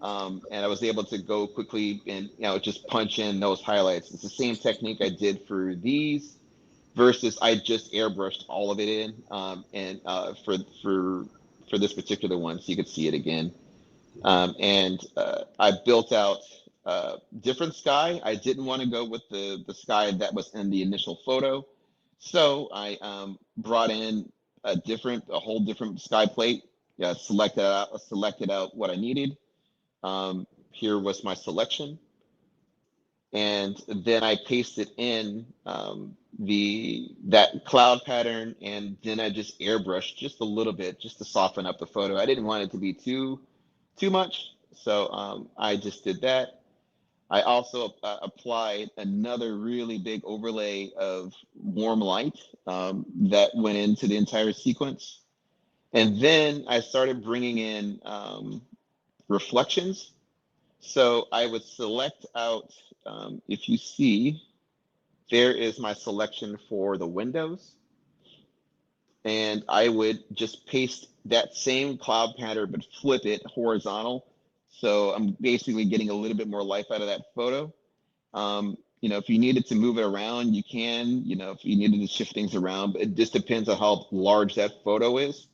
And I was able to go quickly and just punch in those highlights. It's the same technique I did for these, versus I just airbrushed all of it in, and for this particular one, so you could see it again. And I built out different sky. I didn't want to go with the sky that was in the initial photo, so I brought in a whole different sky plate. Yeah, selected out what I needed. Here was my selection, and then I pasted in the that cloud pattern, and then I just airbrushed just a little bit just to soften up the photo. I didn't want it to be too much, so I just did that. I also applied another really big overlay of warm light that went into the entire sequence, and then I started bringing in reflections. So I would select out, if you see, there is my selection for the windows. And I would just paste that same cloud pattern, but flip it horizontal. So I'm basically getting a little bit more life out of that photo. If you needed to move it around, you can, if you needed to shift things around, but it just depends on how large that photo is.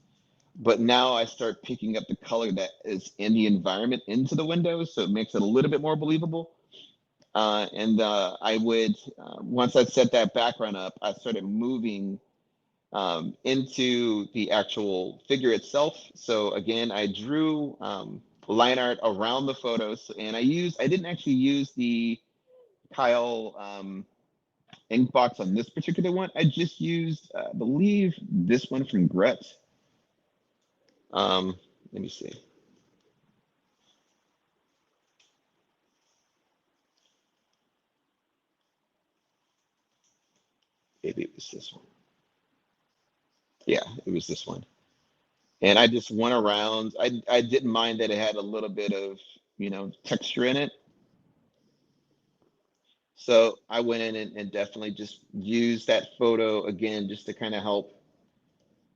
But now I start picking up the color that is in the environment into the windows, so it makes it a little bit more believable. And I would, once I set that background up, I started moving into the actual figure itself. So again, I drew line art around the photos, and I didn't actually use the Kyle ink box on this particular one. I just used, I believe, this one from Gret. Let me see. Maybe it was this one. Yeah, it was this one. And I just went around. I didn't mind that it had a little bit of, texture in it. So I went in and definitely just used that photo again, just to kind of help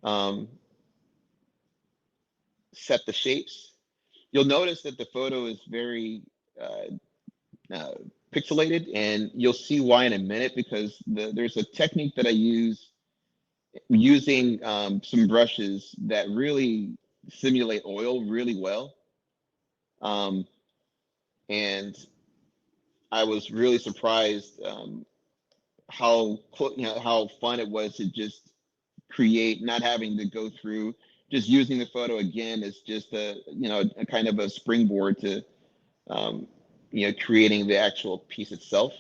um, set the shapes. You'll notice that the photo is very uh, pixelated, and you'll see why in a minute, because there's a technique that I use using some brushes that really simulate oil really well. Um, and I was really surprised how fun it was to just create, not having to go through, just using the photo again as just a kind of a springboard to um, creating the actual piece itself.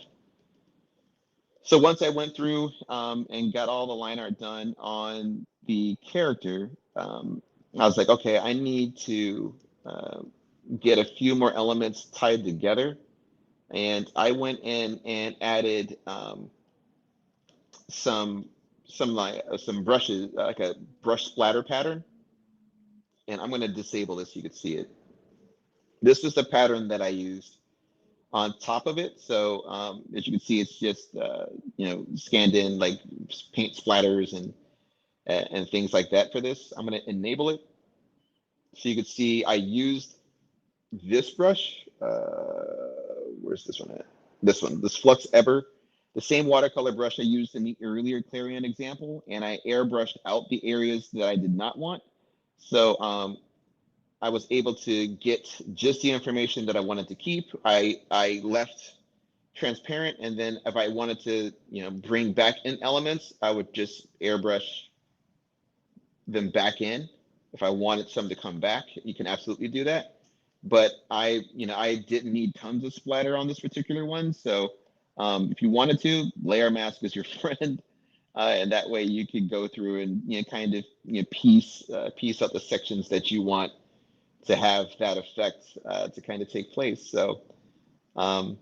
So once I went through and got all the line art done on the character, I was like, okay, I need to uh, get a few more elements tied together. And I went in and added some some brushes, like a brush splatter pattern. And I'm going to disable this so you can see it. This is the pattern that I used on top of it. So as you can see, it's just scanned in like paint splatters and things like that for this. I'm going to enable it so you can see I used this brush. Where's this one at? This Flux Ever, the same watercolor brush I used in the earlier Clarion example, and I airbrushed out the areas that I did not want. So I was able to get just the information that I wanted to keep. I left transparent, and then if I wanted to, bring back in elements, I would just airbrush them back in. If I wanted some to come back, you can absolutely do that. But I didn't need tons of splatter on this particular one. So if you wanted to, layer mask is your friend. And that way you could go through and kind of piece up the sections that you want to have that effect to kind of take place. Um,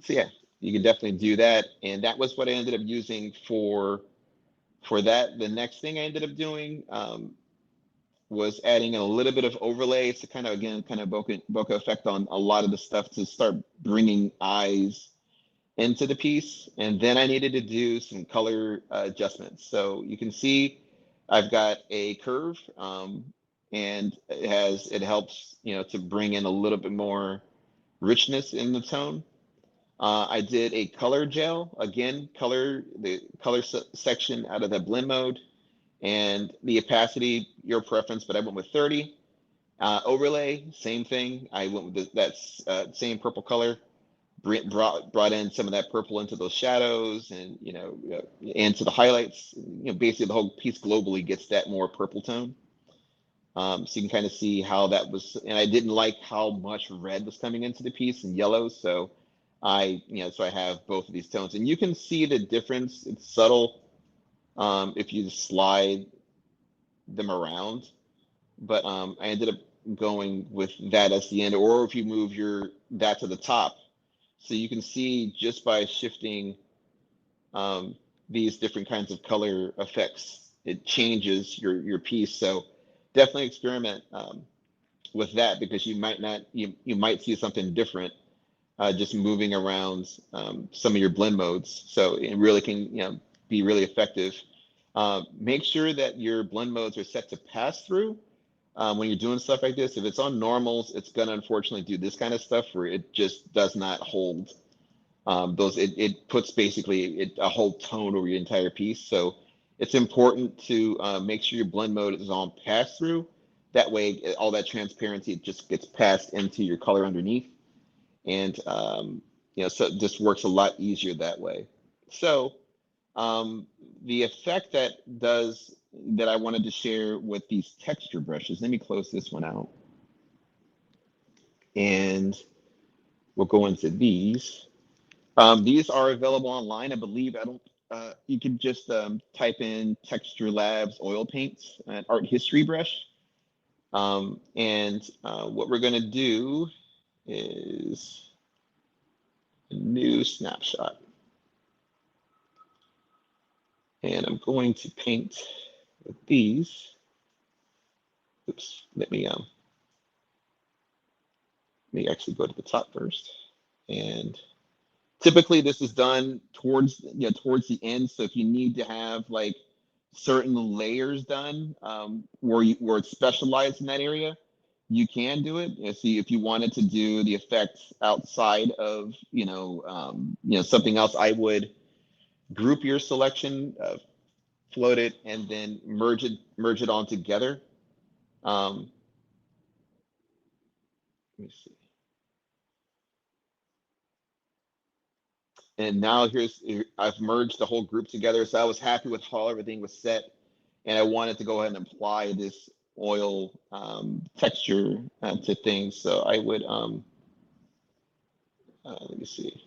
so yeah, you can definitely do that. And that was what I ended up using for that. The next thing I ended up doing was adding a little bit of overlay to kind of, again, kind of bokeh effect on a lot of the stuff to start bringing eyes into the piece. And then I needed to do some color adjustments. So you can see I've got a curve and it helps, to bring in a little bit more richness in the tone. I did a color gel, again, the color section out of the blend mode, and the opacity, your preference, but I went with 30. Overlay, same thing. I went with that same purple color, brought in some of that purple into those shadows and, into the highlights. Basically the whole piece globally gets that more purple tone. So you can kind of see how that was, and I didn't like how much red was coming into the piece and yellow. So I have both of these tones, and you can see the difference. It's subtle if you slide them around, but I ended up going with that as the end, or if you move that to the top, so you can see just by shifting these different kinds of color effects, it changes your piece. So definitely experiment with that, because you might see something different just moving around some of your blend modes. So it really can be really effective. Make sure that your blend modes are set to pass through when you're doing stuff like this. If it's on normals, it's going to unfortunately do this kind of stuff where it just does not hold it puts basically a whole tone over your entire piece. So it's important to make sure your blend mode is on pass through. That way, all that transparency, it just gets passed into your color underneath. And, so it just works a lot easier that way. So the effect that I wanted to share with these texture brushes, let me close this one out. And we'll go into these. These are available online, I believe. You can just type in Texture Labs oil paints and art history brush. And what we're going to do is a new snapshot. And I'm going to paint with these. Oops, let me actually go to the top first. And typically this is done towards the end. So if you need to have like certain layers done where it's specialized in that area, you can do it. And see, if you wanted to do the effects outside of something else, I would group your selection, float it, and then merge it all together. Let me see. And now I've merged the whole group together. So I was happy with how everything was set, and I wanted to go ahead and apply this oil texture to things. So I would let me see.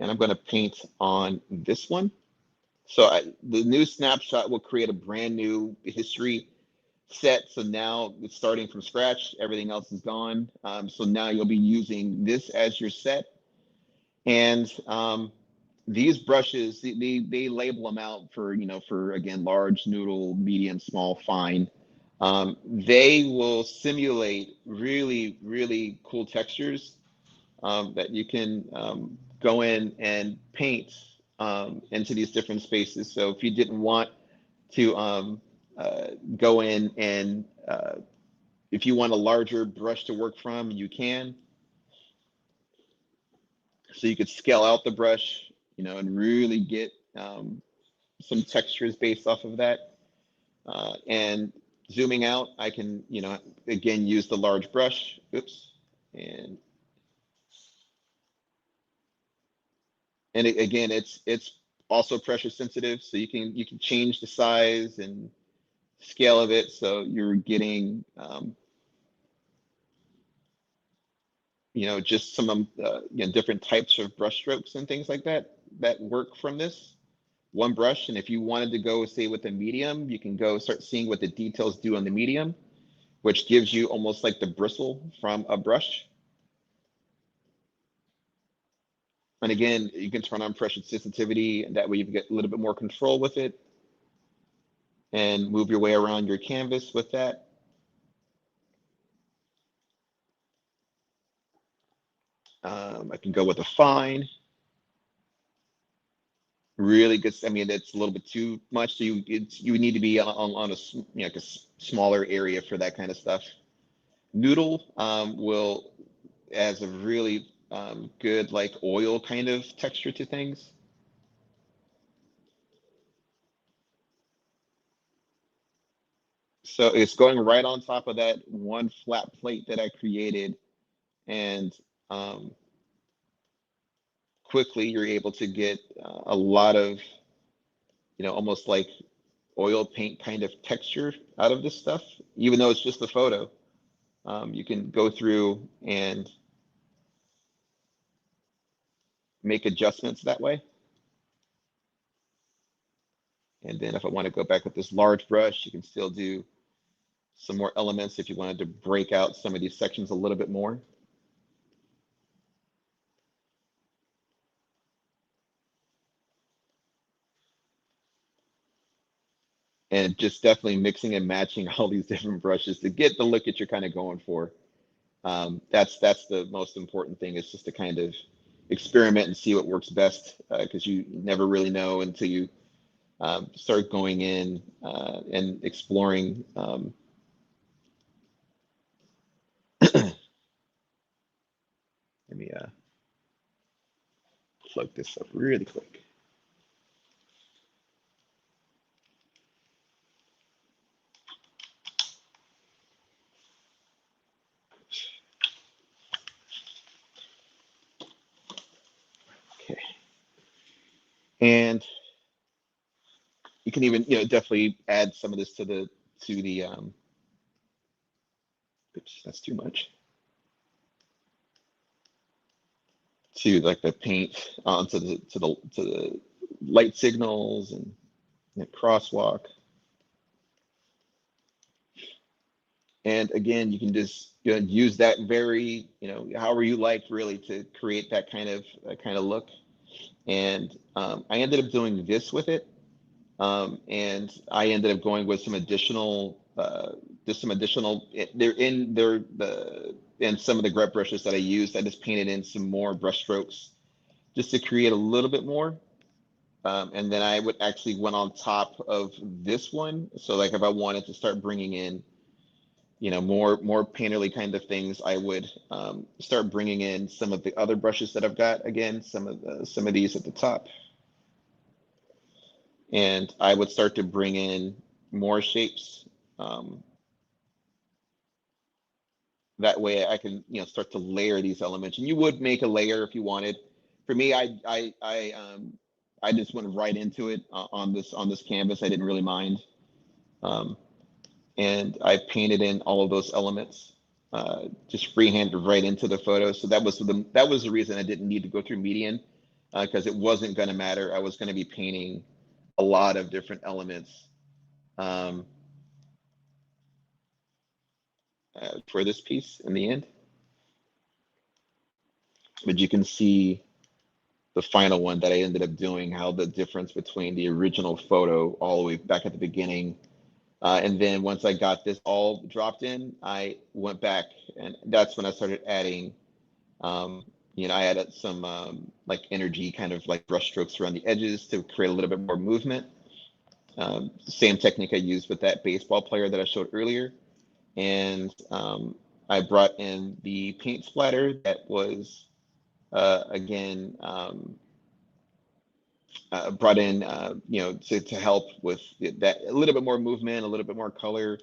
And I'm going to paint on this one. So the new snapshot will create a brand new history set. So now it's starting from scratch. Everything else is gone. So now you'll be using this as your set. And these brushes, they label them out for again, large, noodle, medium, small, fine. They will simulate really, really cool textures that you can go in and paint into these different spaces. So if you didn't want to go in and if you want a larger brush to work from, you can. So you could scale out the brush, and really get some textures based off of that. And zooming out, I can, again, use the large brush. Oops. And again, it's also pressure sensitive, so you can change the size and scale of it, so you're getting just some different types of brush strokes and things like that work from this one brush. And if you wanted to go, say, with a medium, you can go start seeing what the details do on the medium, which gives you almost like the bristle from a brush. And again, you can turn on pressure sensitivity, and that way you can get a little bit more control with it and move your way around your canvas with that. I can go with a fine. Really good. I mean, it's a little bit too much. So you need to be on a like a smaller area for that kind of stuff. Noodle will as a really good like oil kind of texture to things. So it's going right on top of that one flat plate that I created, and quickly you're able to get a lot of almost like oil paint kind of texture out of this stuff, even though it's just a photo. You can go through and make adjustments that way. And then if I want to go back with this large brush, you can still do some more elements if you wanted to break out some of these sections a little bit more. And just definitely mixing and matching all these different brushes to get the look that you're kind of going for. That's the most important thing, is just to kind of experiment and see what works best, because you never really know until you start going in and exploring. Let me plug this up really quick. Okay. And you can even, definitely add some of this to the oops, that's too much. To like the paint onto the light signals and the crosswalk. And again, you can just use that very, however you like really to create that kind of look. And I ended up doing this with it. And I ended up going with some additional, they're in there, in some of the grep brushes that I used. I just painted in some more brush strokes just to create a little bit more. And then I would actually went on top of this one. So like if I wanted to start bringing in, more painterly kind of things, I would start bringing in some of the other brushes that I've got. Again, some of these at the top. And I would start to bring in more shapes. That way I can, start to layer these elements. And you would make a layer if you wanted. For me, I just went right into it on this canvas. I didn't really mind. And I painted in all of those elements, just freehanded right into the photo. So that was the reason I didn't need to go through median, because it wasn't going to matter. I was going to be painting a lot of different elements for this piece in the end. But you can see the final one that I ended up doing, how the difference between the original photo all the way back at the beginning. And then once I got this all dropped in, I went back, and that's when I started adding, I added some like energy kind of like brush strokes around the edges to create a little bit more movement. Same technique I used with that baseball player that I showed earlier. And I brought in the paint splatter that was, again, brought in, to help with that, a little bit more movement, a little bit more color,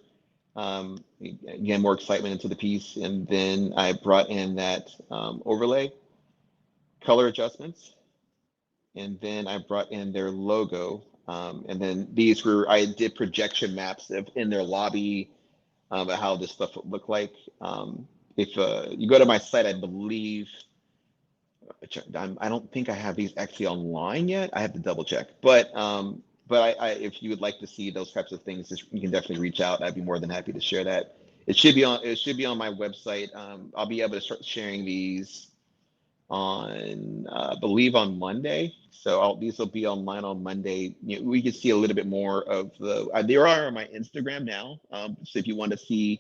again, more excitement into the piece. And then I brought in that overlay, color adjustments, and then I brought in their logo. And then I did projection maps in their lobby about how this stuff would look like. If you go to my site, I believe, I don't think I have these actually online yet. I have to double check. But if you would like to see those types of things, you can definitely reach out. I'd be more than happy to share that. It should be on my website. I'll be able to start sharing these on, I believe, on Monday. So these will be online on Monday. We can see a little bit more of they are on my Instagram now. So if you want to see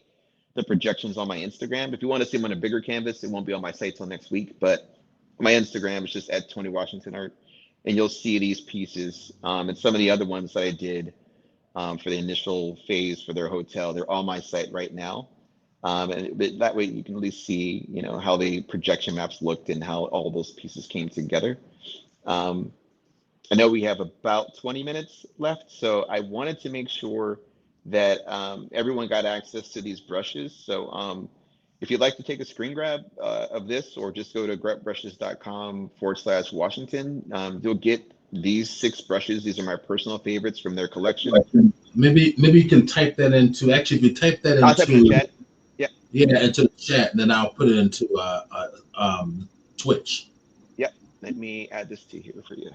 the projections on my Instagram, if you want to see them on a bigger canvas, it won't be on my site till next week. But my Instagram is just at Tony Washington Art, and you'll see these pieces. And some of the other ones that I did for the initial phase for their hotel, they're on my site right now. And that way you can at least see, how the projection maps looked and how all those pieces came together. I know we have about 20 minutes left, so I wanted to make sure that everyone got access to these brushes. So if you'd like to take a screen grab of this, or just go to grepbrushes.com/Washington, you'll get these 6 brushes. These are my personal favorites from their collection. Maybe you can type that into, actually, if you type that into, I'll type it in the chat. Yeah, into the chat, and then I'll put it into Twitch. Yep. Let me add this to here for you.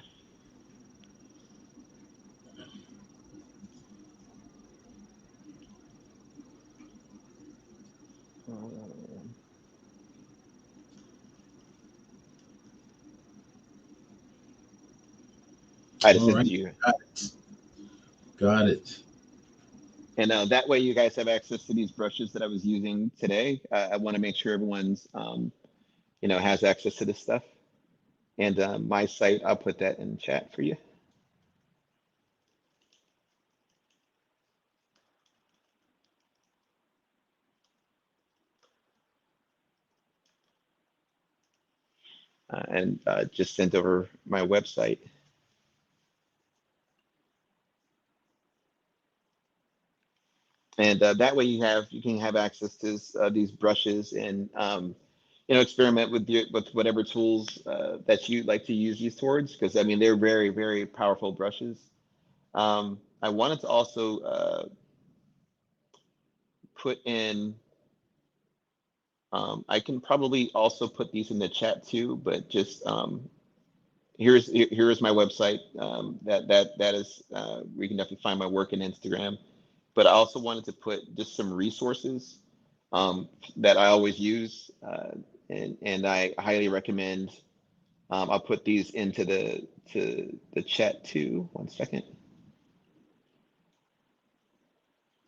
I just sent you. Got it. And that way you guys have access to these brushes that I was using today. I want to make sure everyone's, has access to this stuff. And my site, I'll put that in chat for you. And just sent over my website. And that way you can have access to these brushes and experiment with whatever tools that you like to use these towards, because I mean they're very, very powerful brushes. I wanted to also put in. I can probably also put these in the chat too, but just here's my website. That is where you can definitely find my work in Instagram. But I also wanted to put just some resources that I always use, and I highly recommend. I'll put these into the chat too. 1 second.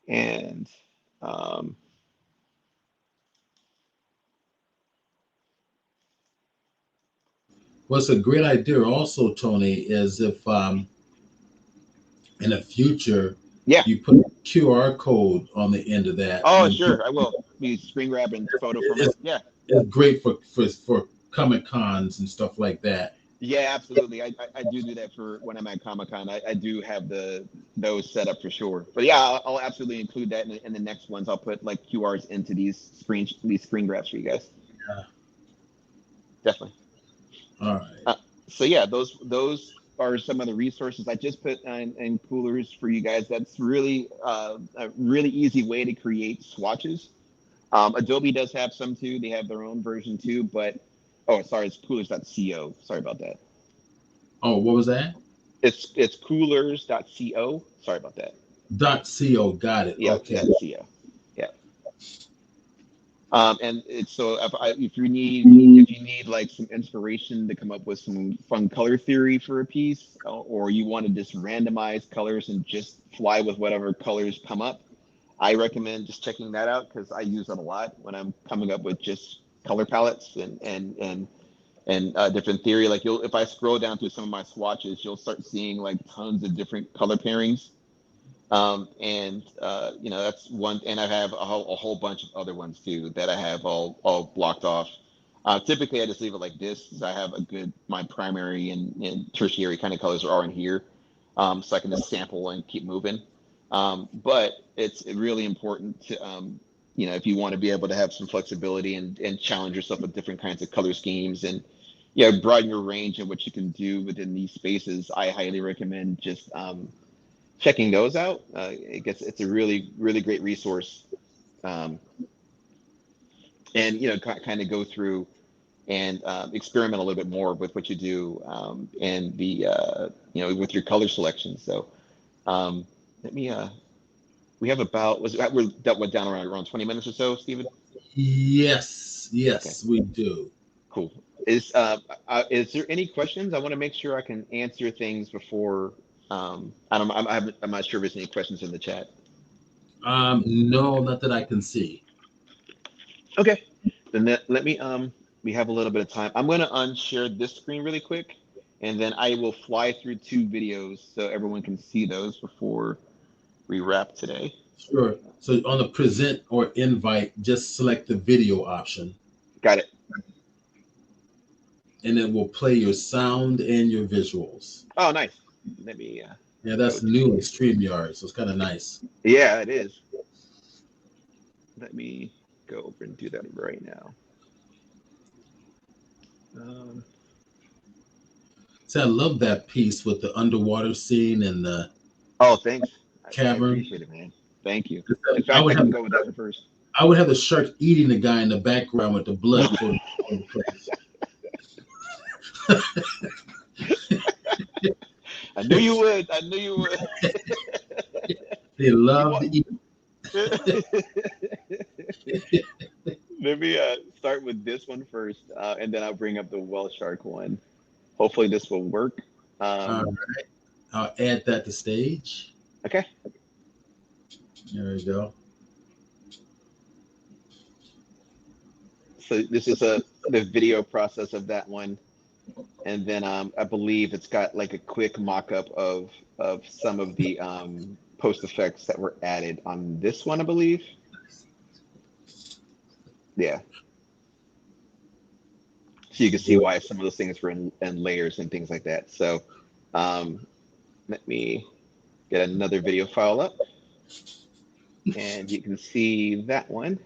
And what's a great idea also, Tony, is if in the future you put a QR code on the end of that. Oh, sure, I will be screen grabbing photo from it. Yeah, it's great for Comic Cons and stuff like that. Yeah, absolutely. I do that for when I'm at Comic-Con. I do have those set up for sure. But yeah, I'll absolutely include that in the next ones. I'll put like QRs into these screen grabs for you guys. Yeah. Definitely. All right. So yeah, those are some of the resources I just put in coolers for you guys. That's really a really easy way to create swatches. Adobe does have some too. They have their own version too, but sorry, it's coolers.co. Sorry about that. Oh, what was that? It's coolers.co. Sorry about that. .co, got it. Yeah, okay. .co. Yeah. And it's so if you need like some inspiration to come up with some fun color theory for a piece, or you want to just randomize colors and just fly with whatever colors come up, I recommend just checking that out because I use it a lot when I'm coming up with just color palettes and different theory. Like if I scroll down through some of my swatches, you'll start seeing like tons of different color pairings. That's one. And I have a whole bunch of other ones too that I have all blocked off. Typically, I just leave it like this because I have my primary and tertiary kind of colors are all in here, so I can just sample and keep moving. But it's really important to, if you want to be able to have some flexibility and challenge yourself with different kinds of color schemes and, broaden your range and what you can do within these spaces, I highly recommend just checking those out. It's a really, really great resource. And, kind of go through and experiment a little bit more with what you do and with your color selection. So let me, we have we're down around 20 minutes or so, Stephen? Yes, okay. We do. Cool. Is there any questions? I want to make sure I can answer things before. I'm not sure if there's any questions in the chat. No, not that I can see. Okay, then let me. We have a little bit of time. I'm going to unshare this screen really quick, and then I will fly through 2 videos so everyone can see those before we wrap today. Sure. So on the present or invite, just select the video option. Got it. And it will play your sound and your visuals. Oh, nice. Let me. Yeah, that's new in StreamYard, so it's kind of nice. Yeah, it is. Let me go over and do that right now. So I love that piece with the underwater scene and the thanks. cavern. I appreciate it, man. Thank you. In fact, I can go with that one first. I would have the shark eating the guy in the background with the blood. I knew you would. They love to eat. Let me start with this one first, and then I'll bring up the whale shark one. Hopefully this will work. All right. I'll add that to stage. Okay. There we go. So this is the video process of that one. And then I believe it's got like a quick mock-up of some of the post effects that were added on this one, I believe. Yeah. So you can see why some of those things were in layers and things like that. So let me get another video file up. And you can see that one.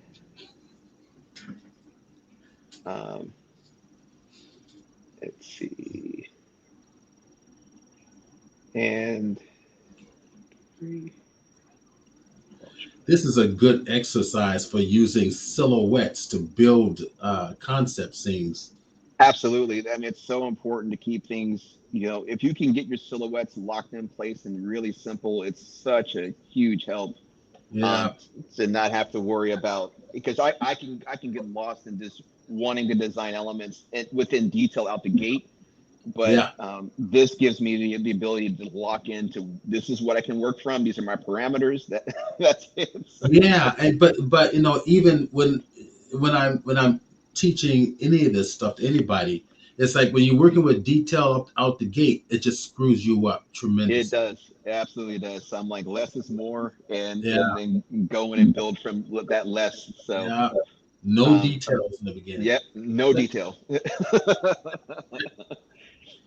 Let's see. And this is a good exercise for using silhouettes to build concept scenes. Absolutely. I mean, it's so important to keep things, if you can get your silhouettes locked in place and really simple, it's such a huge help. to not have to worry about, because I can get lost in just wanting to design elements within detail out the gate. But this gives me the ability to lock into, this is what I can work from. These are my parameters. That's it. So. Yeah, but you know, even when I'm teaching any of this stuff to anybody, it's like when you're working with detail out the gate, it just screws you up tremendously. It does. It absolutely does. So I'm like, less is more, and then go in and build from that less. So no details in the beginning. Yep, no detail.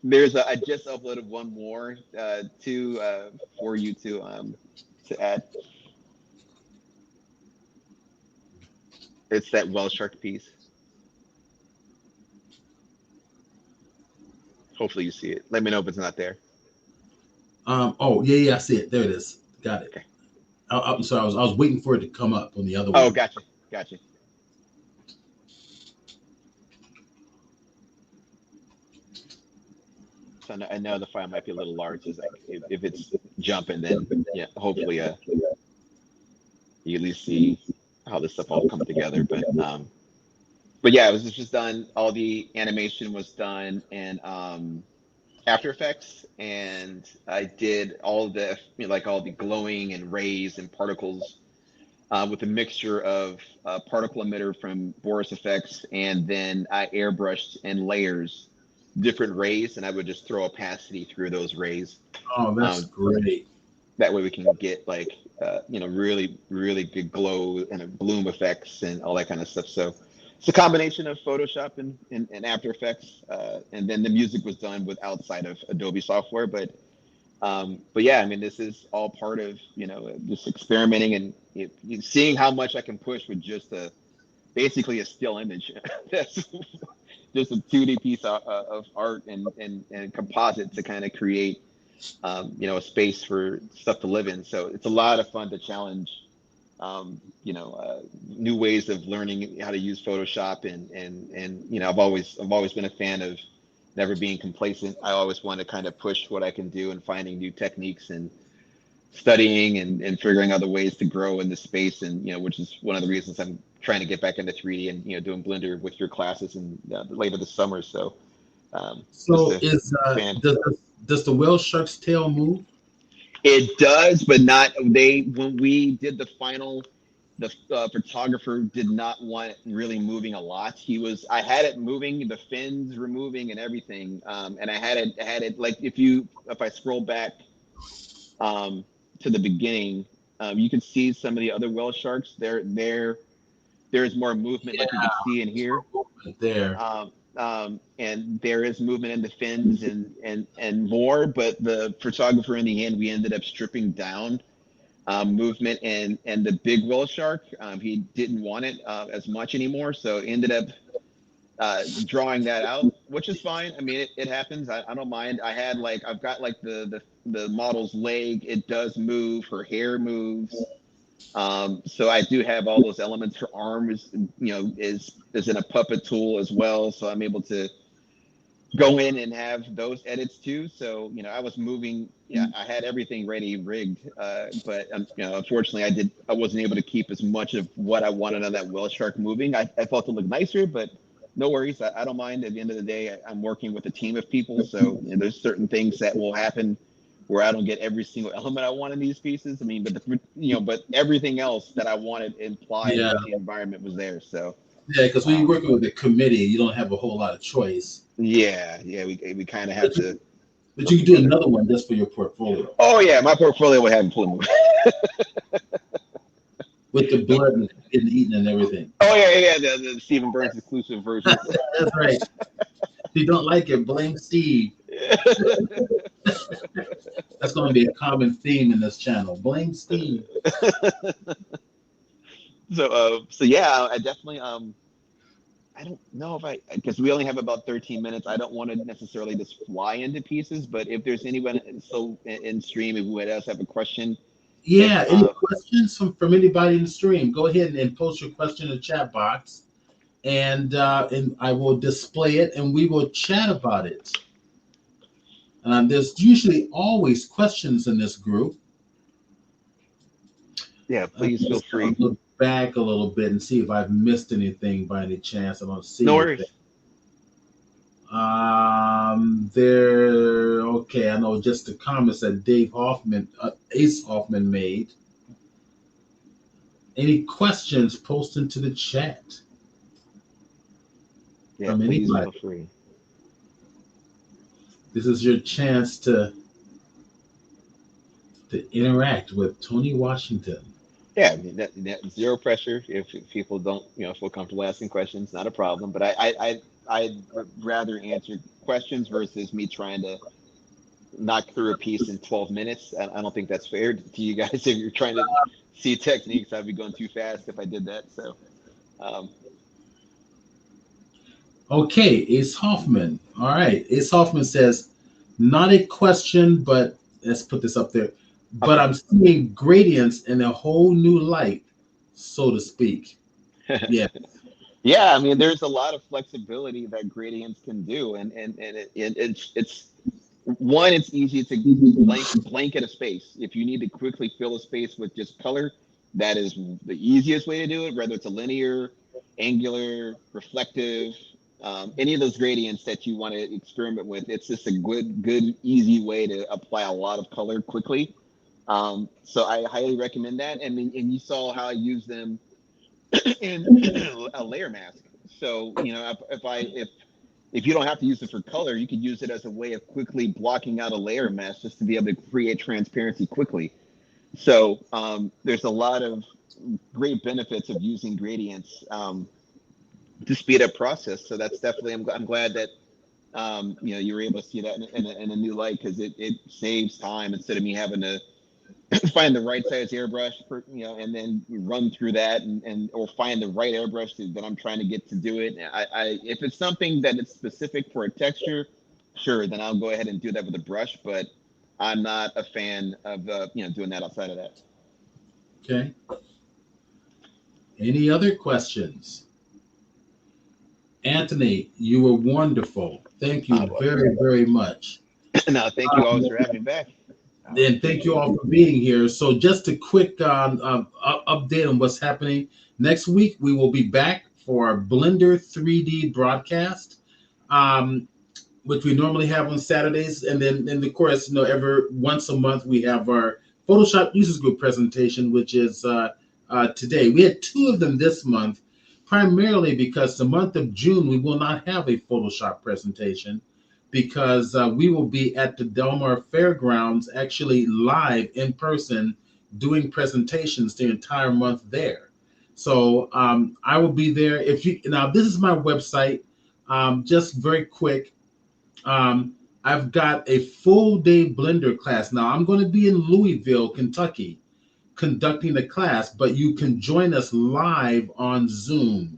I just uploaded one more for you to add. It's that whale shark piece. Hopefully you see it. Let me know if it's not there. Oh yeah, I see it. There it is. Got it. Okay. I'm sorry. I was waiting for it to come up on the other one. Oh, gotcha. So I know the file might be a little large. It's like if it's jumping, then hopefully you at least see how this stuff all come together. But yeah, it was just done. All the animation was done in After Effects, and I did all the all the glowing and rays and particles with a mixture of particle emitter from Boris Effects, and then I airbrushed in layers different rays, and I would just throw opacity through those rays. Oh, that's great. That way we can get really, really good glow and bloom effects and all that kind of stuff. So it's a combination of Photoshop and After Effects, and then the music was done with outside of Adobe software. But yeah, I mean, this is all part of just experimenting and seeing how much I can push with just basically a still image. That's just a 2D piece of art and composite to kind of create a space for stuff to live in. So it's a lot of fun to challenge new ways of learning how to use Photoshop, and I've always been a fan of never being complacent. I always want to kind of push what I can do and finding new techniques and studying and figuring other ways to grow in this space, and which is one of the reasons I'm trying to get back into 3D and doing Blender with your classes and later this summer. So does the whale shark's tail move? It does, but not when we did the final, the photographer did not want it really moving a lot. I had it moving, the fins were moving and everything, and I had it like if I scroll back to the beginning, you can see some of the other whale sharks. There is more movement, like you can see in here. There. And there is movement in the fins and more, but the photographer in the end, we ended up stripping down movement and the big whale shark. He didn't want it as much anymore, so ended up drawing that out, which is fine. I mean, it happens. I don't mind. I've got the model's leg. It does move. Her hair moves. So I do have all those elements. Her arm is in a puppet tool as well. So I'm able to go in and have those edits too. So, I was moving. Yeah, I had everything ready, rigged. But unfortunately I wasn't able to keep as much of what I wanted on that whale shark moving. I felt it looked nicer, but no worries. I don't mind. At the end of the day, I'm working with a team of people. So there's certain things that will happen where I don't get every single element I want in these pieces. I mean, but everything else that I wanted implied that the environment was there. So because when you're working with a committee, you don't have a whole lot of choice. Yeah, we kind of have to. But you can do another one just for your portfolio. Oh yeah, my portfolio will have plenty. With the blood and eating and everything. Oh yeah, the Stephen Burns exclusive version. That's right. If you don't like it, blame Steve. That's going to be a common theme in this channel. Blame Steve. So yeah, I definitely I don't know because we only have about 13 minutes. I don't want to necessarily just fly into pieces, but if there's anyone in stream who does have a question. Yeah, any questions from anybody in the stream, go ahead and post your question in the chat box, and I will display it and we will chat about it. There's usually always questions in this group. Yeah, please feel free. Look back a little bit and see if I've missed anything by any chance. I don't see No anything. worries. There. Okay, I know just the comments that Dave Hoffman, Ace Hoffman made. Any questions? Post into the chat. Yeah, please feel free. This is your chance to interact with Tony Washington. Yeah, I mean, that zero pressure. If people don't, feel comfortable asking questions, not a problem. But I'd rather answer questions versus me trying to knock through a piece in 12 minutes. I don't think that's fair to you guys. If you're trying to see techniques, I'd be going too fast if I did that. So, Okay, Ace Hoffman. All right, Ace Hoffman says, not a question, but let's put this up there. But okay. I'm seeing gradients in a whole new light, so to speak. Yeah. Yeah, I mean, there's a lot of flexibility that gradients can do, and it's one, it's easy to blanket a space. If you need to quickly fill a space with just color, that is the easiest way to do it, whether it's a linear, angular, reflective, any of those gradients that you want to experiment with. It's just a good, easy way to apply a lot of color quickly. So I highly recommend that. And you saw how I use them in a layer mask. So, if you don't have to use it for color, you could use it as a way of quickly blocking out a layer mask just to be able to create transparency quickly. So there's a lot of great benefits of using gradients to speed up process. So that's definitely, I'm glad that you were able to see that in a new light, because it saves time instead of me having to find the right size airbrush and then run through that or find the right airbrush that I'm trying to get to do it. If it's something that it's specific for a texture, sure, then I'll go ahead and do that with a brush, but I'm not a fan of doing that outside of that. Okay. Any other questions? Anthony, you were wonderful. Thank you very, very much. No, thank you always for having me back. And thank you all for being here. So just a quick update on what's happening. Next week, we will be back for our Blender 3D broadcast, which we normally have on Saturdays. And then, of course, every once a month, we have our Photoshop Users Group presentation, which is today. We had 2 of them this month, primarily because the month of June, we will not have a Photoshop presentation, because we will be at the Del Mar Fairgrounds, actually live in person, doing presentations the entire month there. So I will be there. Now, this is my website. Just very quick. I've got a full day Blender class. Now, I'm going to be in Louisville, Kentucky, conducting the class, but you can join us live on Zoom.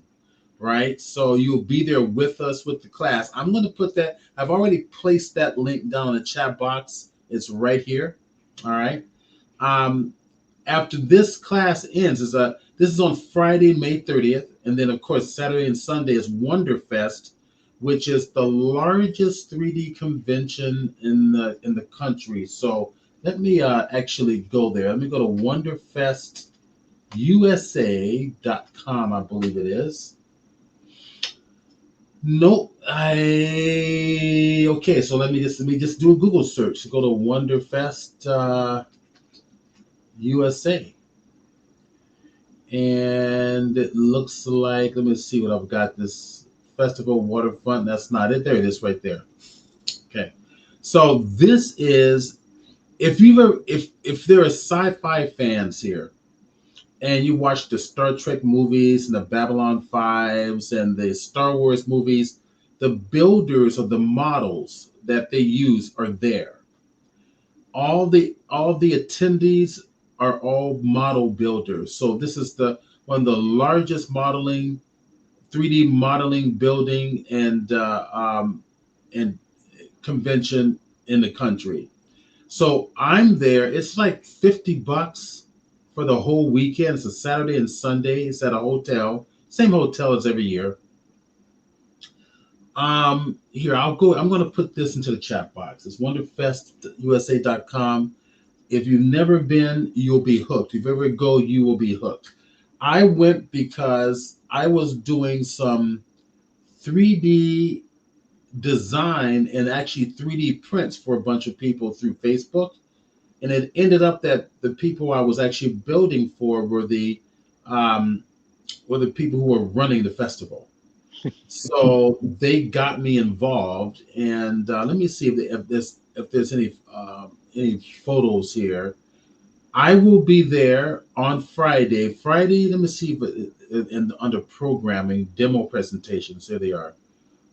Right, so you'll be there with us with the class. I'm going to put that. I've already placed that link down in the chat box. It's right here. All right. After this class ends, this is on Friday, May 30th, and then of course Saturday and Sunday is Wonderfest, which is the largest 3D convention in the country. So let me actually go there. Let me go to wonderfestusa.com, I believe it is. Nope. Okay. So let me just do a Google search. Go to Wonderfest USA, and it looks like, let me see what I've got. This festival waterfront. That's not it. There it is, right there. Okay. So this is, if there are sci-fi fans here, and you watch the Star Trek movies and the Babylon 5s and the Star Wars movies, the builders of the models that they use are there. All the attendees are all model builders. So this is one of the largest 3D modeling building and convention in the country. So I'm there. It's like $50 for the whole weekend. It's a Saturday and Sunday. It's at a hotel, same hotel as every year. Here, I'm going to put this into the chat box. It's wonderfestusa.com. If you've never been, you'll be hooked. If you ever go, you will be hooked. I went because I was doing some 3D design and actually 3D prints for a bunch of people through Facebook. And it ended up that the people I was actually building for were the people who were running the festival. So they got me involved, and let me see if there's any photos here. I will be there on Friday. Friday, let me see if under programming demo presentations. There they are.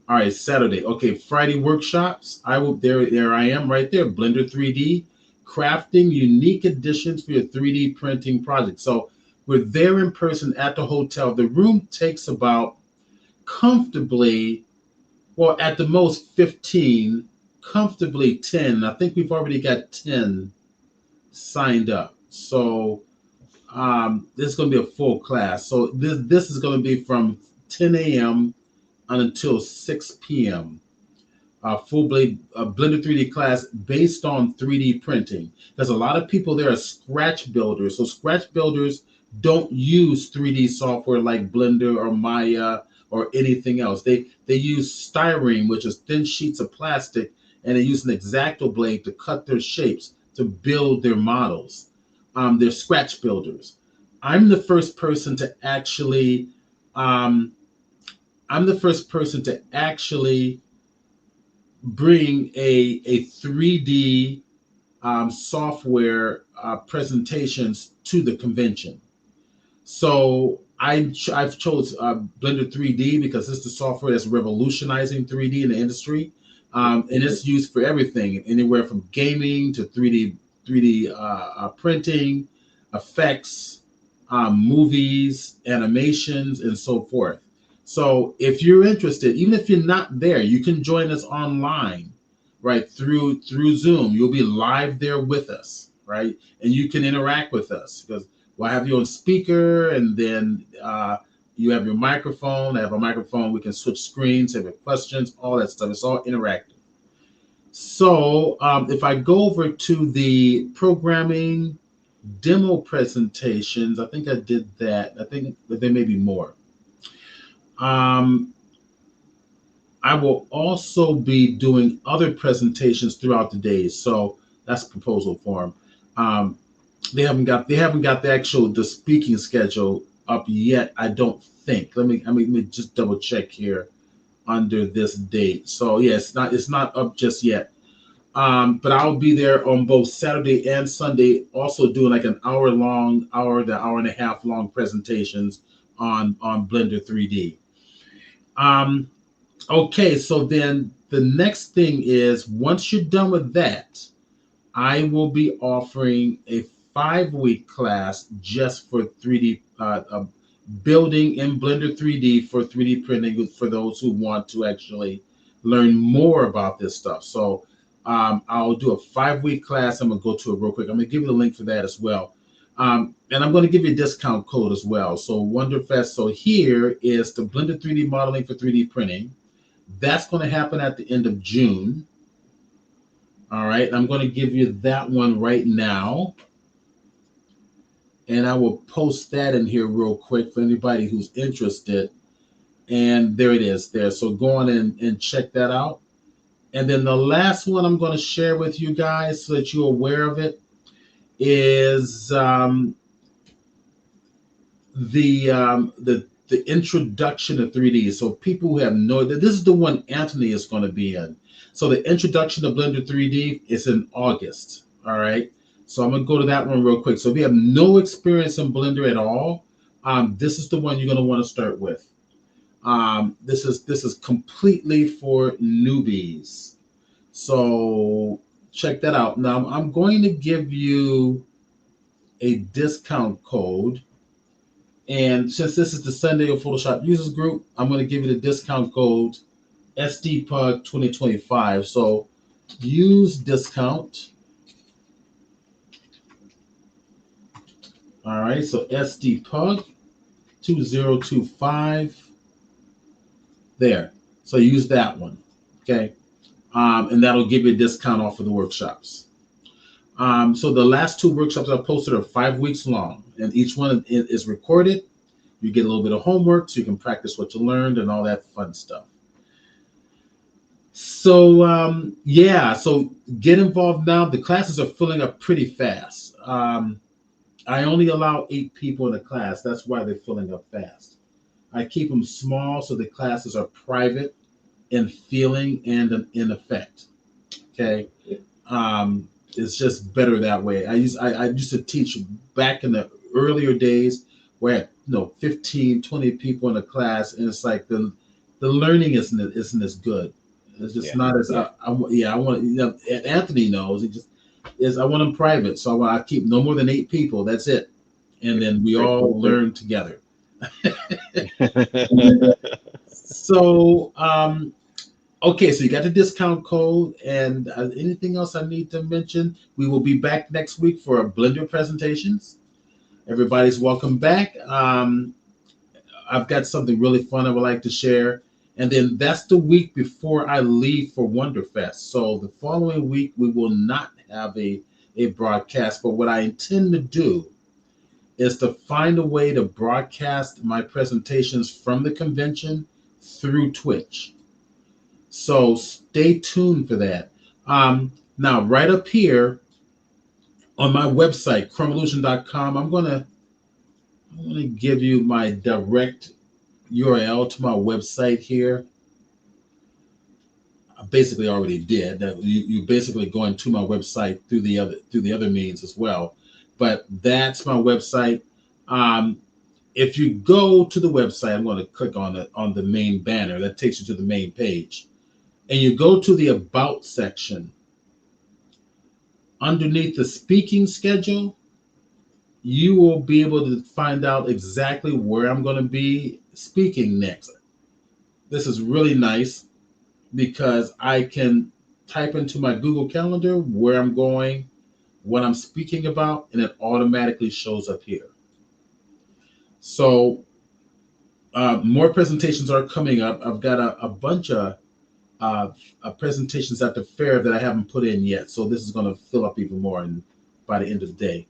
All right, Saturday. Okay, Friday workshops. I will there I am right there. Blender 3D, crafting unique additions for your 3D printing project. So we're there in person at the hotel. The room takes about comfortably, well, at the most 15, comfortably 10. I think we've already got 10 signed up. So this is going to be a full class. So this is going to be from 10 a.m. until 6 p.m. Full Blender 3D class based on 3D printing. There's a lot of people there are scratch builders. So scratch builders don't use 3D software like Blender or Maya or anything else. They use styrene, which is thin sheets of plastic, and they use an X-Acto blade to cut their shapes to build their models. They're scratch builders. I'm the first person to actually bring a 3D software presentations to the convention. So I've chose Blender 3D because it's the software that's revolutionizing 3D in the industry, and it's used for everything, anywhere from gaming to 3D printing, effects, movies, animations, and so forth. So if you're interested, even if you're not there, you can join us online, right, through Zoom. You'll be live there with us, right, and you can interact with us because we'll have you on speaker, and then you have your microphone. I have a microphone. We can switch screens, have your questions, all that stuff. It's all interactive. So if I go over to the programming demo presentations, I think I did that. I think that there may be more. I will also be doing other presentations throughout the day. So that's proposal form. They haven't got the speaking schedule up yet, I don't think. Let me just double check here under this date. So yeah, it's not up just yet. But I'll be there on both Saturday and Sunday, also doing like an hour and a half long presentations on Blender 3D. Okay, so then the next thing is, once you're done with that, I will be offering a 5-week class just for 3D building in Blender 3D for 3D printing for those who want to actually learn more about this stuff. So I'll do a 5-week class. I'm going to go to it real quick. I'm going to give you the link for that as well. And I'm going to give you a discount code as well. So Wonderfest. So here is the Blender 3D modeling for 3D printing. That's going to happen at the end of June. All right. I'm going to give you that one right now. And I will post that in here real quick for anybody who's interested. And there it is there. So go on and check that out. And then the last one I'm going to share with you guys so that you're aware of it is the introduction to 3D. So people who have no idea, this is the one Anthony is going to be in. So the introduction to Blender 3D is in August. All right. So I'm going to go to that one real quick. So if you have no experience in Blender at all, this is the one you're going to want to start with. This is completely for newbies. So check that out. Now I'm going to give you a discount code. And since this is the Sunday of Photoshop Users Group, I'm going to give you the discount code SDPUG 2025. So use discount. All right, so SDPUG 2025. There. So use that one. Okay. And that'll give you a discount off of the workshops. So the last 2 workshops I posted are 5 weeks long, and each one is recorded. You get a little bit of homework so you can practice what you learned and all that fun stuff. So so get involved now. The classes are filling up pretty fast. I only allow 8 people in a class. That's why they're filling up fast. I keep them small so the classes are private in feeling and in effect. Okay. It's just better that way. I used to teach back in the earlier days where I had 15, 20 people in a class, and it's like the learning isn't as good. It's just not as I want Anthony knows it just is I want them private. So I keep no more than 8 people. That's it. And then we all learn together. So okay, so you got the discount code, and anything else I need to mention? We will be back next week for our Blender presentations. Everybody's welcome back. I've got something really fun I would like to share. And then that's the week before I leave for Wonderfest. So the following week, we will not have a broadcast. But what I intend to do is to find a way to broadcast my presentations from the convention through Twitch. So stay tuned for that. Now, right up here on my website, chromeillusion.com, I'm gonna give you my direct URL to my website here. I basically already did that. You basically going to my website through the other means as well. But that's my website. If you go to the website, I'm going to click on the main banner that takes you to the main page. And you go to the About section. Underneath the speaking schedule, you will be able to find out exactly where I'm going to be speaking next. This is really nice because I can type into my Google Calendar where I'm going, what I'm speaking about, and it automatically shows up here. So more presentations are coming up. I've got a bunch of presentations at the fair that I haven't put in yet. So this is going to fill up even more by the end of the day.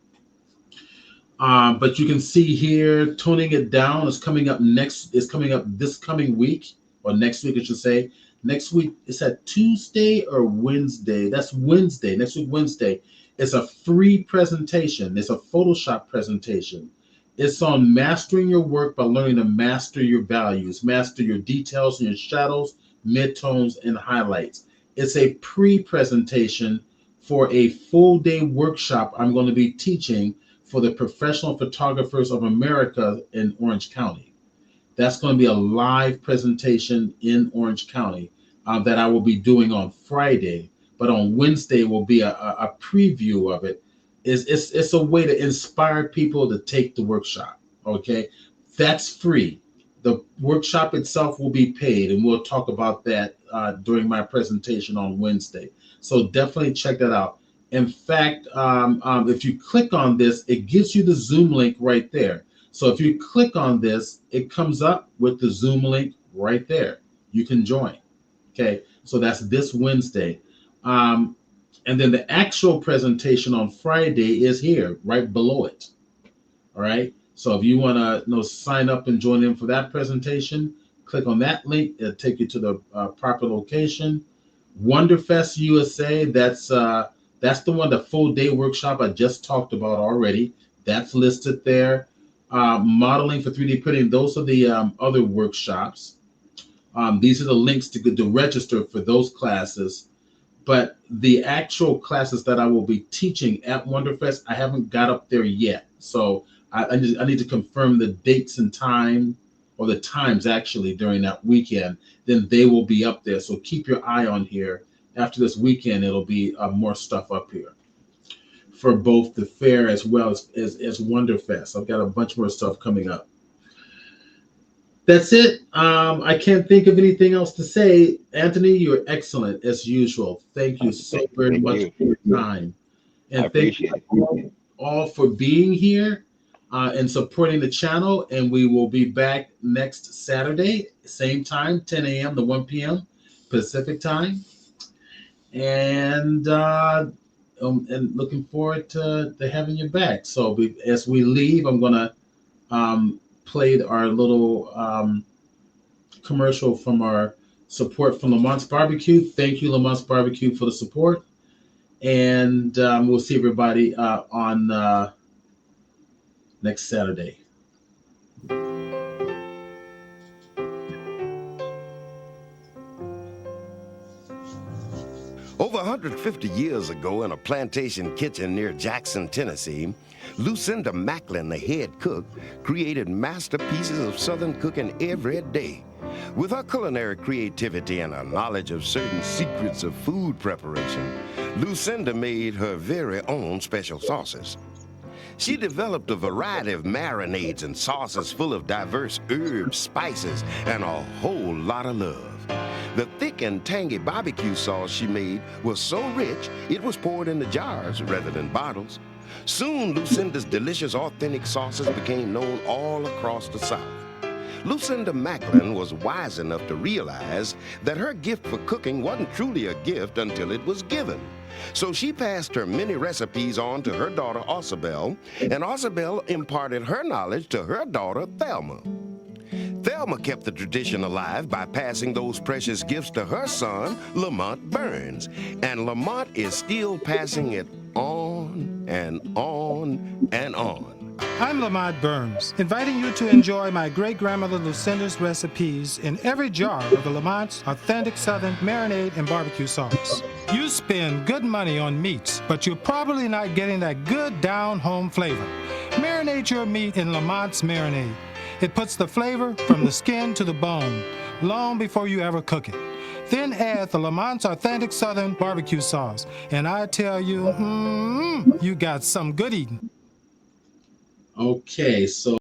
But you can see here, Toning It Down is coming up this coming week, or next week, I should say. Next week, it's at Tuesday or Wednesday. That's Wednesday, next week, Wednesday. It's a free presentation. It's a Photoshop presentation. It's on mastering your work by learning to master your values, master your details and your shadows, midtones, and highlights. It's a pre-presentation for a full-day workshop I'm going to be teaching for the Professional Photographers of America in Orange County. That's going to be a live presentation in Orange County that I will be doing on Friday, but on Wednesday will be a preview of it. It's a way to inspire people to take the workshop, okay? That's free. The workshop itself will be paid, and we'll talk about that during my presentation on Wednesday. So definitely check that out. In fact, if you click on this, it gives you the Zoom link right there. So if you click on this, it comes up with the Zoom link right there. You can join. Okay, so that's this Wednesday. And then the actual presentation on Friday is here, right below it. All right. So if you want to sign up and join in for that presentation, click on that link. It'll take you to the proper location. Wonderfest USA, that's the one, the full day workshop I just talked about already. That's listed there. Modeling for 3D printing, those are the other workshops. These are the links to register for those classes. But the actual classes that I will be teaching at Wonderfest, I haven't got up there yet. So I need to confirm the dates and time, or the times actually during that weekend. Then they will be up there. So keep your eye on here. After this weekend, it'll be more stuff up here for both the fair as well as Wonderfest. I've got a bunch more stuff coming up. That's it. I can't think of anything else to say. Anthony, you're excellent as usual. Thank you so very much for your time. And thank you all for being here and supporting the channel. And we will be back next Saturday, same time, 10 a.m. to 1 p.m. Pacific time. And and looking forward to having you back. So as we leave, I'm gonna play our little commercial from our support from Lamont's Barbecue. Thank you, Lamont's Barbecue, for the support. And we'll see everybody on next Saturday. Over 150 years ago, in a plantation kitchen near Jackson, Tennessee, Lucinda Macklin, the head cook, created masterpieces of Southern cooking every day. With her culinary creativity and her knowledge of certain secrets of food preparation, Lucinda made her very own special sauces. She developed a variety of marinades and sauces full of diverse herbs, spices, and a whole lot of love. The thick and tangy barbecue sauce she made was so rich, it was poured into jars rather than bottles. Soon, Lucinda's delicious, authentic sauces became known all across the South. Lucinda Macklin was wise enough to realize that her gift for cooking wasn't truly a gift until it was given. So she passed her many recipes on to her daughter, Osabel, and Osabel imparted her knowledge to her daughter, Thelma. Thelma kept the tradition alive by passing those precious gifts to her son, Lamont Burns. And Lamont is still passing it on and on and on. I'm Lamont Burns, inviting you to enjoy my great-grandmother Lucinda's recipes in every jar of the Lamont's authentic Southern marinade and barbecue sauce. You spend good money on meats, but you're probably not getting that good down-home flavor. Marinate your meat in Lamont's marinade. It puts the flavor from the skin to the bone, long before you ever cook it. Then add the Lamont's authentic Southern barbecue sauce, and I tell you, you got some good eating. Okay, so